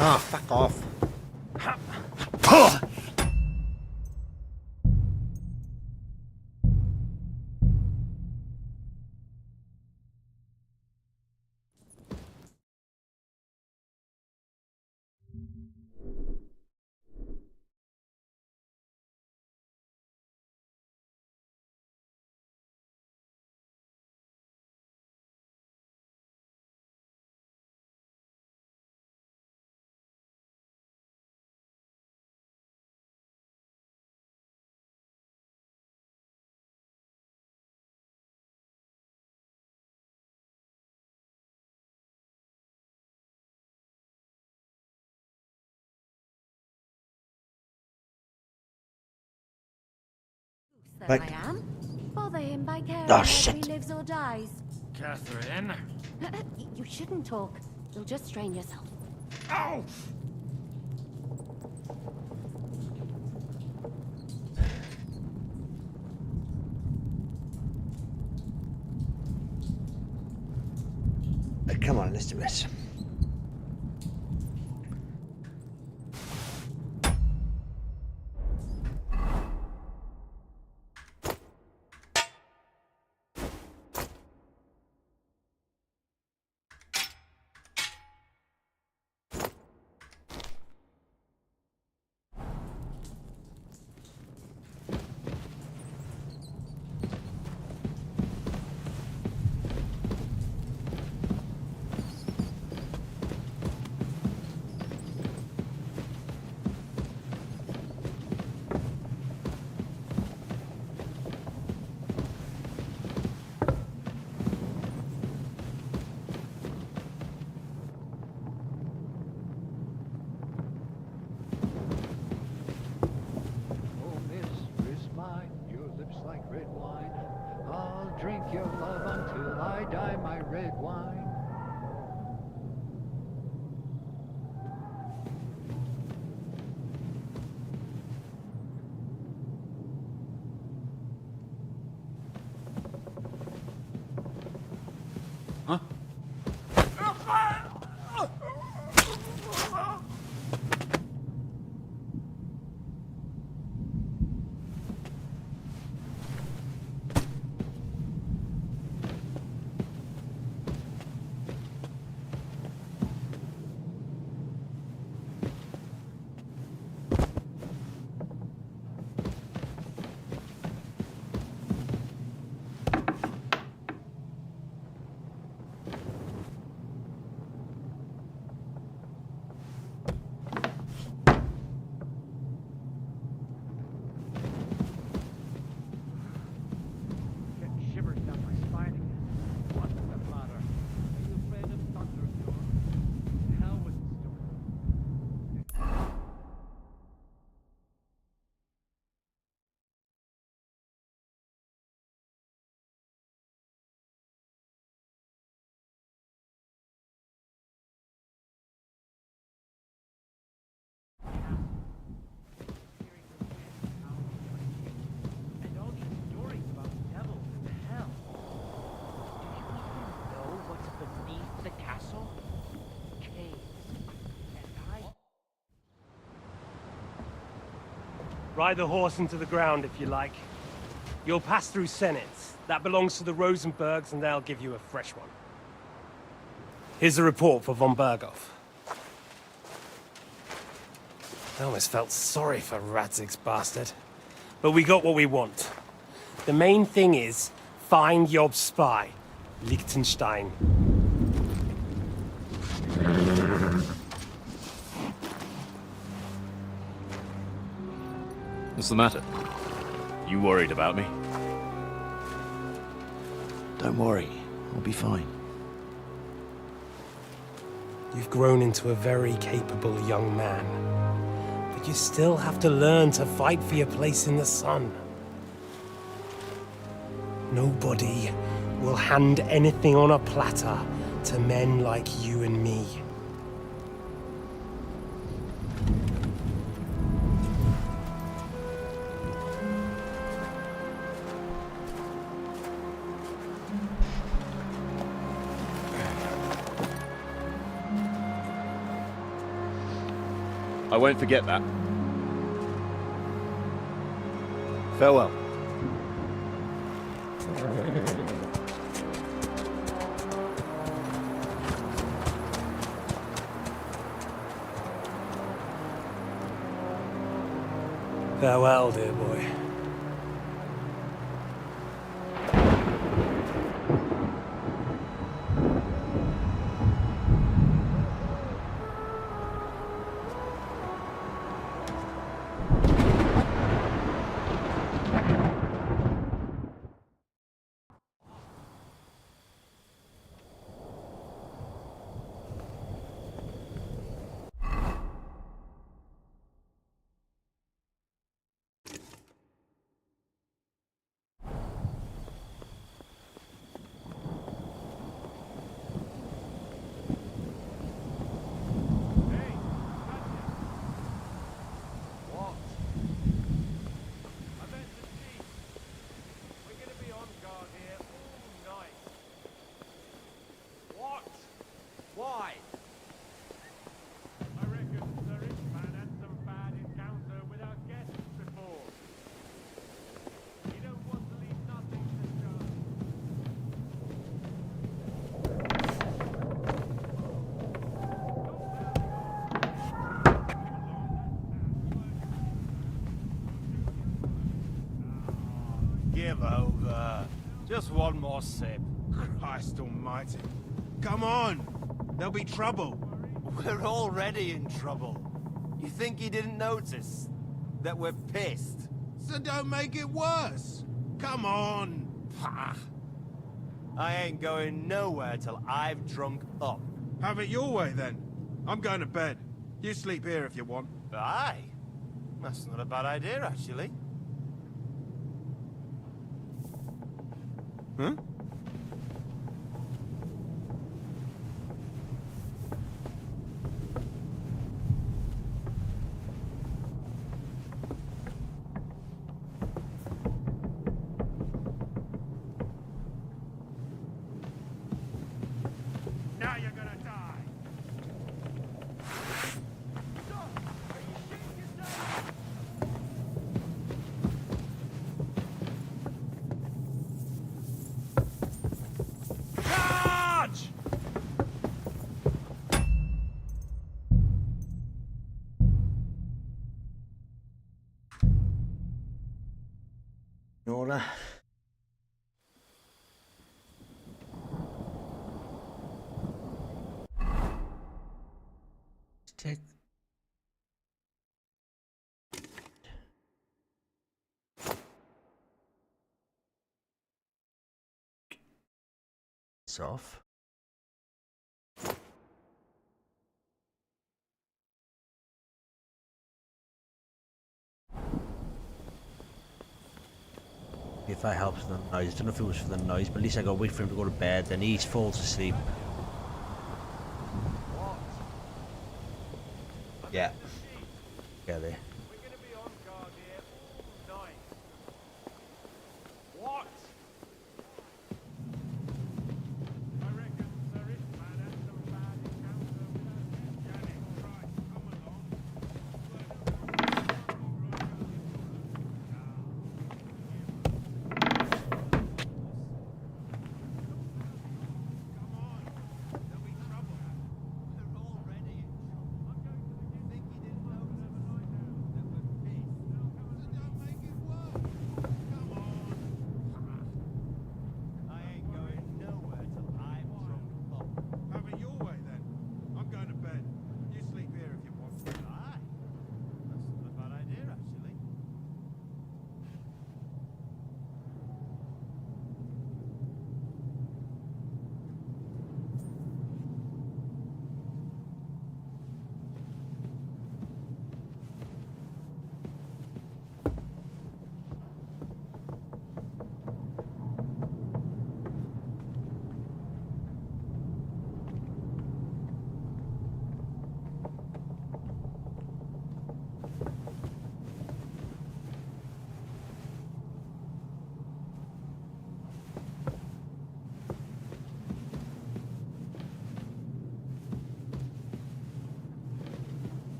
Ah, fuck off. That Right. I am. Bother him by caring Oh, whether shit. he lives or dies. Catherine. You shouldn't talk. You'll just strain yourself. Ow! Come on, let's do this. Oh, mistress mine, your lips like red wine. I'll drink your love until I die, my red wine. Huh? Ride the horse into the ground if you like. You'll pass through Senates. That belongs to the Rosenbergs, and they'll give you a fresh one. Here's a report for von Berghoff. I almost felt sorry for Radzig's bastard. But we got what we want. The main thing is, find Job's spy, Liechtenstein. What's the matter? You worried about me? Don't worry, I'll be fine. You've grown into a very capable young man. But you still have to learn to fight for your place in the sun. Nobody will hand anything on a platter to men like you and me. I won't forget that. Farewell. Farewell, dear boy. Give over. Just one more sip. Christ almighty. Come on! There'll be trouble. We're already in trouble. You think he didn't notice that we're pissed? So don't make it worse. Come on. I ain't going nowhere till I've drunk up. Have it your way then. I'm going to bed. You sleep here if you want. Aye. That's not a bad idea, actually. Huh? Now you're gonna die. Charge! Nora. Take this off. If that helps with the noise. I don't know if it was for the noise, but at least I gotta wait for him to go to bed, then he falls asleep. Yeah. Yeah, there. What?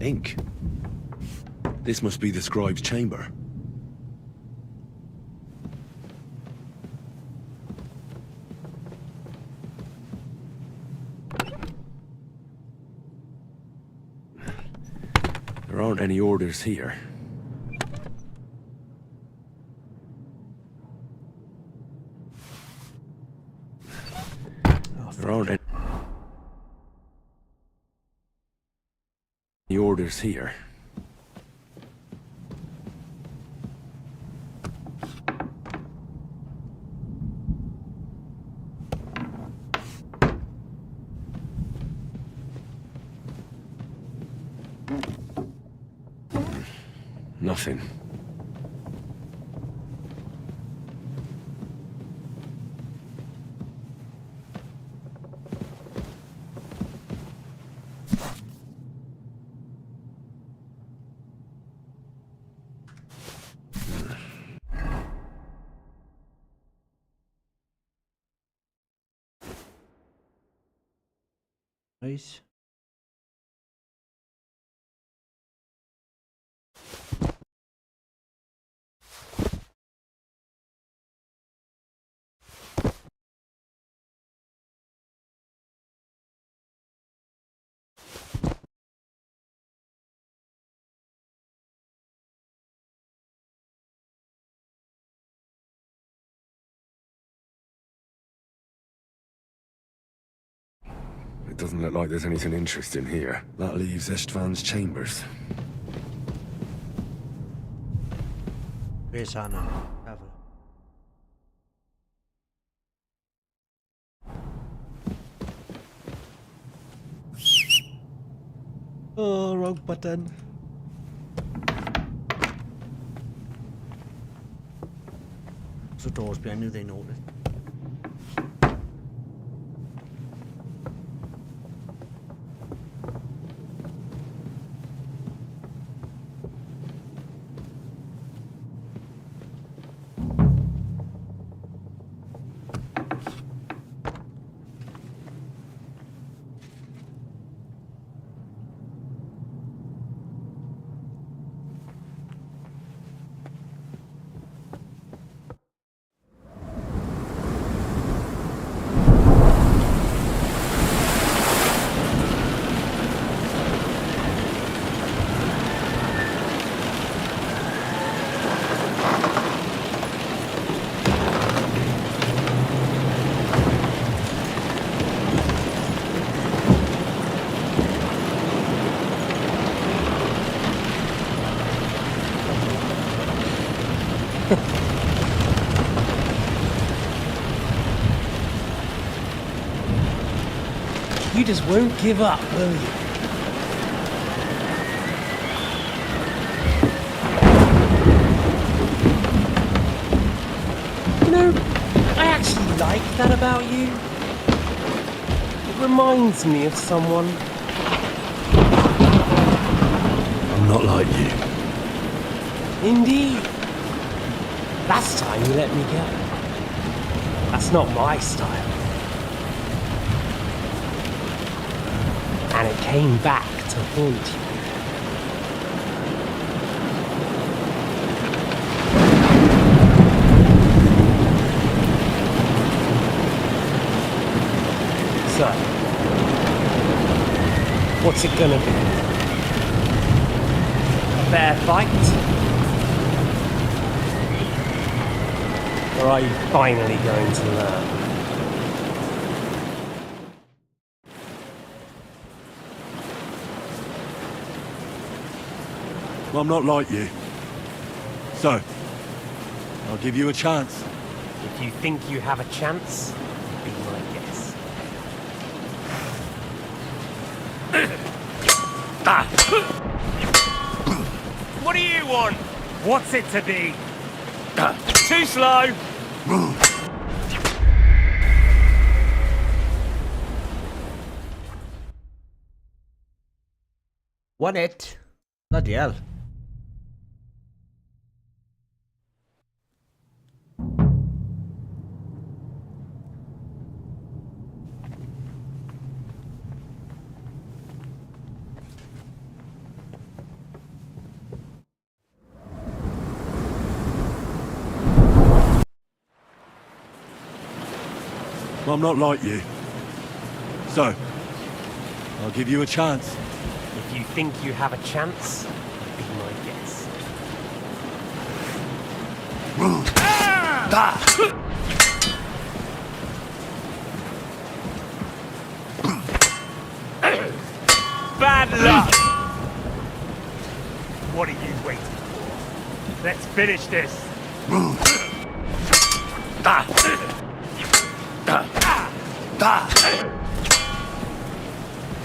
ink. This must be the scribe's chamber. There aren't any orders here. There aren't any orders here. Nothing. Nice. It doesn't look like there's anything interesting here. That leaves Istvan's chambers. Where's Anna? Have a- Oh, wrong button. So doors behind you, they noticed. You just won't give up, will you? You know, I actually like that about you. It reminds me of someone. I'm not like you. Indeed. Last time you let me go. That's not my style. And it came back to haunt you. So, what's it gonna be? A fair fight? Or are you finally going to learn? I'm not like you. So, I'll give you a chance. If you think you have a chance, be my guest. What do you want? What's it to be? Too slow. Won it. Bloody hell. I'm not like you. So, I'll give you a chance. If you think you have a chance, be my guest. Bad luck! What are you waiting for? Let's finish this.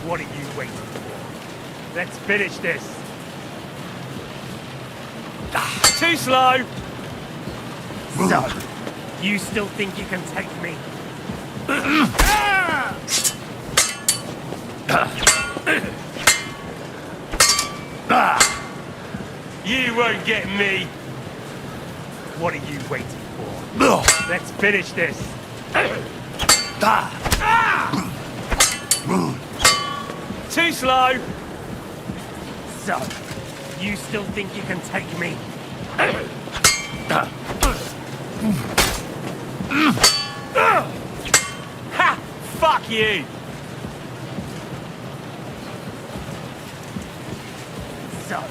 What are you waiting for? Let's finish this. Too slow! So, you still think you can take me? You won't get me! What are you waiting for? Let's finish this. Too slow! So, you still think you can take me? Ha! Fuck you! So,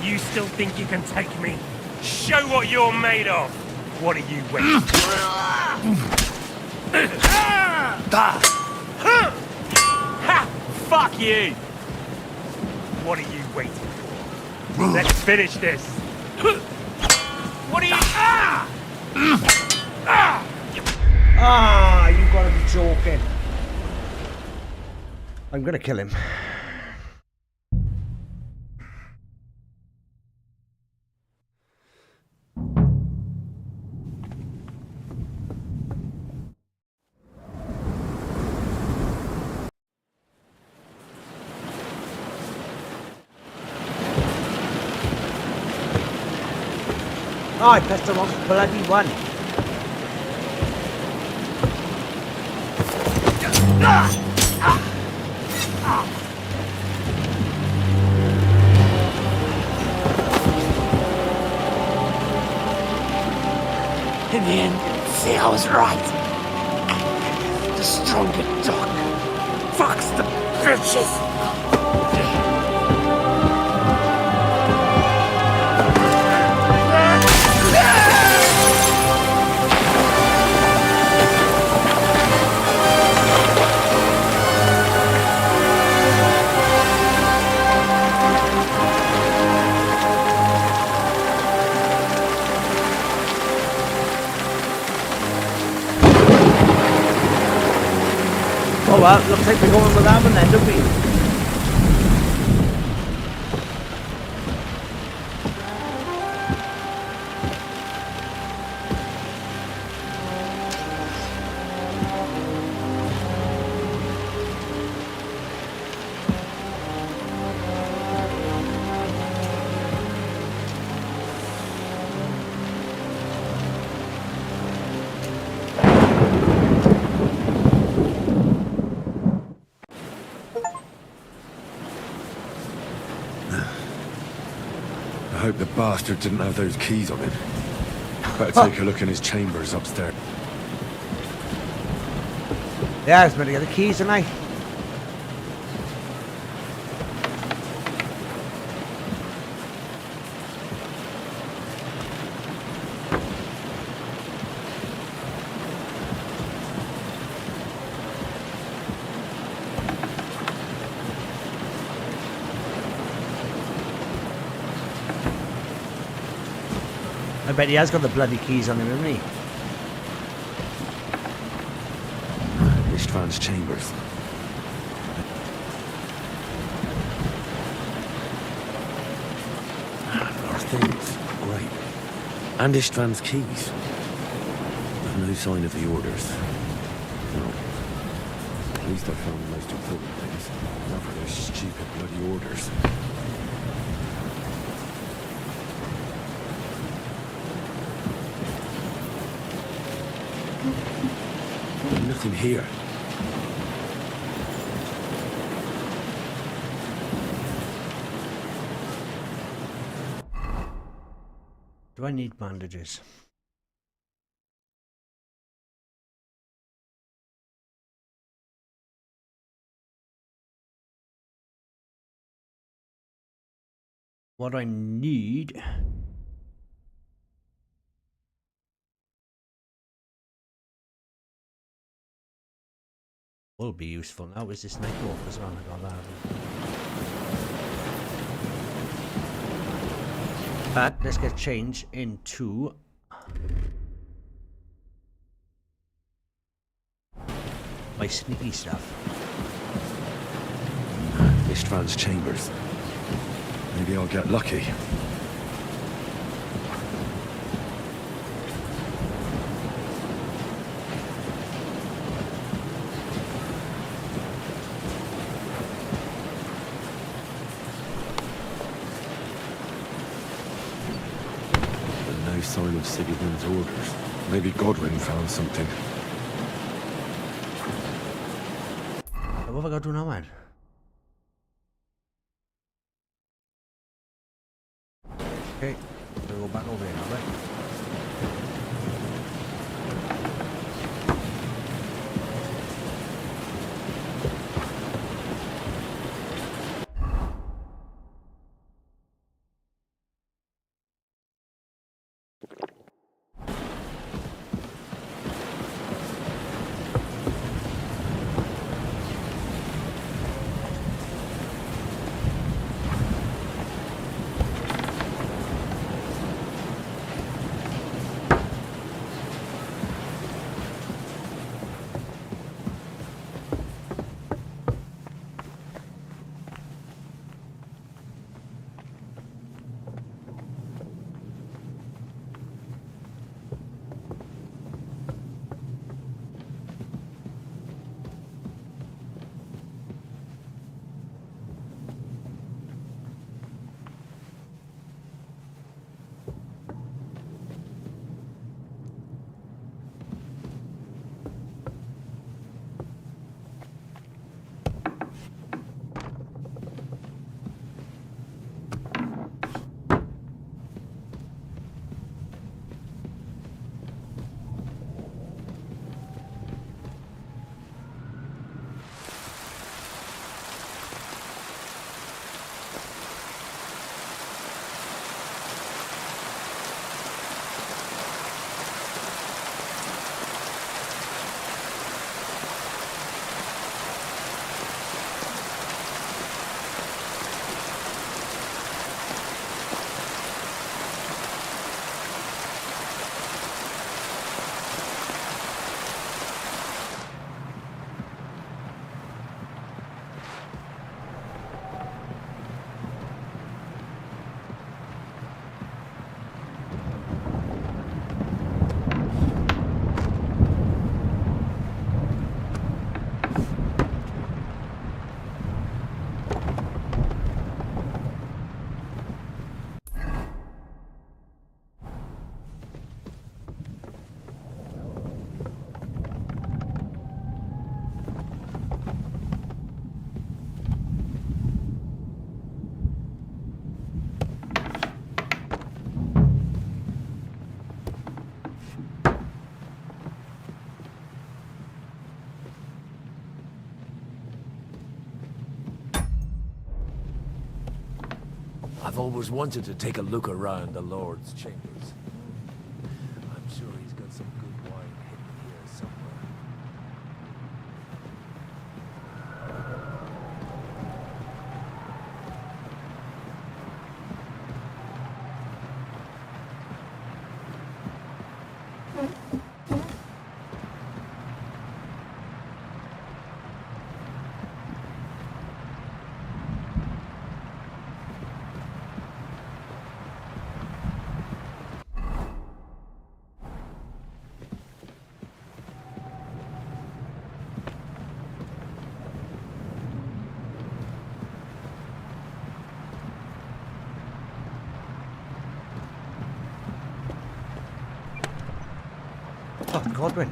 you still think you can take me? Show what you're made of! What are you waiting for? Ha! Fuck you! What are you waiting for? Let's finish this. What are you... Ah, you gotta be joking. I'm gonna kill him. Oh, I pressed the wrong bloody one. In the end, see, I was right. The stronger dog fucks the bitches. Oh well, looks like we're going with that one then, don't we? I hope the bastard didn't have those keys on him. Better take a look in his chambers upstairs. Yeah, I was meant to get the keys tonight. I bet he has got the bloody keys on him, hasn't he? Ishtvan's chambers. Our things. Great. And Ishtvan's keys. But no sign of the orders. No. At least I found the most important things. Not for those stupid bloody orders. Nothing here. Do I need bandages? what I need... will be useful now is this night walk as well. I got that. But let's get changed into my sneaky stuff. Istvan's chambers. Maybe I'll get lucky. No sign of Sigismund's orders. Maybe Godwin found something. What have I got to do now, man? Okay, we'll go back over here now, right? I've always wanted to take a look around the Lord's chambers. I'm sure he's got some good wine hidden here somewhere. Oh, Godwin.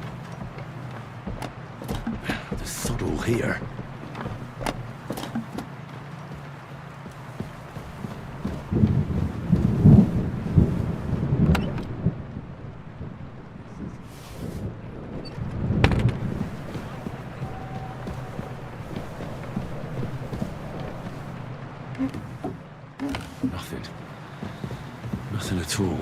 The sod all here. Nothing. Nothing at all.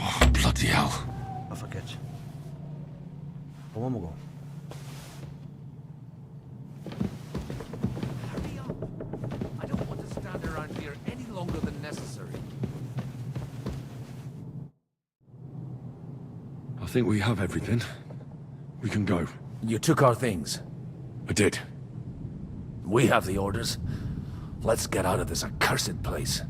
Oh, bloody hell. I forget. One more go. Hurry up! I don't want to stand around here any longer than necessary. I think we have everything. We can go. You took our things. I did. We have the orders. Let's get out of this accursed place.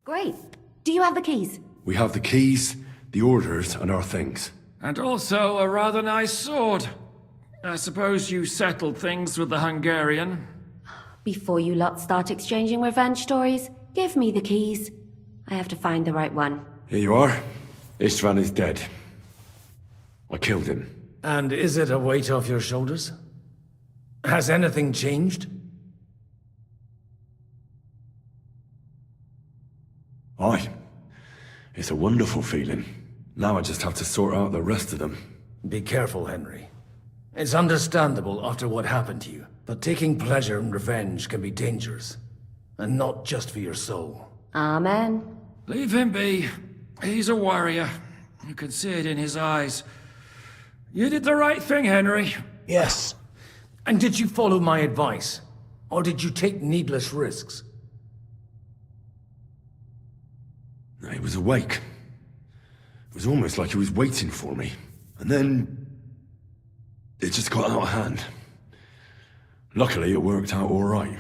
Great. Do you have the keys? We have the keys, the orders, and our things. And also a rather nice sword. I suppose you settled things with the Hungarian. Before you lot start exchanging revenge stories, give me the keys. I have to find the right one. Here you are. Istvan is dead. I killed him. And is it a weight off your shoulders? Has anything changed? Aye. It's a wonderful feeling. Now I just have to sort out the rest of them. Be careful, Henry. It's understandable after what happened to you, but taking pleasure in revenge can be dangerous. And not just for your soul. Amen. Leave him be. He's a warrior. You can see it in his eyes. You did the right thing, Henry. Yes. And did you follow my advice? Or did you take needless risks? He was awake. It was almost like he was waiting for me. And then... it just got out of hand. Luckily, it worked out all right.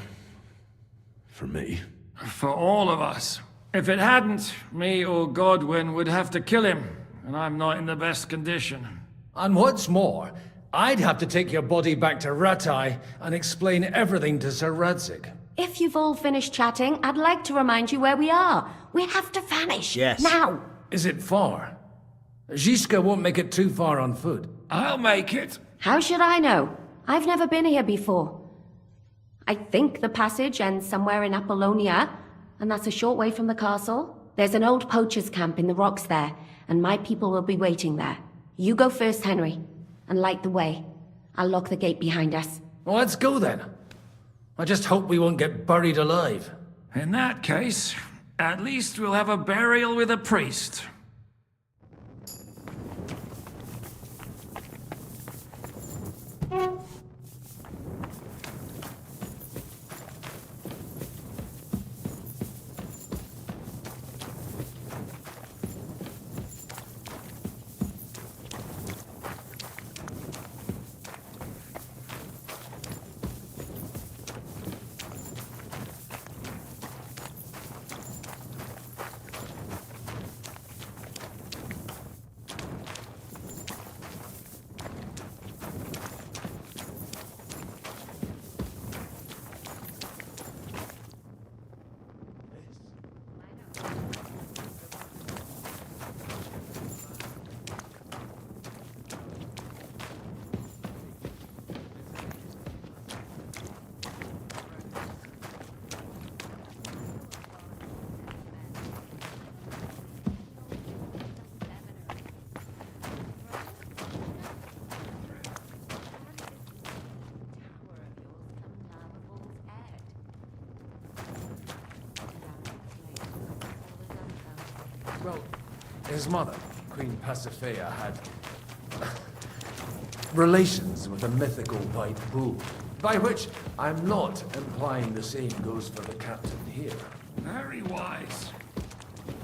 For me. For all of us. If it hadn't, me or Godwin would have to kill him, and I'm not in the best condition. And what's more, I'd have to take your body back to Rattay and explain everything to Sir Radzig. If you've all finished chatting, I'd like to remind you where we are. We have to vanish. Yes. Now. Is it far? Zizka won't make it too far on foot. I'll make it. How should I know? I've never been here before. I think the passage ends somewhere in Apollonia, and that's a short way from the castle. There's an old poacher's camp in the rocks there, and my people will be waiting there. You go first, Henry, and light the way. I'll lock the gate behind us. Well, let's go then. I just hope we won't get buried alive. In that case, at least we'll have a burial with a priest. Well, his mother, Queen Pasiphae, had relations with a mythical white bull. By which, I'm not implying the same goes for the captain here. Very wise.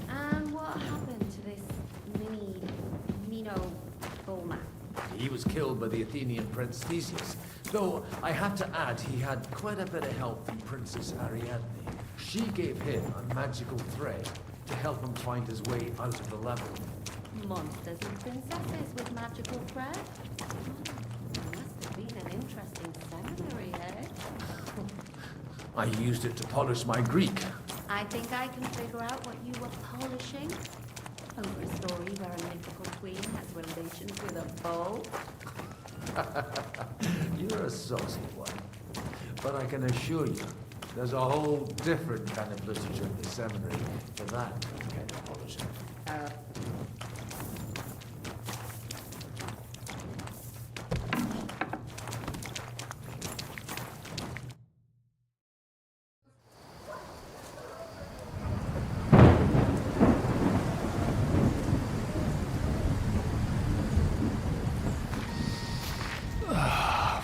And what happened to this Mino Bulma? He was killed by the Athenian Prince Theseus, though I have to add he had quite a bit of help from Princess Ariadne. She gave him a magical thread to help him find his way out of the labyrinth. Monsters and princesses with magical thread? Must have been an interesting seminary, eh? I used it to polish my Greek. I think I can figure out what you were polishing. Over a story where a mythical queen has relations with a bull. You're a saucy one. But I can assure you, there's a whole different kind of literature in the seminary for that kind of polishing.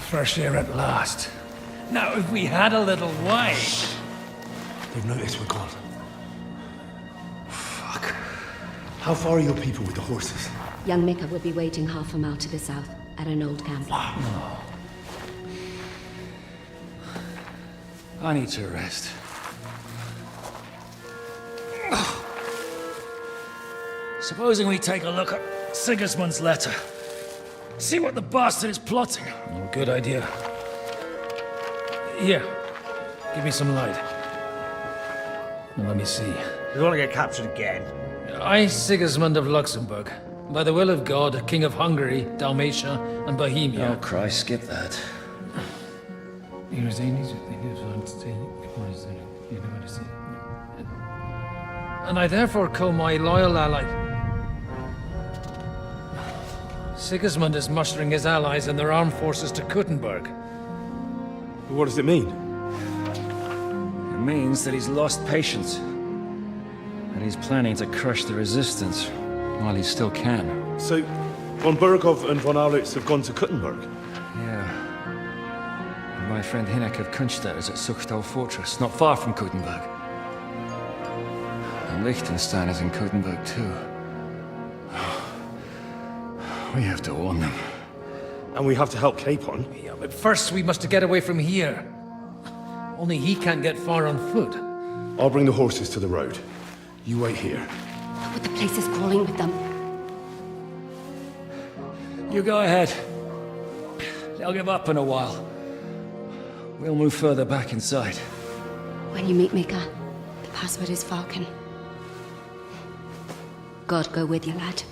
Fresh air at last. Now, if we had a little wine... They've noticed we're gone. Fuck. How far are your people with the horses? Young Mika will be waiting half a mile to the south, at an old camp. I need to rest. Supposing we take a look at Sigismund's letter. See what the bastard is plotting. Good idea. Here, give me some light. Now, let me see. You want to get captured again? I, Sigismund of Luxembourg, by the will of God, King of Hungary, Dalmatia, and Bohemia. Oh, Christ, skip that. And I therefore call my loyal ally... Sigismund is mustering his allies and their armed forces to Kuttenberg. What does it mean? It means that he's lost patience. And he's planning to crush the resistance while he still can. So, von Burgov and von Aulitz have gone to Kuttenberg? Yeah. My friend Hinek of Kunstad is at Suchtal Fortress, not far from Kuttenberg. And Liechtenstein is in Kuttenberg too. We have to warn them. And we have to help Capon. Yeah, but first we must get away from here. Only he can't get far on foot. I'll bring the horses to the road. You wait here. But the place is crawling with them. You go ahead. They'll give up in a while. We'll move further back inside. When you meet Mika, the password is Falcon. God go with you, lad.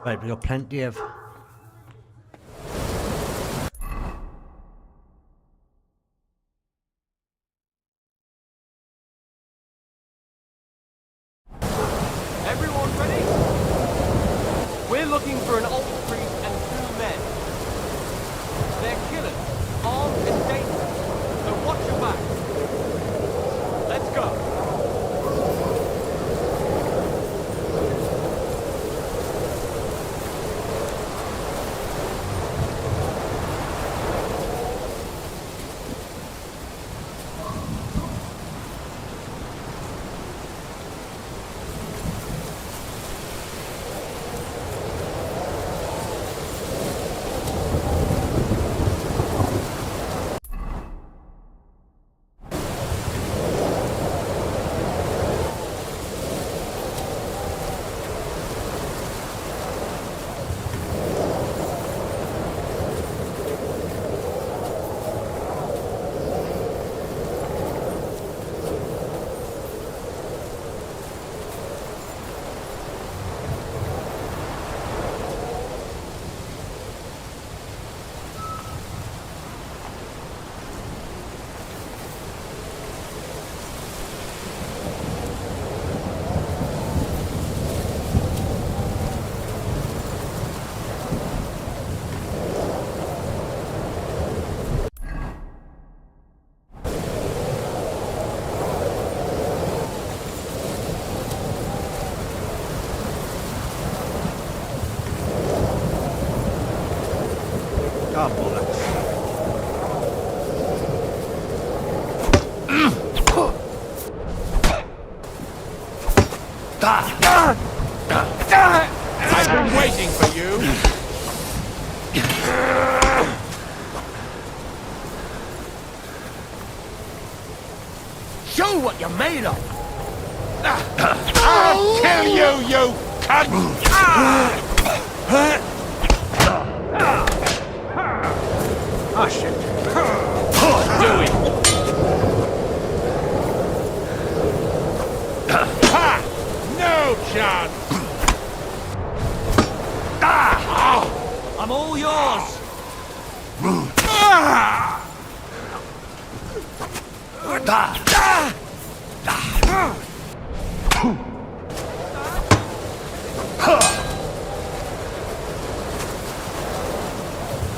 Right, we got plenty of... Everyone ready? We're looking for an old priest and 2 men. They're killers, armed and dangerous, so watch your back. Let's go. Oh, bollocks. I've been waiting for you. Show what you're made of. I'll kill you, you cunt! Oh, shit. Do it! No chance! I'm all yours.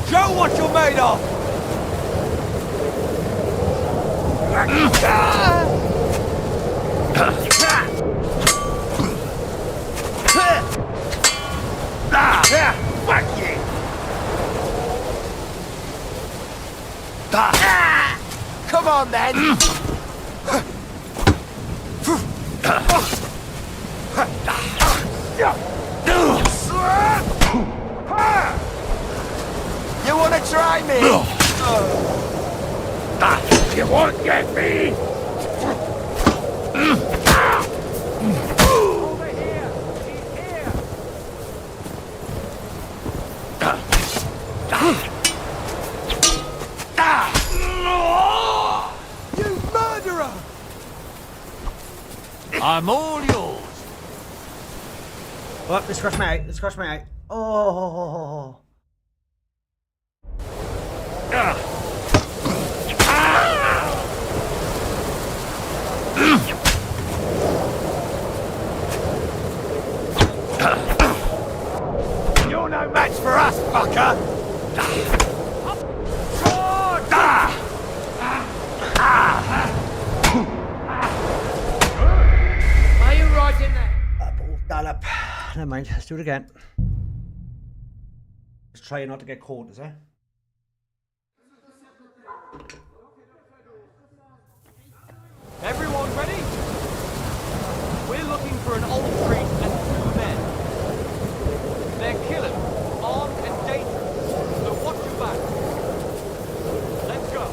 Show what you're made of! Fuck you! Come on then! You wanna try me? You won't get me! Over here. He's here. You murderer! I'm all yours. Oh, let's crush my eye. Let's crush my eye. Oh. for us, fucker! Are you right in there? That up. Never mind, let's do it again. Let's try not to get caught, is it? Everyone ready? We're looking for an old priest and 2 men. They're killers, armed and dangerous, so watch your back. Let's go.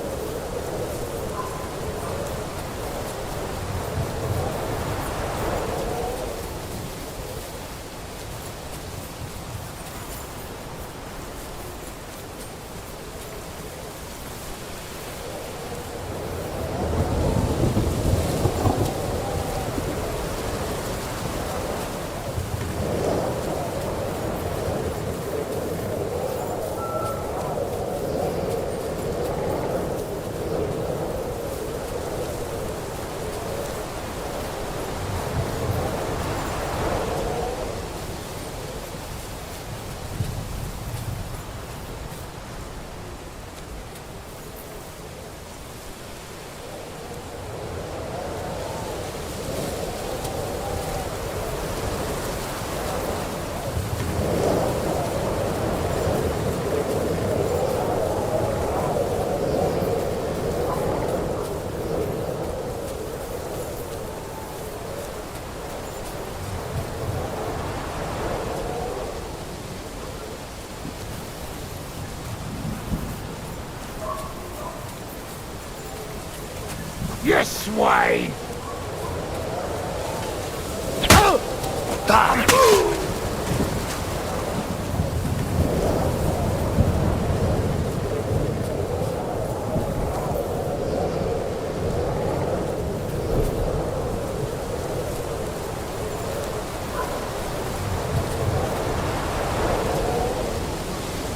You swine!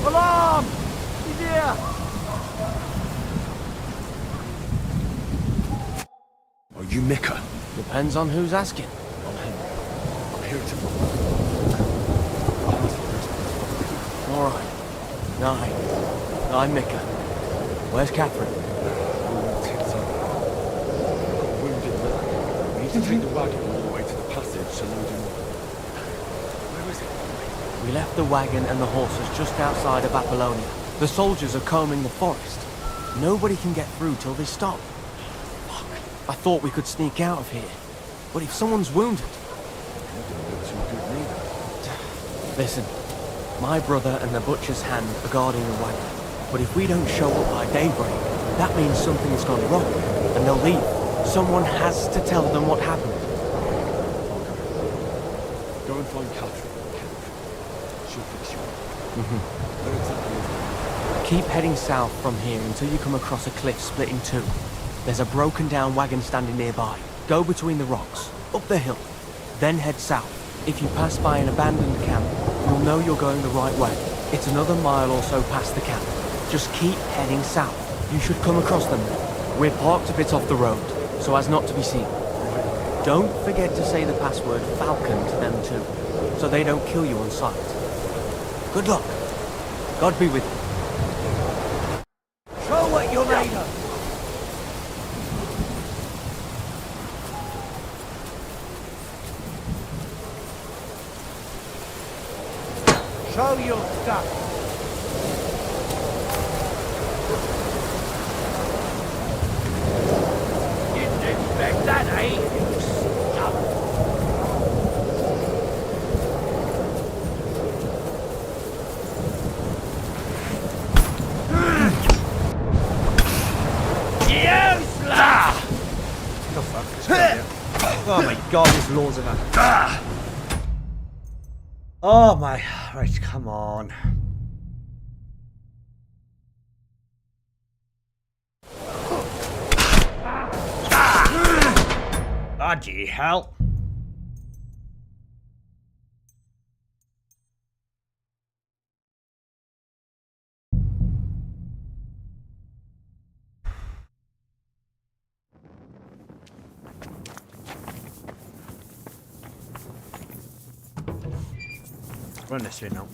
Alarm! He's here! Are you Mika? Depends on who's asking. I'm Henry. I'm here to... All right. I'm Mika. Where's Catherine? Wounded man. We need to take the wagon all the way to the passage to load him up. Where is it? We left the wagon and the horses just outside of Apollonia. The soldiers are combing the forest. Nobody can get through till they stop. Fuck. I thought we could sneak out of here. But if someone's wounded... Listen, my brother and the butcher's hand are guarding the wagon. But if we don't show up by daybreak, that means something's gone wrong. And they'll leave. Someone has to tell them what happened. Go and find Catherine. She'll fix you up. Where exactly is it? Keep heading south from here until you come across a cliff split in two. There's a broken down wagon standing nearby. Go between the rocks, up the hill, then head south. If you pass by an abandoned camp, you'll know you're going the right way. It's another mile or so past the camp. Just keep heading south. You should come across them. We're parked a bit off the road, so as not to be seen. Don't forget to say the password Falcon to them too, so they don't kill you on sight. Good luck. God be with you. Show what you're made of! Show your stuff! Didn't expect that, eh? You scum! The fuck is going on? Oh my god, there's loads of them. Oh my... Right, come on. Bloody hell. Run this way now.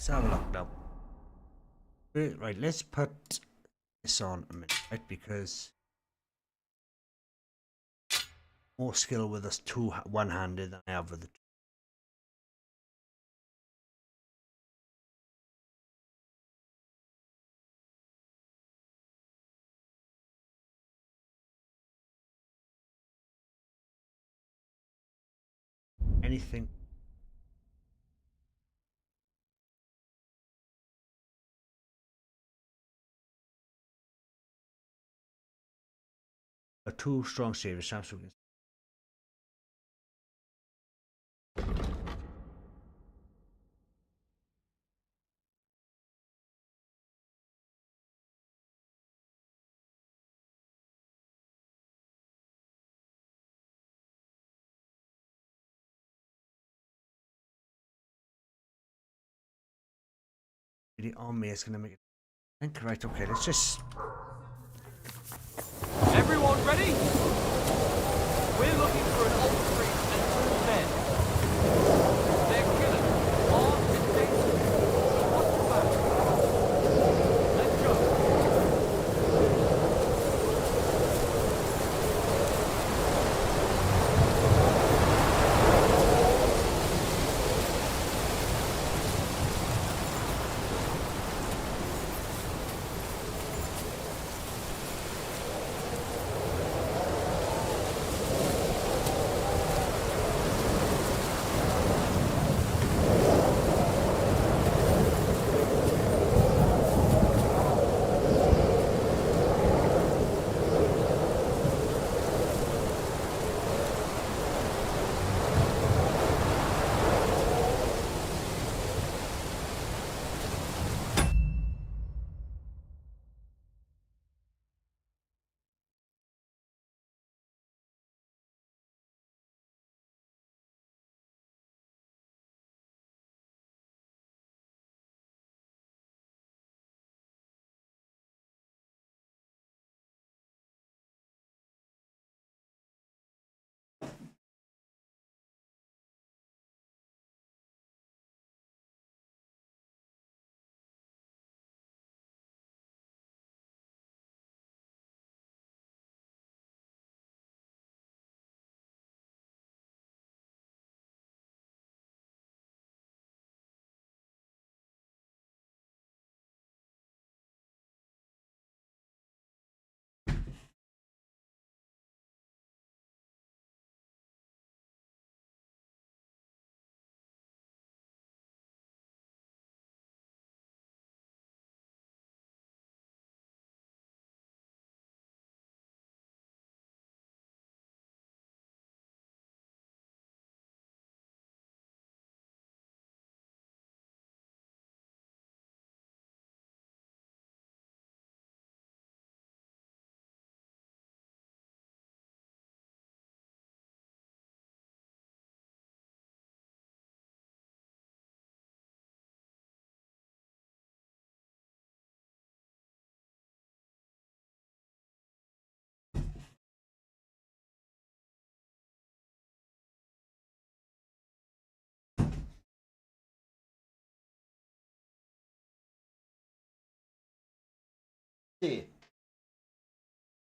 Let's have a look now. Right, let's put this on a minute, right? Because more skill with us one-handed than I have with the two. Anything. A two strong savers, absolutely. The army is gonna make it. I think right. Okay, let's just. Everyone ready? We're looking for an old priest and two men. They're killers, armed and dangerous. So watch your back. Let's go.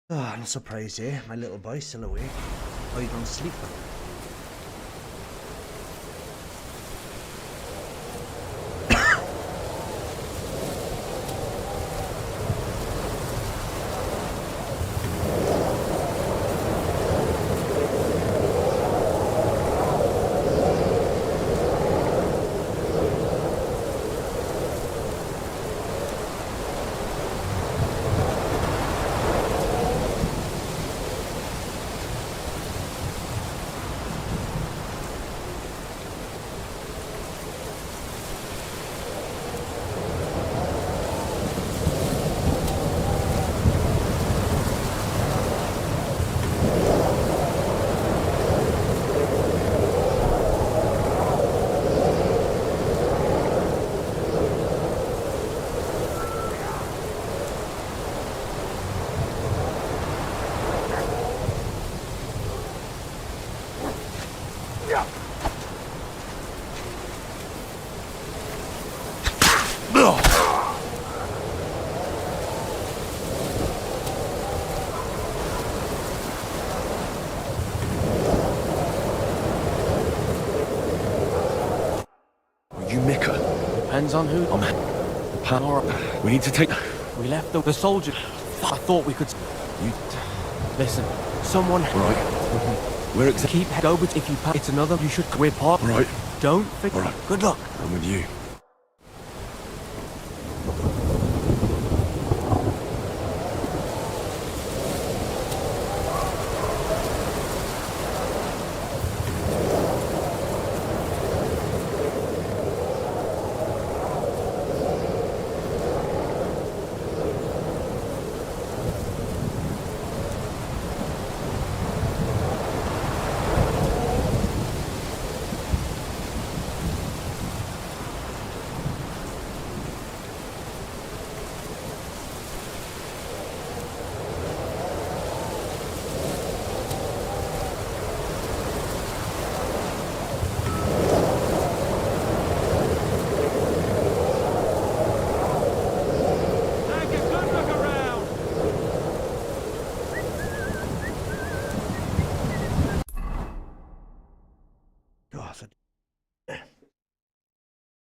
Ah, not surprised, eh? My little boy's still awake. Oh, you don't sleep. Depends on who. The power. We need to take... We left the soldier. I thought we could... You... Listen, someone... Right. Where exactly... Keep go, but if you pass, it's another, you should... We're part... Right. Don't think... Right. Good luck. I'm with you.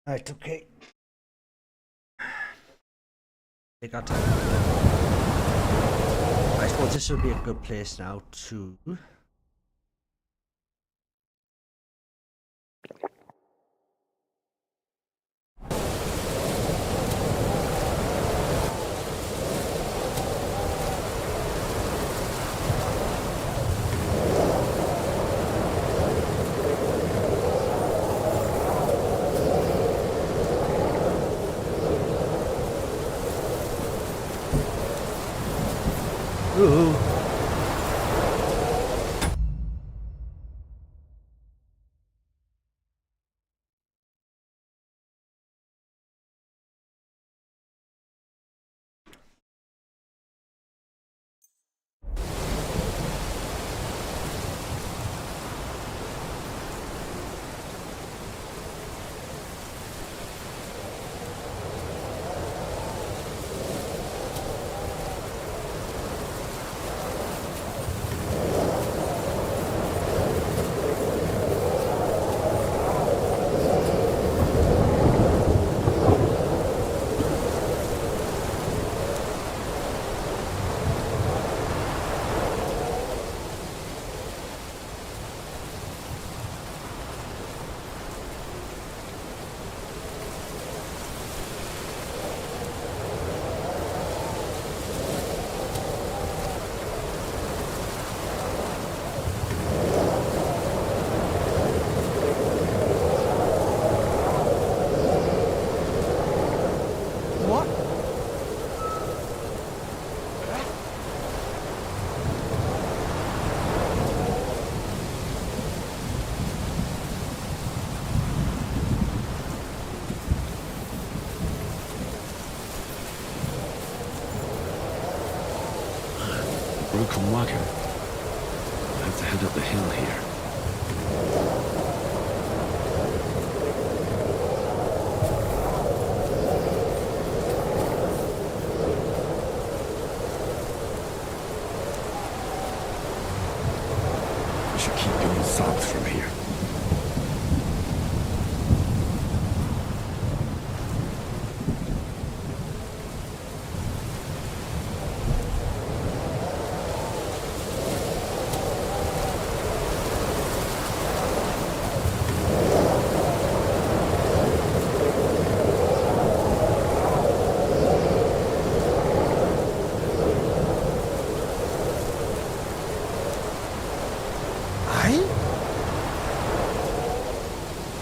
Right, okay. Take our time. I suppose this would be a good place now to... Ooh. Broken wagon. I have to head up the hill here. We should keep going south from here.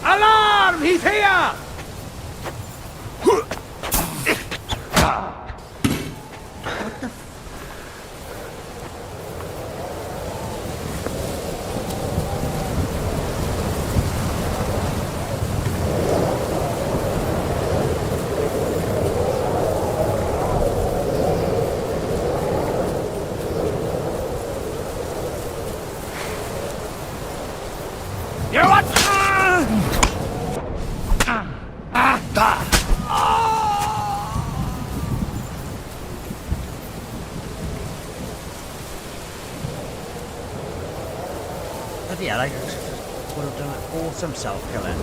Alarm! He's here! You what? Bloody hell, I would have done an awesome self-killing.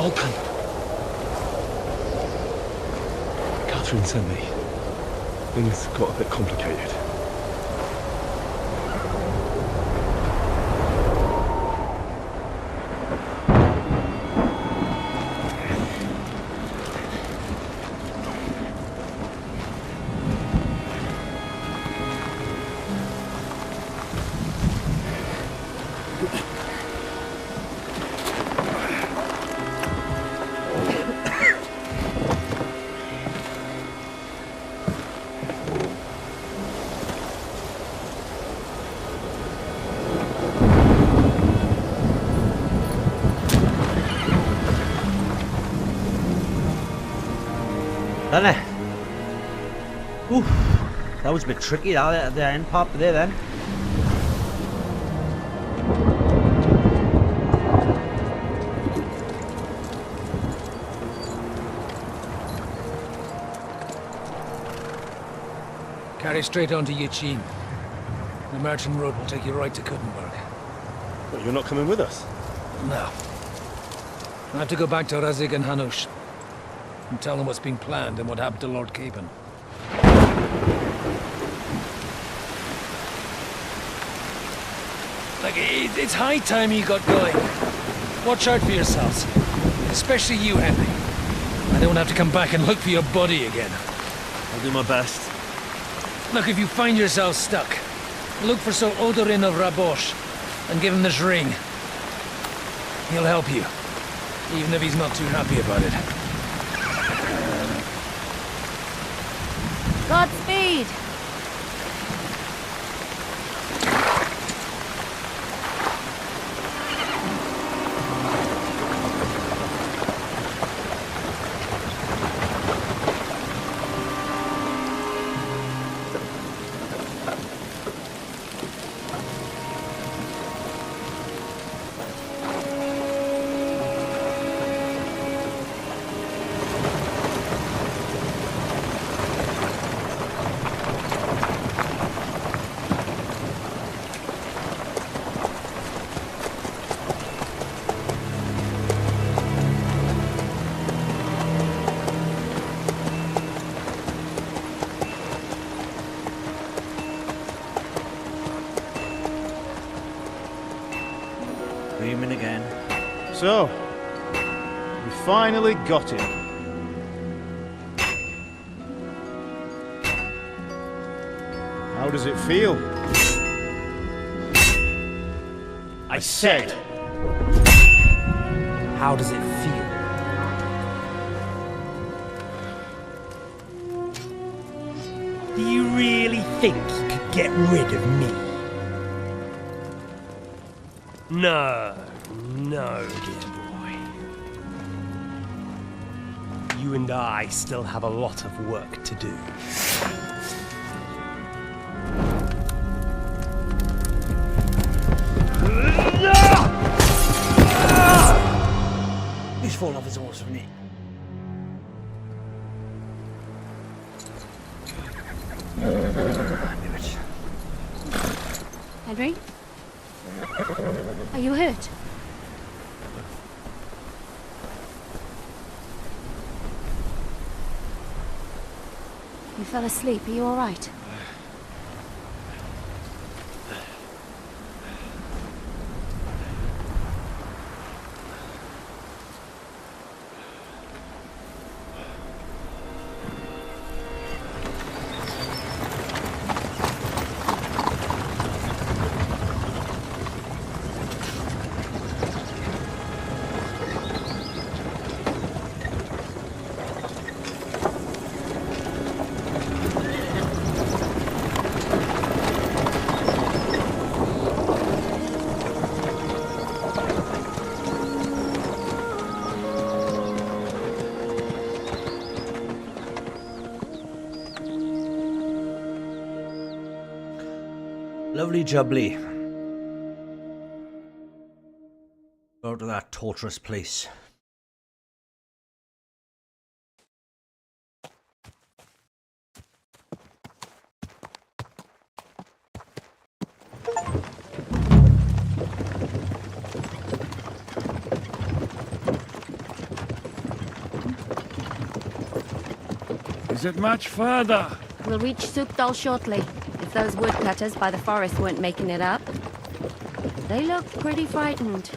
open. Catherine sent me. Things got a bit complicated. Done it? Oof, that was a bit tricky at the end part there then. Carry straight on to Yuchin. The merchant road will take you right to Kuttenberg. But you're not coming with us? No. I have to go back to Razig and Hanush and tell them what's been planned and what happened to Lord Capon. Like, it's high time you got going. Watch out for yourselves. Especially you, Henry. I don't have to come back and look for your body again. I'll do my best. Look, if you find yourself stuck, look for Sir Odorin of Rabosh and give him this ring. He'll help you, even if he's not too happy about it. Godspeed! Dreaming again. So, we finally got him. How does it feel? I said, how does it feel? Do you really think you could get rid of me? No, dear boy. You and I still have a lot of work to do. He's fallen off his horse, hasn't he? Henry? Are you hurt? You fell asleep. Are you all right? Lovely jubbly. Go to that torturous place. Is it much further? We'll reach Sukdal shortly, if those woodcutters by the forest weren't making it up. They look pretty frightened.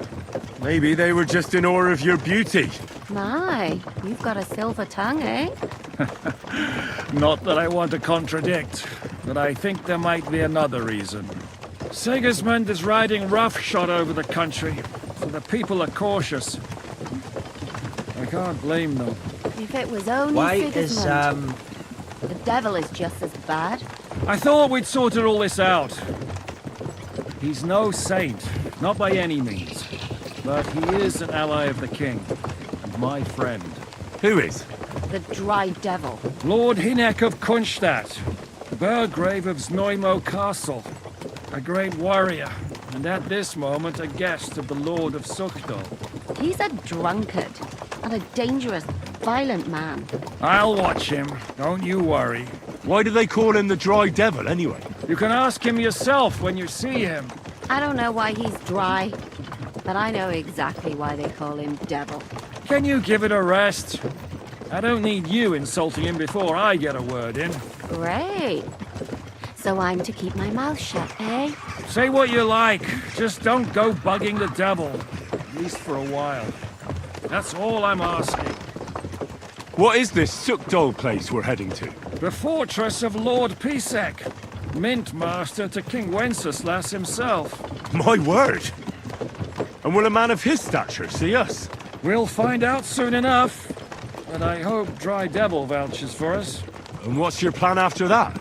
Maybe they were just in awe of your beauty. My, you've got a silver tongue, eh? Not that I want to contradict, but I think there might be another reason. Sigismund is riding roughshod over the country, so the people are cautious. I can't blame them. If it was only Why Sigismund. is, The devil is just as bad. I thought we'd sorted all this out. He's no saint, not by any means. But he is an ally of the king, and my friend. Who is? The dry devil. Lord Hinek of Kunstadt, Burgrave of Znojmo Castle. A great warrior, and at this moment a guest of the Lord of Sukdal. He's a drunkard, and a dangerous, violent man. I'll watch him, don't you worry. Why do they call him the Dry Devil, anyway? You can ask him yourself when you see him. I don't know why he's dry, but I know exactly why they call him Devil. Can you give it a rest? I don't need you insulting him before I get a word in. Great. So I'm to keep my mouth shut, eh? Say what you like, just don't go bugging the devil. At least for a while. That's all I'm asking. What is this Sukdal place we're heading to? The fortress of Lord Pisek, Mint Master to King Wenceslas himself. My word! And will a man of his stature see us? We'll find out soon enough. But I hope Dry Devil vouches for us. And what's your plan after that?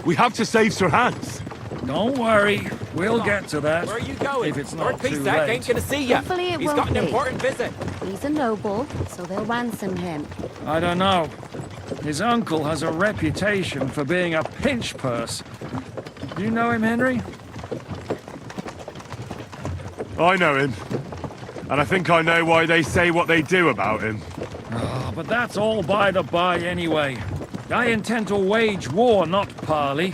We have to save Sir Hans. Don't worry, we'll get to that. Where are you going? If it's Lord not too Pisek late. ain't gonna see you. Hopefully it He's won't got an be. important visit. He's a noble, so they'll ransom him. I don't know. His uncle has a reputation for being a pinch purse. Do you know him, Henry? I know him. And I think I know why they say what they do about him. Oh, but that's all by the by anyway. I intend to wage war, not parley.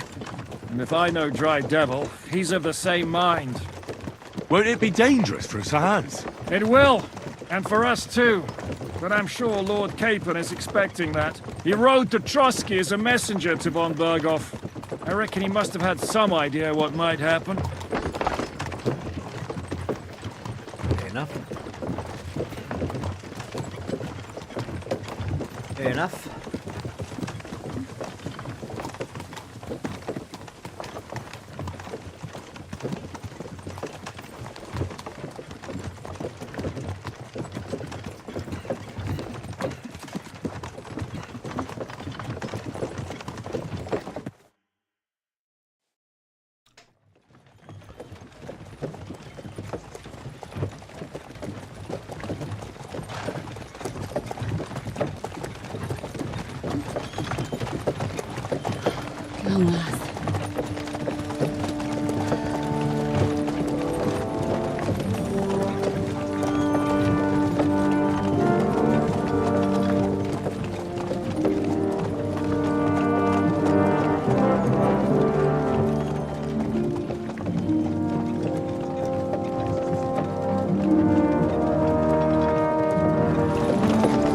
And if I know Dry Devil, he's of the same mind. Won't it be dangerous for Sir Hans? It will, and for us too. But I'm sure Lord Capon is expecting that. He rode to Trotsky as a messenger to von Berghoff. I reckon he must have had some idea what might happen. Fair enough. Fair enough. Long last.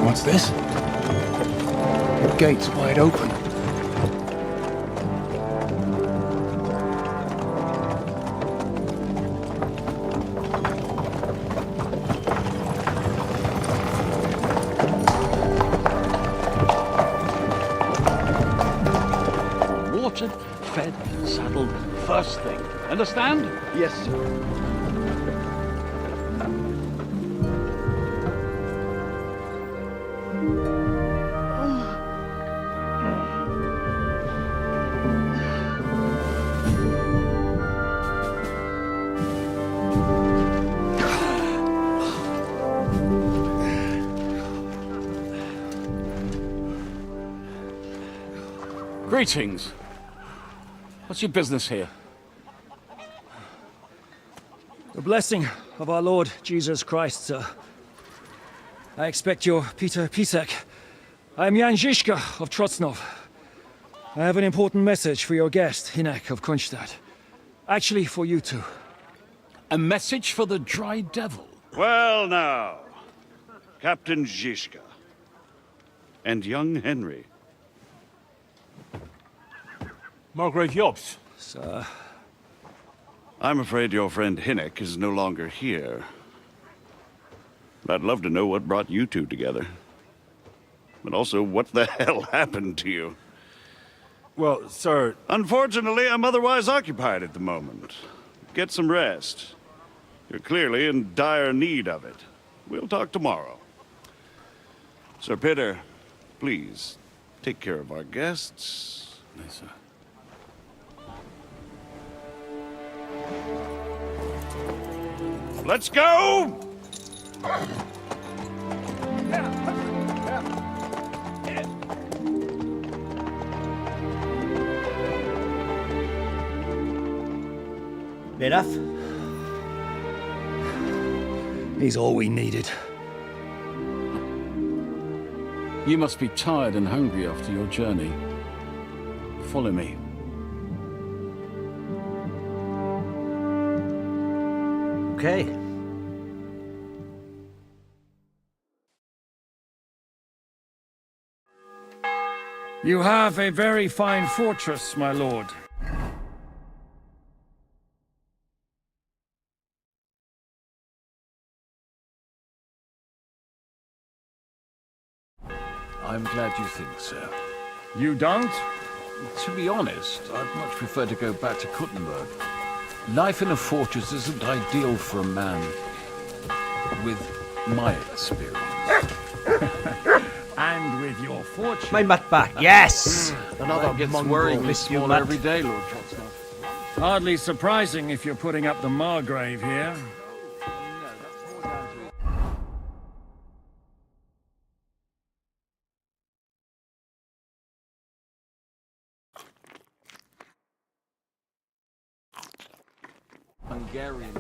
What's this? The gate's wide open. Watered, fed, saddled, first thing. Understand? Yes, sir. Greetings. What's your business here? The blessing of our Lord Jesus Christ, sir. I expect you're Peter Pisek. I am Jan Žižka of Trocnov. I have an important message for your guest, Hinek of Kunstadt. Actually, for you two. A message for the Dry Devil? Well now, Captain Žižka. And young Henry. Margrave Jobs. Sir, I'm afraid your friend Hinnock is no longer here. I'd love to know what brought you two together. But also, what the hell happened to you? Well, sir... Unfortunately, I'm otherwise occupied at the moment. Get some rest. You're clearly in dire need of it. We'll talk tomorrow. Sir Peter, please, take care of our guests. Yes, sir. Let's go! Bit off. He's all we needed. You must be tired and hungry after your journey. Follow me. Okay. You have a very fine fortress, my lord. I'm glad you think so. You don't? To be honest, I'd much prefer to go back to Kuttenberg. Life in a fortress isn't ideal for a man with my experience. And with your fortune. My mat back, yes! Another gets worryingly smaller every day, Lord Trotsnov. Hardly surprising if you're putting up the Margrave here. Hungarian.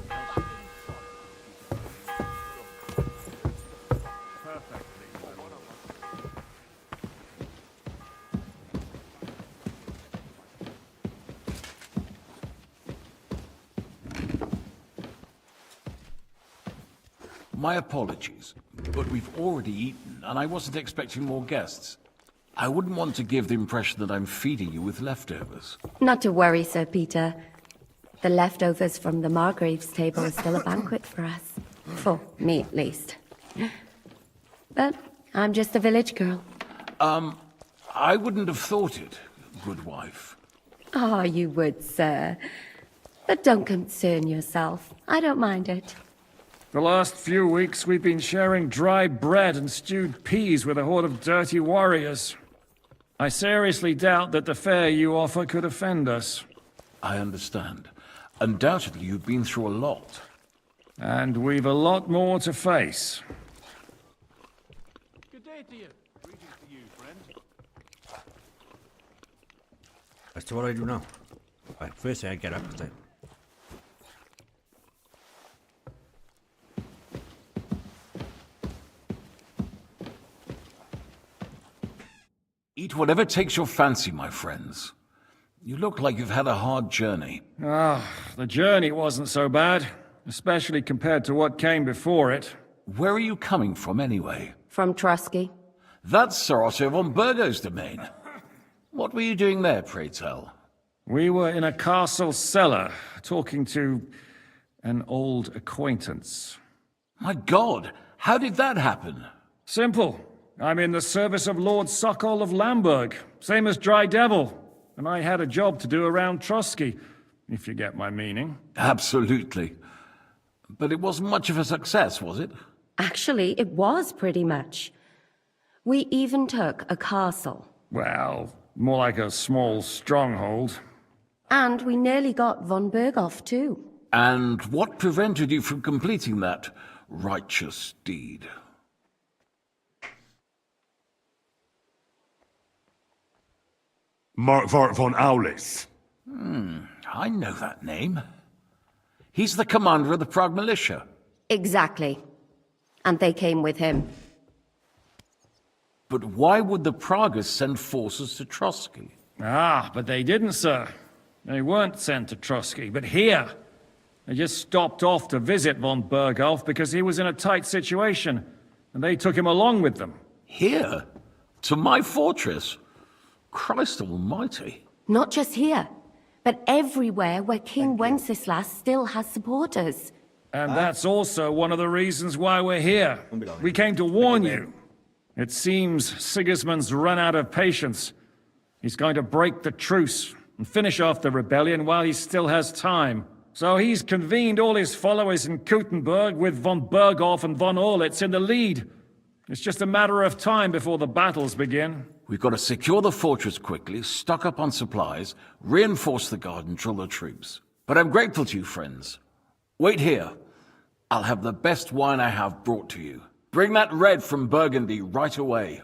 My apologies, but we've already eaten, and I wasn't expecting more guests. I wouldn't want to give the impression that I'm feeding you with leftovers. Not to worry, Sir Peter. The leftovers from the Margrave's table are still a banquet for us. For me, at least. But I'm just a village girl. I wouldn't have thought it, good wife. Oh, you would, sir. But don't concern yourself. I don't mind it. The last few weeks we've been sharing dry bread and stewed peas with a horde of dirty warriors. I seriously doubt that the fare you offer could offend us. I understand. Undoubtedly, you've been through a lot. And we've a lot more to face. Good day to you. Greetings to you, friend. As to what I do now. Right, first thing I get up is that. Eat whatever takes your fancy, my friends. You look like you've had a hard journey. The journey wasn't so bad, especially compared to what came before it. Where are you coming from, anyway? From Trusky. That's Sir Otto von Burgo's domain. What were you doing there, pray tell? We were in a castle cellar, talking to an old acquaintance. My God, how did that happen? Simple. I'm in the service of Lord Sokol of Lamberg, same as Dry Devil, and I had a job to do around Trusky, if you get my meaning. Absolutely. But it wasn't much of a success, was it? Actually, it was pretty much. We even took a castle. Well, more like a small stronghold. And we nearly got von Berghoff, too. And what prevented you from completing that righteous deed? Markvart von Aulis. I know that name. He's the commander of the Prague militia. Exactly. And they came with him. But why would the Praguers send forces to Trusky? But they didn't, sir. They weren't sent to Trusky, but here. They just stopped off to visit von Berghoff because he was in a tight situation, and they took him along with them. Here? To my fortress? Christ almighty. Not just here, but everywhere where King Wenceslas still has supporters. And that's also one of the reasons why we're here. We came to warn you. It seems Sigismund's run out of patience. He's going to break the truce and finish off the rebellion while he still has time. So he's convened all his followers in Kuttenberg with von Berghoff and von Orlitz in the lead. It's just a matter of time before the battles begin. We've got to secure the fortress quickly, stock up on supplies, reinforce the guard and drill the troops. But I'm grateful to you, friends. Wait here. I'll have the best wine I have brought to you. Bring that red from Burgundy right away.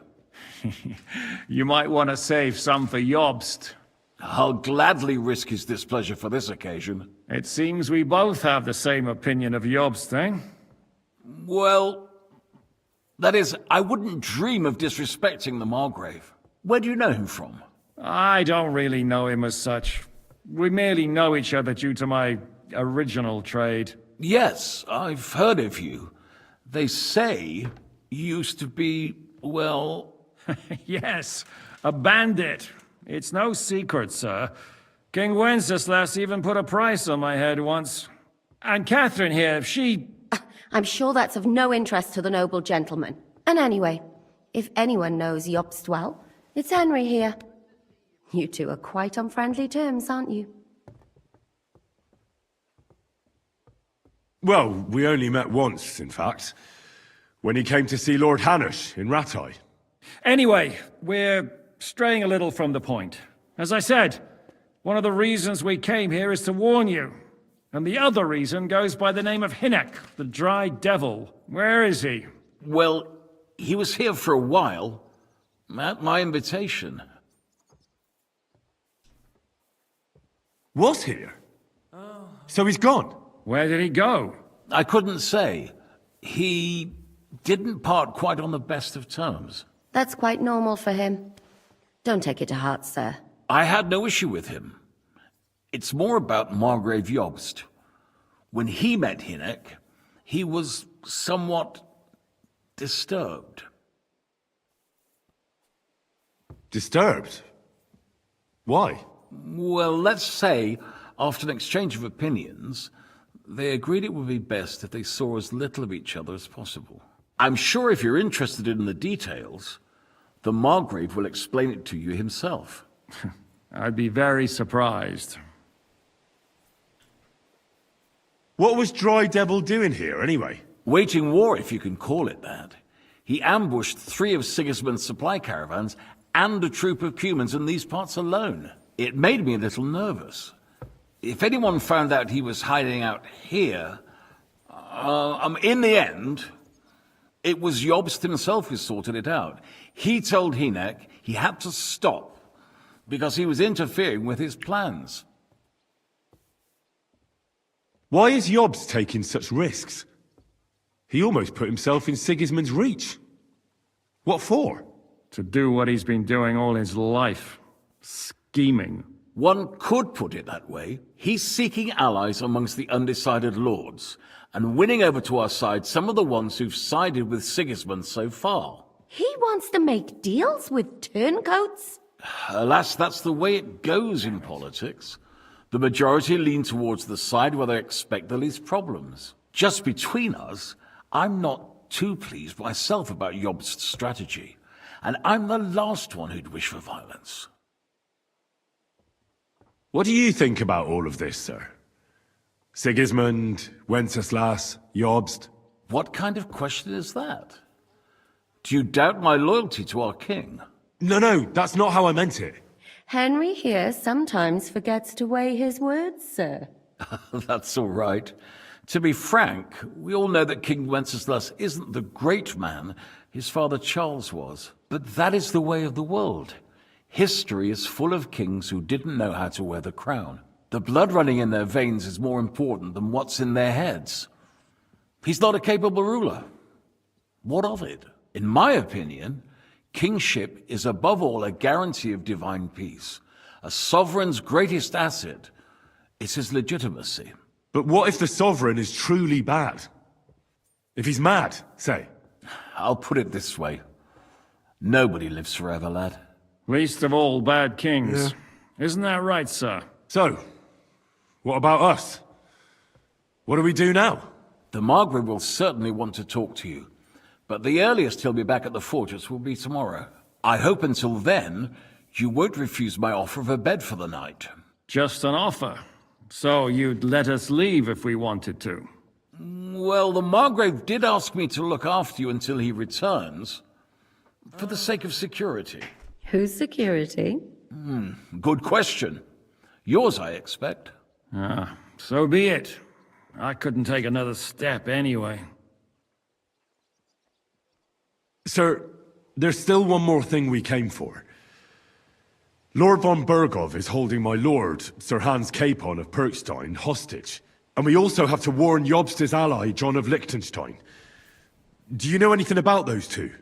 You might want to save some for Jobst. I'll gladly risk his displeasure for this occasion. It seems we both have the same opinion of Jobst, eh? Well, that is, I wouldn't dream of disrespecting the Margrave. Where do you know him from? I don't really know him as such. We merely know each other due to my original trade. Yes, I've heard of you. They say you used to be, well... Yes, a bandit. It's no secret, sir. King Wenceslas even put a price on my head once. And Catherine here, she... I'm sure that's of no interest to the noble gentleman. And anyway, if anyone knows Jobst well, it's Henry here. You two are quite on friendly terms, aren't you? Well, we only met once, in fact. When he came to see Lord Hanush in Rattay. Anyway, we're straying a little from the point. As I said, one of the reasons we came here is to warn you. And the other reason goes by the name of Hynek, the Dry Devil. Where is he? Well, he was here for a while, at my invitation. Was here? So he's gone? Where did he go? I couldn't say. He didn't part quite on the best of terms. That's quite normal for him. Don't take it to heart, sir. I had no issue with him. It's more about Margrave Jobst. When he met Hynek, he was somewhat disturbed. Disturbed? Why? Well, let's say, after an exchange of opinions, they agreed it would be best if they saw as little of each other as possible. I'm sure if you're interested in the details, the Margrave will explain it to you himself. I'd be very surprised. What was Dry Devil doing here, anyway? Waging war, if you can call it that. He ambushed 3 of Sigismund's supply caravans and a troop of humans in these parts alone. It made me a little nervous. If anyone found out he was hiding out here... in the end, it was Jobst himself who sorted it out. He told Hynek he had to stop because he was interfering with his plans. Why is Jobst taking such risks? He almost put himself in Sigismund's reach. What for? To do what he's been doing all his life. Scheming. One could put it that way. He's seeking allies amongst the undecided lords, and winning over to our side some of the ones who've sided with Sigismund so far. He wants to make deals with turncoats? Alas, that's the way it goes in politics. The majority lean towards the side where they expect the least problems. Just between us, I'm not too pleased myself about Jobst's strategy, and I'm the last one who'd wish for violence. What do you think about all of this, sir? Sigismund, Wenceslas, Jobst? What kind of question is that? Do you doubt my loyalty to our king? No, that's not how I meant it. Henry here sometimes forgets to weigh his words, sir. That's all right. To be frank, we all know that King Wenceslas isn't the great man his father Charles was. But that is the way of the world. History is full of kings who didn't know how to wear the crown. The blood running in their veins is more important than what's in their heads. He's not a capable ruler. What of it? In my opinion, kingship is above all a guarantee of divine peace. A sovereign's greatest asset is his legitimacy. But what if the sovereign is truly bad? If he's mad, say? I'll put it this way. Nobody lives forever, lad. Least of all bad kings. Isn't that right, sir? So, what about us? What do we do now? The Margrave will certainly want to talk to you, but the earliest he'll be back at the fortress will be tomorrow. I hope until then, you won't refuse my offer of a bed for the night. Just an offer. So you'd let us leave if we wanted to? Well, the Margrave did ask me to look after you until he returns, for the sake of security. Whose security? Good question. Yours, I expect. Ah, so be it. I couldn't take another step anyway. Sir, there's still one more thing we came for. Lord von Bergov is holding my lord, Sir Hans Capon of Perkstein, hostage. And we also have to warn Jobst's ally, John of Liechtenstein. Do you know anything about those two?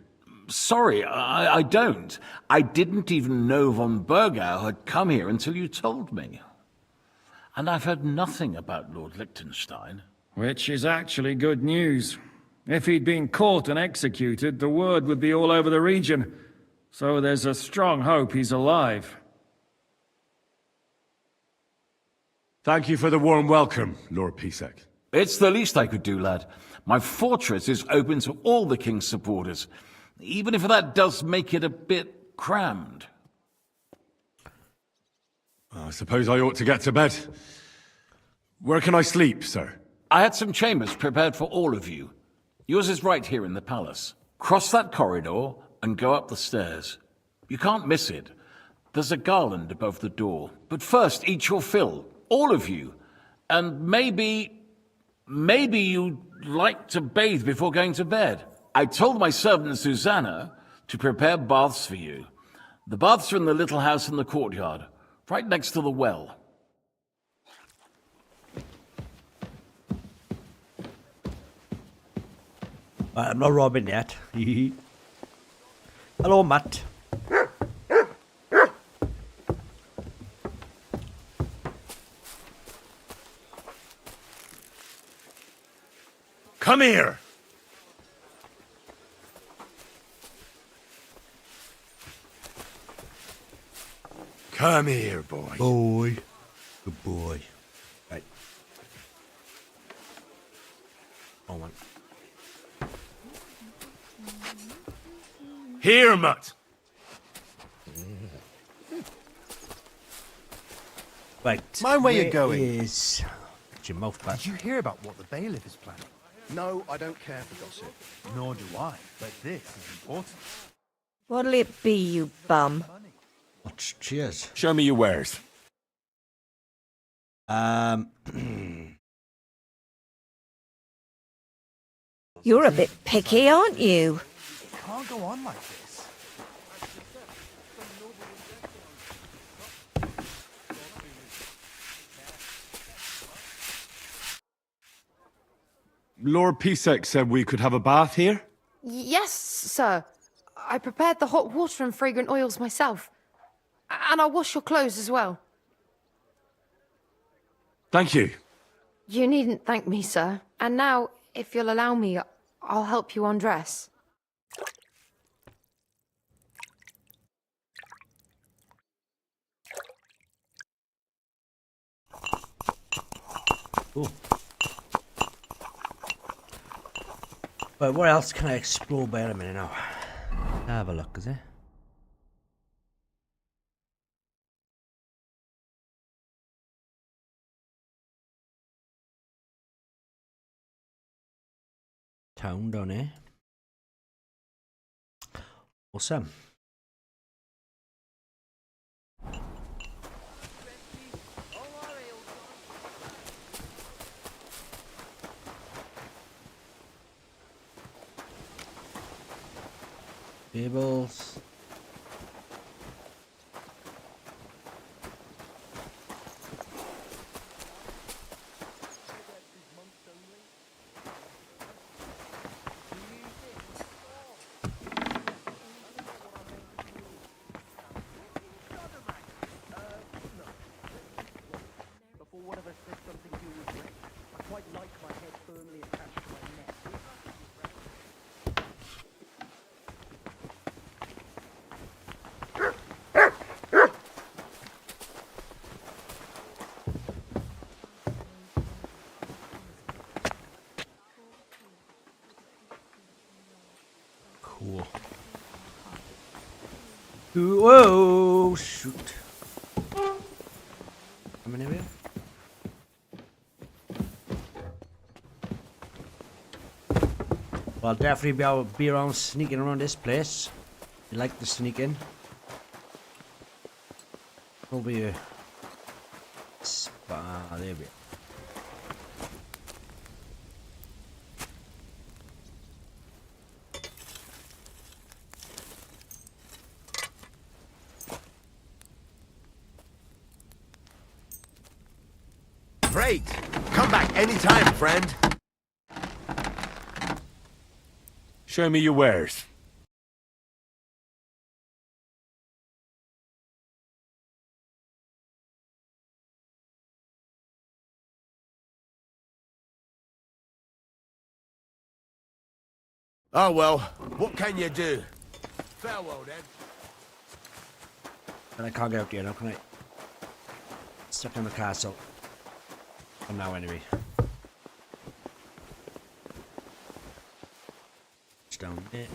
Sorry, I don't. I didn't even know von Bergau had come here until you told me. And I've heard nothing about Lord Liechtenstein. Which is actually good news. If he'd been caught and executed, the word would be all over the region. So there's a strong hope he's alive. Thank you for the warm welcome, Lord Pisek. It's the least I could do, lad. My fortress is open to all the king's supporters, even if that does make it a bit crammed. I suppose I ought to get to bed. Where can I sleep, sir? I had some chambers prepared for all of you. Yours is right here in the palace. Cross that corridor and go up the stairs. You can't miss it. There's a garland above the door. But first, eat your fill. All of you. And maybe you'd like to bathe before going to bed. I told my servant Susanna to prepare baths for you. The baths are in the little house in the courtyard, right next to the well. I'm not Robin yet. Hello, Matt. Come here! Come here, boy. Boy. Good boy. Right. Oh, man. Here, Mutt. Right. Mind where you're going. Is... Get your mouth back. Did you hear about what the bailiff is planning? No, I don't care for gossip. Nor do I, but this is important. What'll it be, you bum? Cheers. Show me your wares. You're a bit picky, aren't you? It can't go on like this. Lord Pisek said we could have a bath here? Yes, sir. I prepared the hot water and fragrant oils myself. And I'll wash your clothes as well. Thank you. You needn't thank me, sir. And now, if you'll allow me, I'll help you undress. Ooh. But what else can I explore by a minute now? Have a look, is it? Town down here. Awesome. Tables. Before one of us says something you regret, I quite like my head firmly attached to my neck. Whoa, shoot. How many are we? Well, definitely be around sneaking around this place. You like the sneaking. Over here. There we go. Great! Come back anytime, friend. Show me your wares. Oh well, what can you do? Farewell then. And I can't get up here now, can I? Stuck in the castle. For now, anyway. It's down there.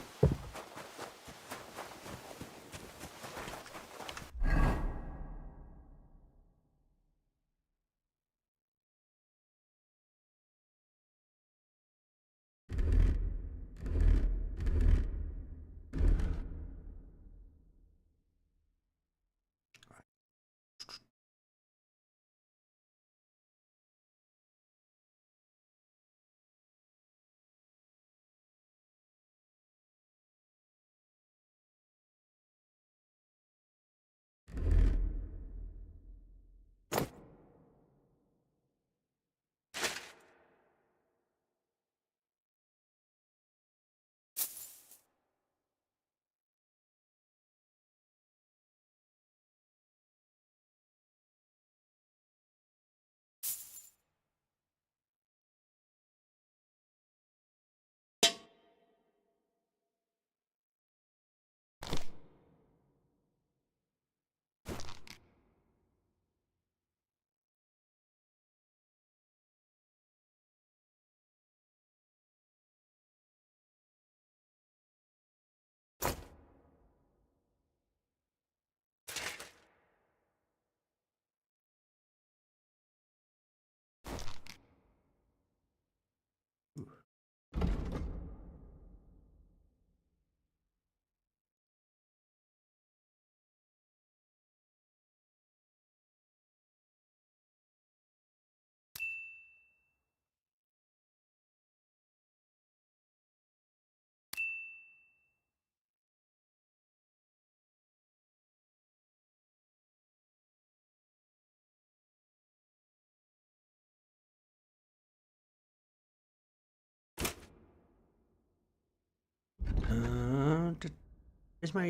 Is my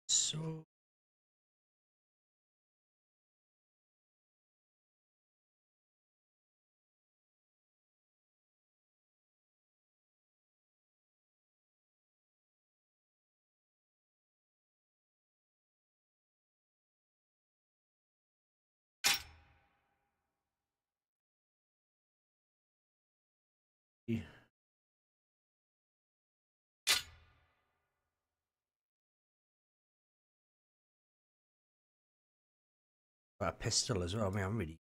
so got a pistol as well. I mean, I'm really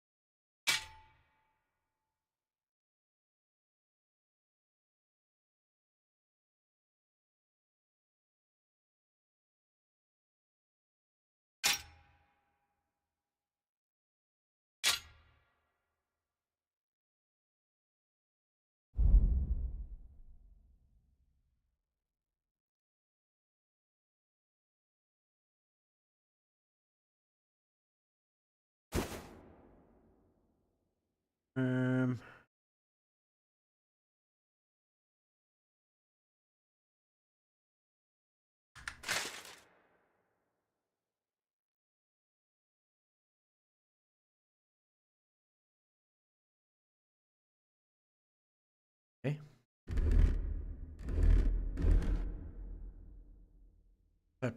Um. Okay. But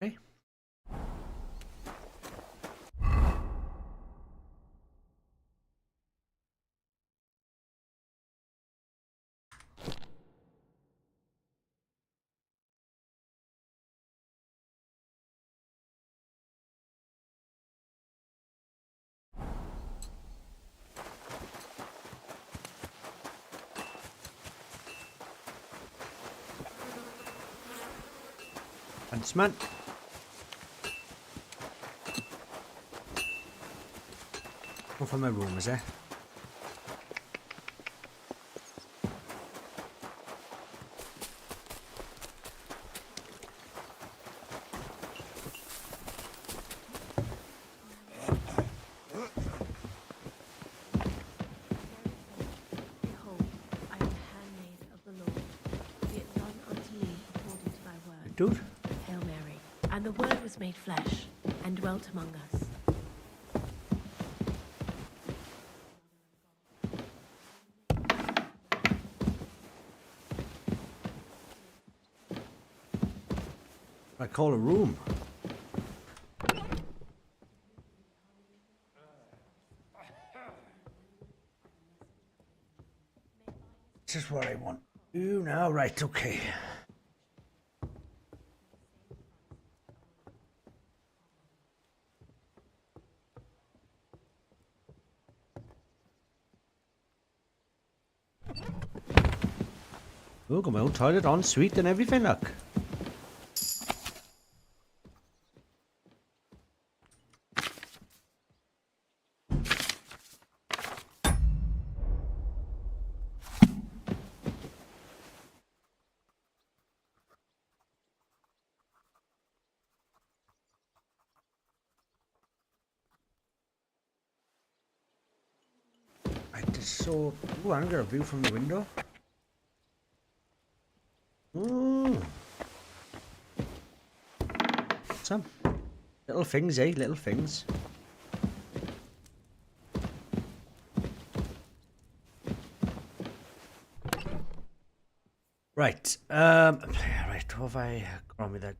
okay. Thanks, man. Go for my room, is it? Behold, I am the handmaid of the Lord. Be it done unto me according to thy word. Dude. Hail Mary. And the word was made flesh and dwelt among us. I call a room. This is what I want. You now, right? Okay. Oh, got my own toilet en suite and everything. Look. So, ooh, I got a view from the window. Ooh. Some little things, eh? Little things. Right. Right. What have I got me that?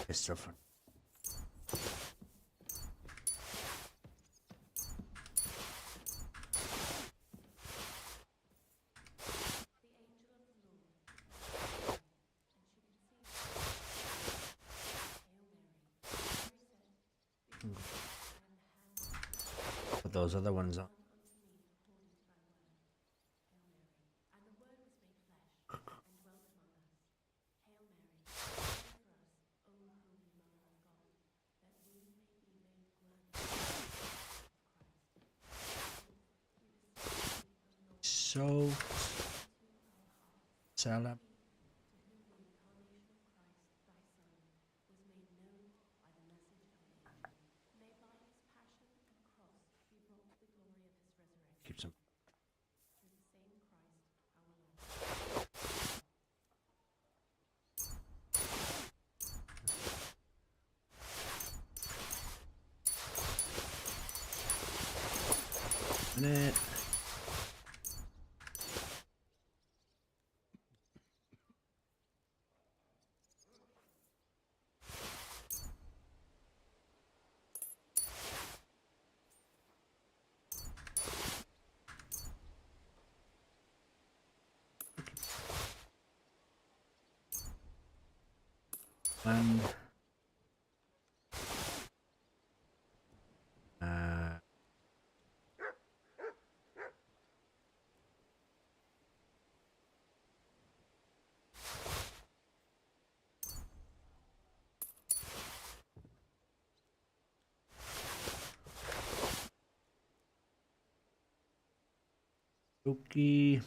It's different. Put those other ones on. So, Salam. keep some. Minute. One. Okay.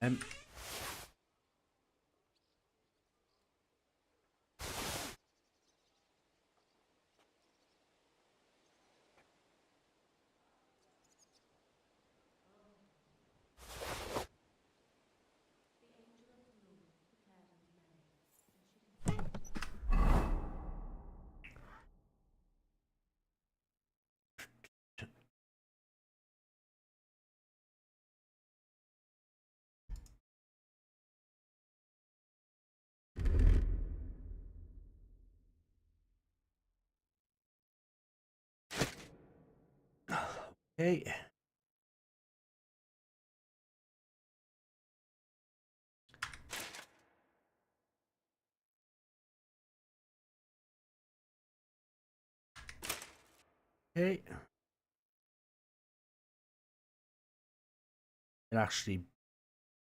Um. Okay. Okay. It actually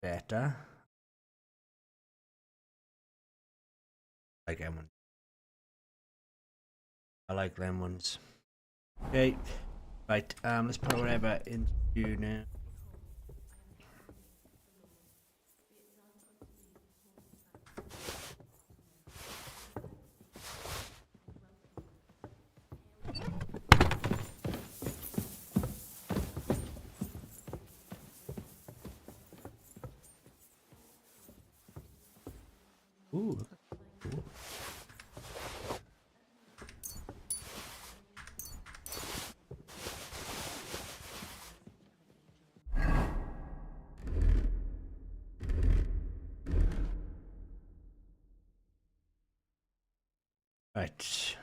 better. Like them ones. I like them ones. Okay. Right. Let's put whatever into now. Ooh. Cool. Right.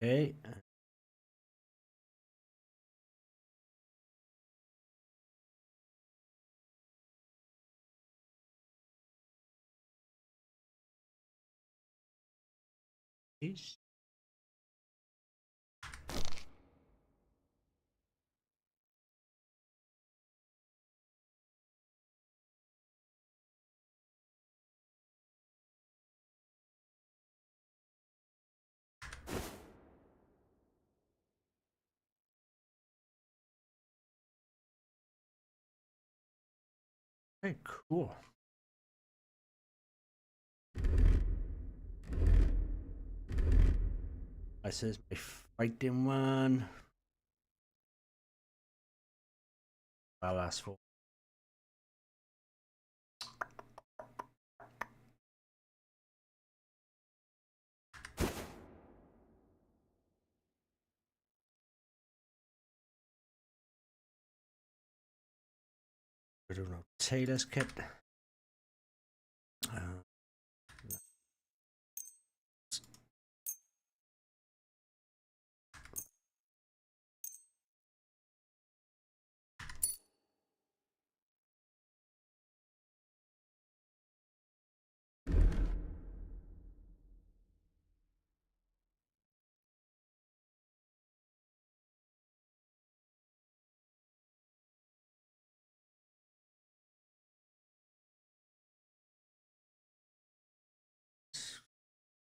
Okay. Peace. Okay, cool. This is my fighting one. I'll ask for. I don't know. Taylor's kit.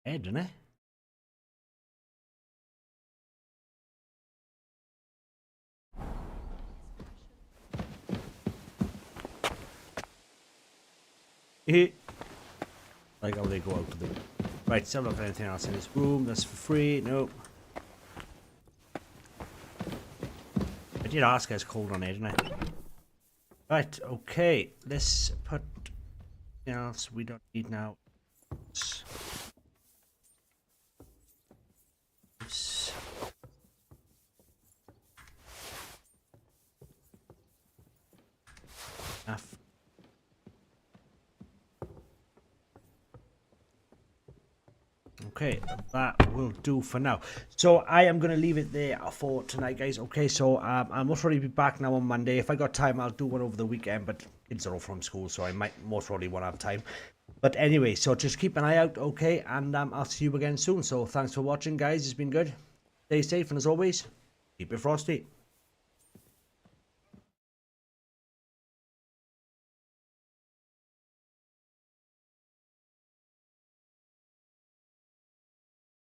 Head, isn't it? Like how they go out to the right. Let's have a look at anything else in this room. That's for free. Nope. I did ask us cold on it, didn't I? Right. Okay. Let's put anything else we don't need now. Oops. Enough. Okay, that will do for now. So I am going to leave it there for tonight, guys. Okay, so I'll most probably be back now on Monday. If I got time, I'll do one over the weekend, but kids are all from school, so I might most probably won't have time. But anyway, so just keep an eye out, okay? And I'll see you again soon. So thanks for watching, guys. It's been good. Stay safe, and as always, keep it frosty.